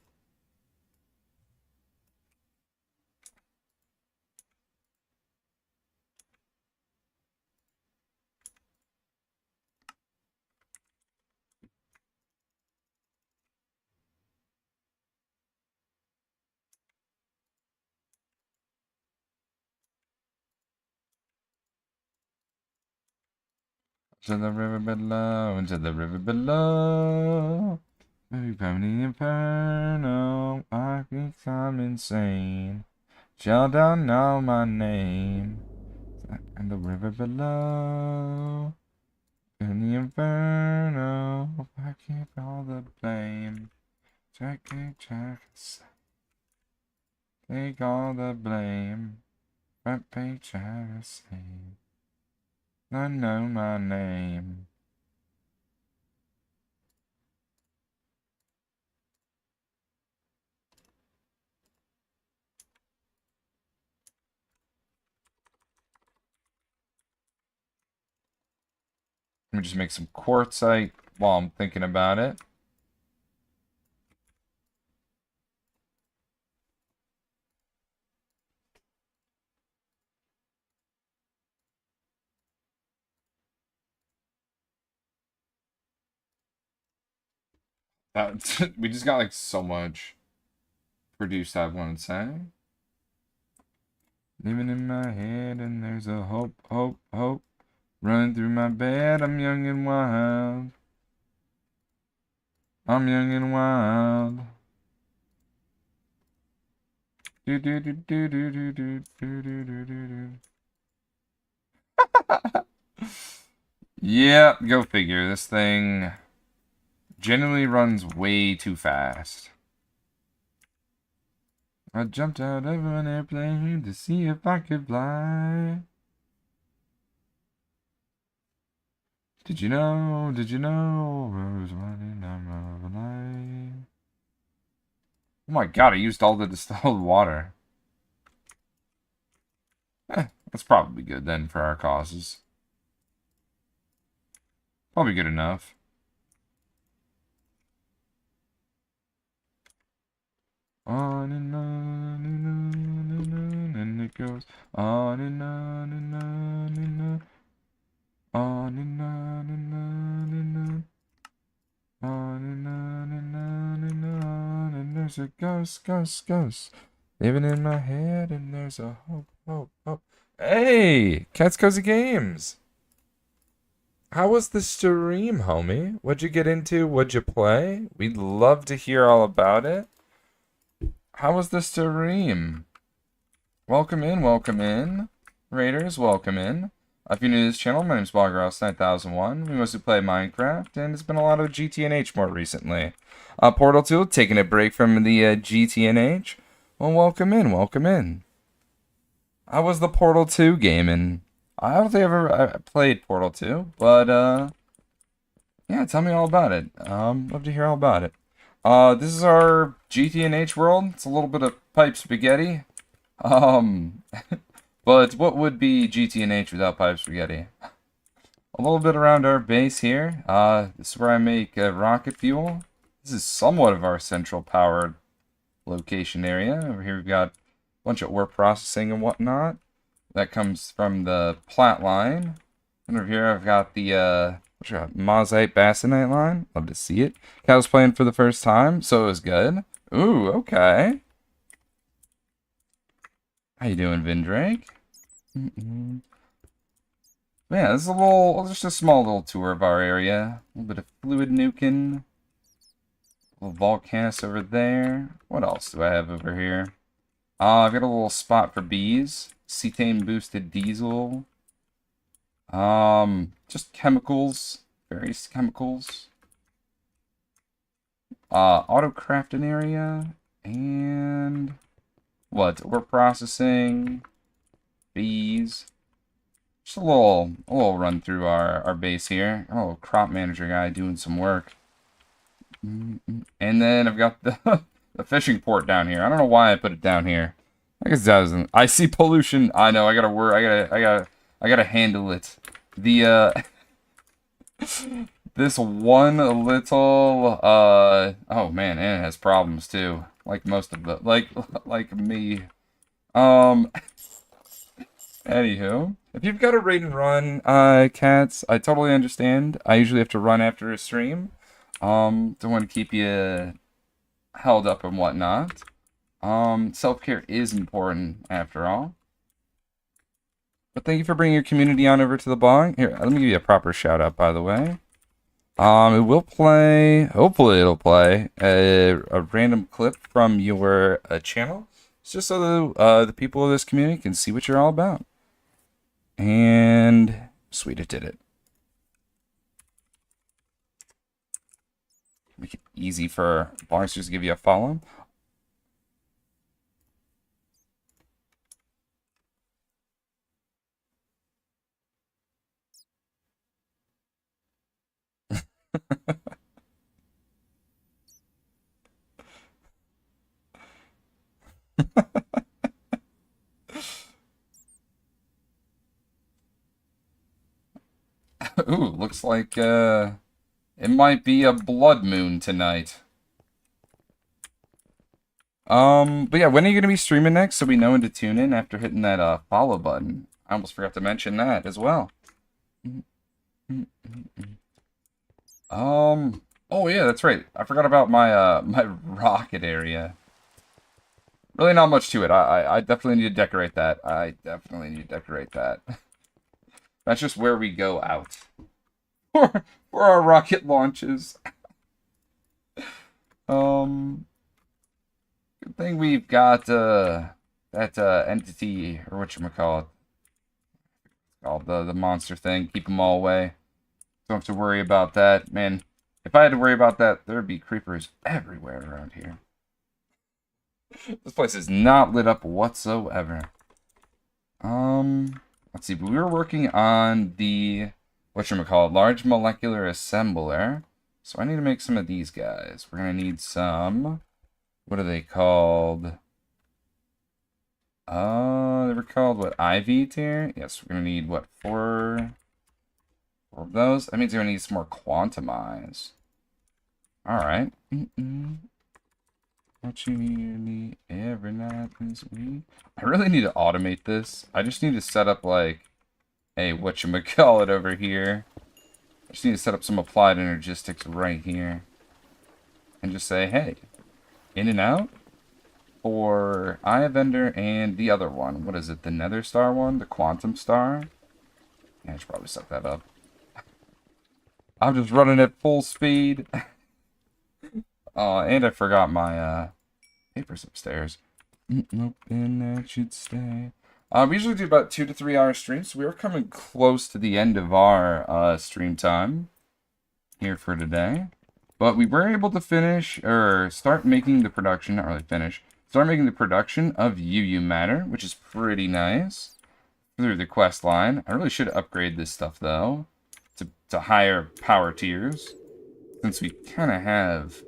To the river below, into the river below. Maybe from the inferno, I think I'm insane. Shall down know my name. And the river below. In the inferno, I keep all the blame. Take all the blame. Front page Harrison. I know my name. Let me just make some quartzite while I'm thinking about it. We just got like so much produced, I want to say. Living in my head and there's a hope, hope, hope. Running through my bed, I'm young and wild. I'm young and wild. Do do do do do do do do do do do. Yeah, go figure. This thing generally runs way too fast. I jumped out of an airplane to see if I could fly. Did you know? Did you know? Rose running down my life. Oh my god, I used all the distilled water. That's probably good then for our causes. Probably good enough. On and on and on and on, and it goes on and on and on and on. On and on and on and on. On and on and on and on. And there's a ghost, ghost, ghost. Living in my head, and there's a hope, hope, hope. Hey! Cat's Cozy Games! How was the stream, homie? What'd you get into? What'd you play? We'd love to hear all about it. How was the stream? Welcome in. Raiders, welcome in. If you're new to this channel, my name's BloggerHouse9001. We mostly play Minecraft, and it's been a lot of GTNH more recently. Portal 2, taking a break from the GTNH. Well, welcome in. How was the Portal 2 gaming? I don't think I've ever played Portal 2, but, yeah, tell me all about it. Love to hear all about it. This is our GTNH world. It's a little bit of pipe spaghetti. Um, but what would be GTNH without pipe spaghetti? A little bit around our base here. This is where I make rocket fuel. This is somewhat of our central powered location area. Over here we've got a bunch of ore processing and whatnot. That comes from the plat line. And over here I've got the Mosite Bassonite line. Love to see it. I was playing for the first time, so it was good. Ooh, okay. How you doing, Vindrake? Yeah, this is just a small little tour of our area. A little bit of fluid nuking. A little volcanus over there. What else do I have over here? I've got a little spot for bees. Cetane boosted diesel. Just chemicals. Various chemicals. Auto crafting area. And what? Ore processing. Bees. Just a little run through our base here. A little crop manager guy doing some work. And then I've got the the fishing port down here. I don't know why I put it down here. I guess it doesn't. I see pollution. I know. I gotta work. I gotta handle it. The this one little oh man, and it has problems too. Like most of the like me. Anywho, if you've got a raid and run, cats, I totally understand. I usually have to run after a stream. Don't want to keep you held up and whatnot. Self-care is important after all. But thank you for bringing your community on over to the blog. Here, let me give you a proper shout out, by the way. It will play, hopefully it'll play, a random clip from your channel. It's just so the people of this community can see what you're all about. And sweet, it did it. Make it easy for bloggers to give you a follow. Ooh, looks like it might be a blood moon tonight. But yeah, when are you gonna be streaming next so we know when to tune in after hitting that follow button? I almost forgot to mention that as well. Oh yeah, that's right. I forgot about my my rocket area. Really not much to it. I definitely need to decorate that. I definitely need to decorate that. That's just where we go out. For our rocket launches. Good thing we've got that entity, or whatchamacallit, called the monster thing. Keep them all away. Don't have to worry about that. Man, if I had to worry about that, there'd be creepers everywhere around here. This place is not lit up whatsoever. Let's see. We were working on the whatchamacallit, large molecular assembler. So I need to make some of these guys. We're gonna need some. What are they called? They were called what? IV tier? Yes, we're gonna need what? Four of those. That means we're gonna need some more quantumize. All right. What you need every night this week. I really need to automate this. I just need to set up like a whatchamacallit over here. I just need to set up some applied energistics right here. And just say, hey, in and out for Eye Vendor and the other one. What is it? The Nether Star one? The Quantum Star? Yeah, I should probably set that up. I'm just running at full speed. And I forgot my papers upstairs. Nope, and that should stay. We usually do about 2 to 3 hour streams, so we are coming close to the end of our stream time here for today. But we were able to finish, or start making the production, not really finish, start making the production of UU Matter, which is pretty nice, through the quest line. I really should upgrade this stuff, though, to higher power tiers, since we kind of have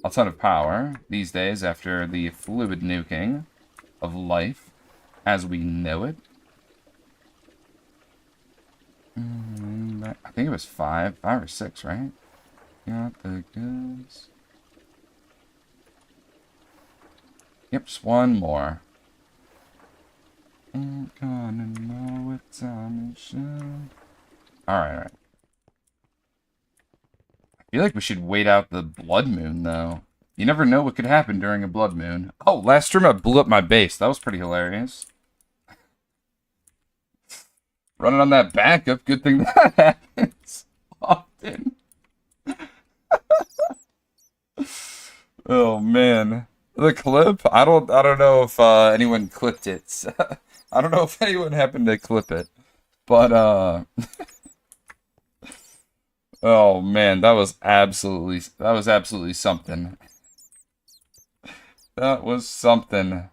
a ton of power these days after the fluid nuking of life. as we know it. I think it was 5 or 6, right? Got the goods. Yep, just one more. Ain't gonna know what time it should. Alright. I feel like we should wait out the blood moon, though. You never know what could happen during a blood moon. Oh, last stream I blew up my base. That was pretty hilarious. Running on that backup, good thing that happens often. Oh man, the clip. I don't know if anyone clipped it. I don't know if anyone happened to clip it, but oh man, that was absolutely something. That was something.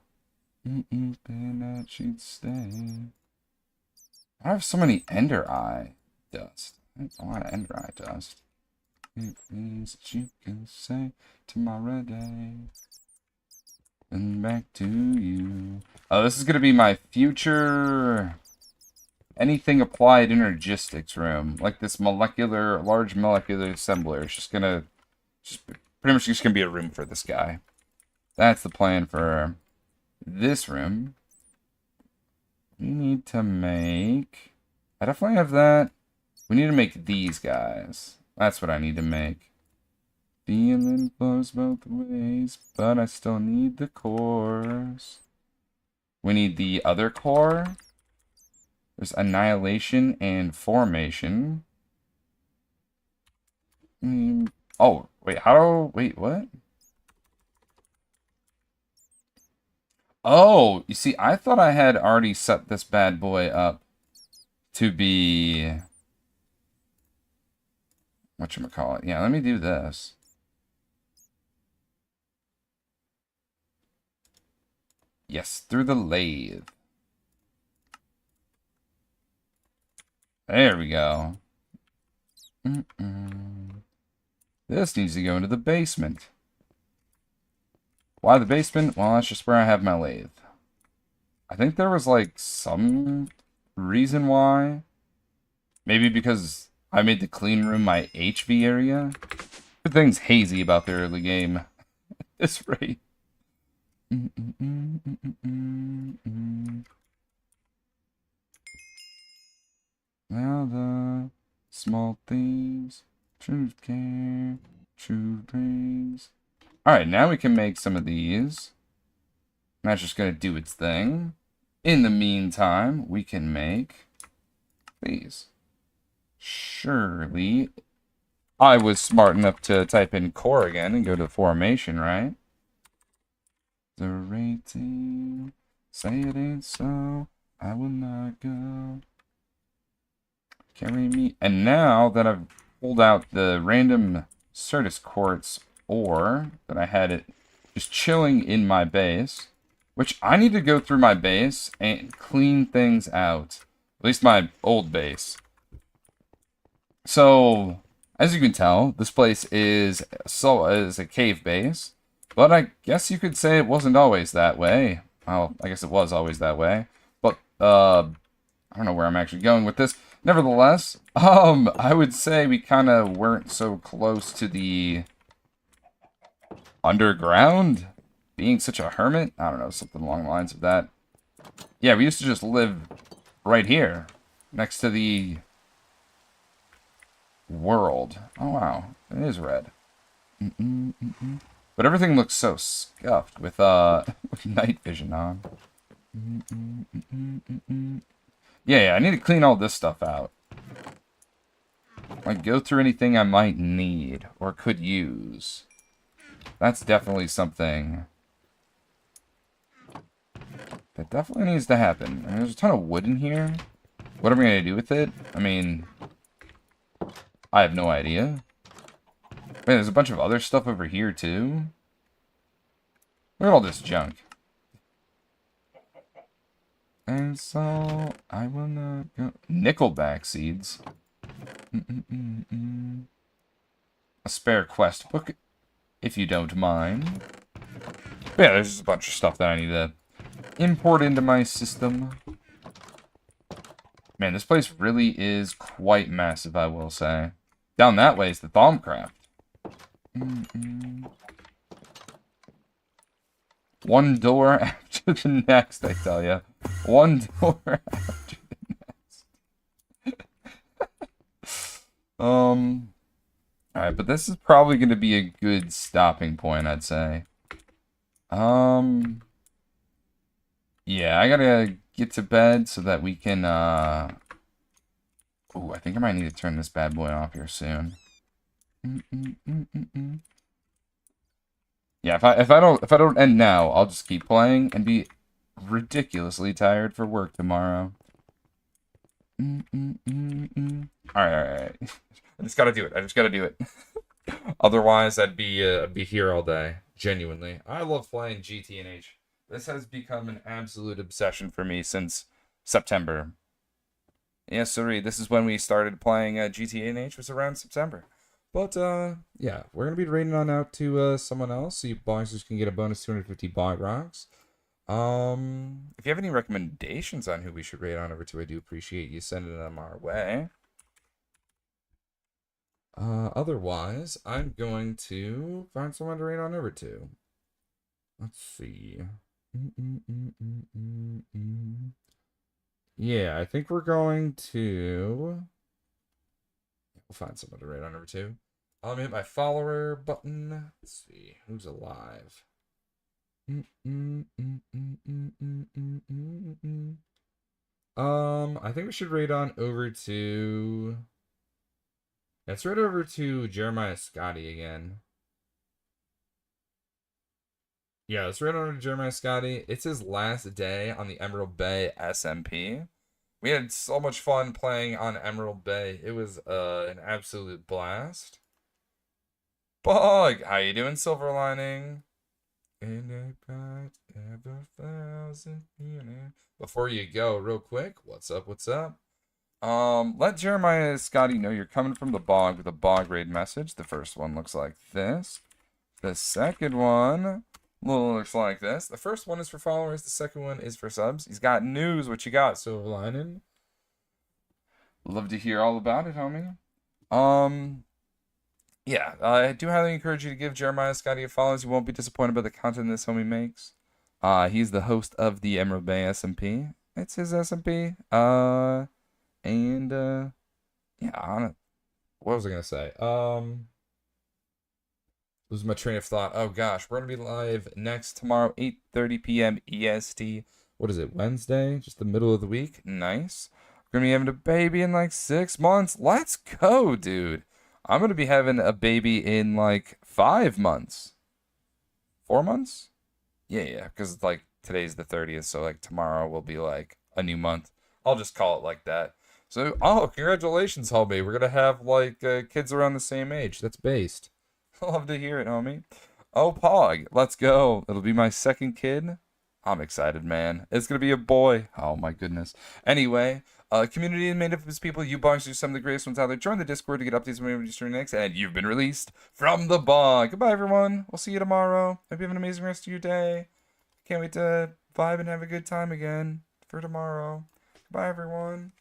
That she'd stay. I have so many Ender Eye dust. I have a lot of Ender Eye dust. It means that you can say tomorrow day. And back to you. Oh, this is going to be my future anything applied energistics room. Like this large molecular assembler. It's just going to, pretty much just going to be a room for this guy. That's the plan for this room. We need to make, I definitely have that. We need to make these guys. That's what I need to make. Feeling flows both ways, but I still need the cores. We need the other core. There's annihilation and formation. Oh, wait, wait, what? Oh, you see, I thought I had already set this bad boy up to be, whatchamacallit. Yeah, let me do this. Yes, through the lathe. There we go. This needs to go into the basement. Why the basement? Well, that's just where I have my lathe. I think there was, like, some reason why. Maybe because I made the clean room my HV area. Everything's hazy about the early game at this rate. Now the small things, truth care, truth brings. Alright, now we can make some of these. That's just going to do its thing. In the meantime, we can make these. Surely, I was smart enough to type in core again and go to formation, right? The rating, say it ain't so, I will not go. Carry me. And now that I've pulled out the random Certus Quartz ore that I had it just chilling in my base, which I need to go through my base and clean things out. At least my old base. So, as you can tell, this place is a cave base. But I guess you could say it wasn't always that way. Well, I guess it was always that way. But, I don't know where I'm actually going with this. Nevertheless, I would say we kind of weren't so close to the underground. Being such a hermit. I don't know, something along the lines of that. Yeah, we used to just live right here. Next to the world. Oh, wow. It is red. But everything looks so scuffed with with night vision on. Yeah, I need to clean all this stuff out. Like, go through anything I might need or could use. That's definitely something that definitely needs to happen. I mean, there's a ton of wood in here. What am I going to do with it? I mean, I have no idea. Man, there's a bunch of other stuff over here, too. Look at all this junk. And so, I will not go... Nickelback seeds. A spare quest book, if you don't mind. But yeah, there's just a bunch of stuff that I need to import into my system. Man, this place really is quite massive, I will say. Down that way is the Thaumcraft. One door after the next, I tell ya. One door after the next. Alright, but this is probably going to be a good stopping point, I'd say. Yeah, I gotta get to bed so that we can, Ooh, I think I might need to turn this bad boy off here soon. Yeah, if I don't end now, I'll just keep playing and be ridiculously tired for work tomorrow. Alright. I just gotta do it. I just gotta do it. Otherwise, I'd be here all day. Genuinely. I love playing GT&H. This has become an absolute obsession for me since September. Yeah, sorry, this is when we started playing GT&H, was around September. But, yeah, we're going to be raiding on out to someone else, so you boxers can get a bonus 250 bot rocks. If you have any recommendations on who we should raid on over to, I do appreciate you sending them our way. Otherwise, I'm going to find someone to raid on over to. Let's see. Yeah, I think we're going to... We'll find someone to raid on over to. I'm gonna hit my follower button. Let's see who's alive. I think we should raid on over to... Let's raid over to Jeremiah Scotty again. Yeah, let's raid on to Jeremiah Scotty. It's his last day on the Emerald Bay SMP. We had so much fun playing on Emerald Bay. It was an absolute blast. Bug, how you doing, Silver Lining? Before you go, real quick, what's up? What's up? Let Jeremiah Scotty know you're coming from the bog with a bog raid message. The first one looks like this. The second one looks like this. The first one is for followers. The second one is for subs. He's got news. What you got, Silver Lining? Love to hear all about it, homie. Yeah, I do highly encourage you to give Jeremiah Scotty a follow. You won't be disappointed by the content this homie makes. He's the host of the Emerald Bay SMP. It's his SMP. Yeah, what was I gonna say? Losing my train of thought. Oh gosh, we're gonna be live next tomorrow, 8:30 p.m. EST. What is it? Wednesday? Just the middle of the week. Nice. We're gonna be having a baby in like 6 months. Let's go, dude. I'm going to be having a baby in, like, 5 months. 4 months? Yeah, because, like, today's the 30th, so, like, tomorrow will be, like, a new month. I'll just call it like that. So, oh, congratulations, homie. We're going to have, like, kids around the same age. That's based. I love to hear it, homie. Oh, Pog, let's go. It'll be my second kid. I'm excited, man. It's going to be a boy. Oh, my goodness. Anyway... community made up of his people. You bogs are some of the greatest ones out there. Join the Discord to get updates when we stream next. And you've been released from the bog. Goodbye, everyone. We'll see you tomorrow. Hope you have an amazing rest of your day. Can't wait to vibe and have a good time again for tomorrow. Goodbye, everyone.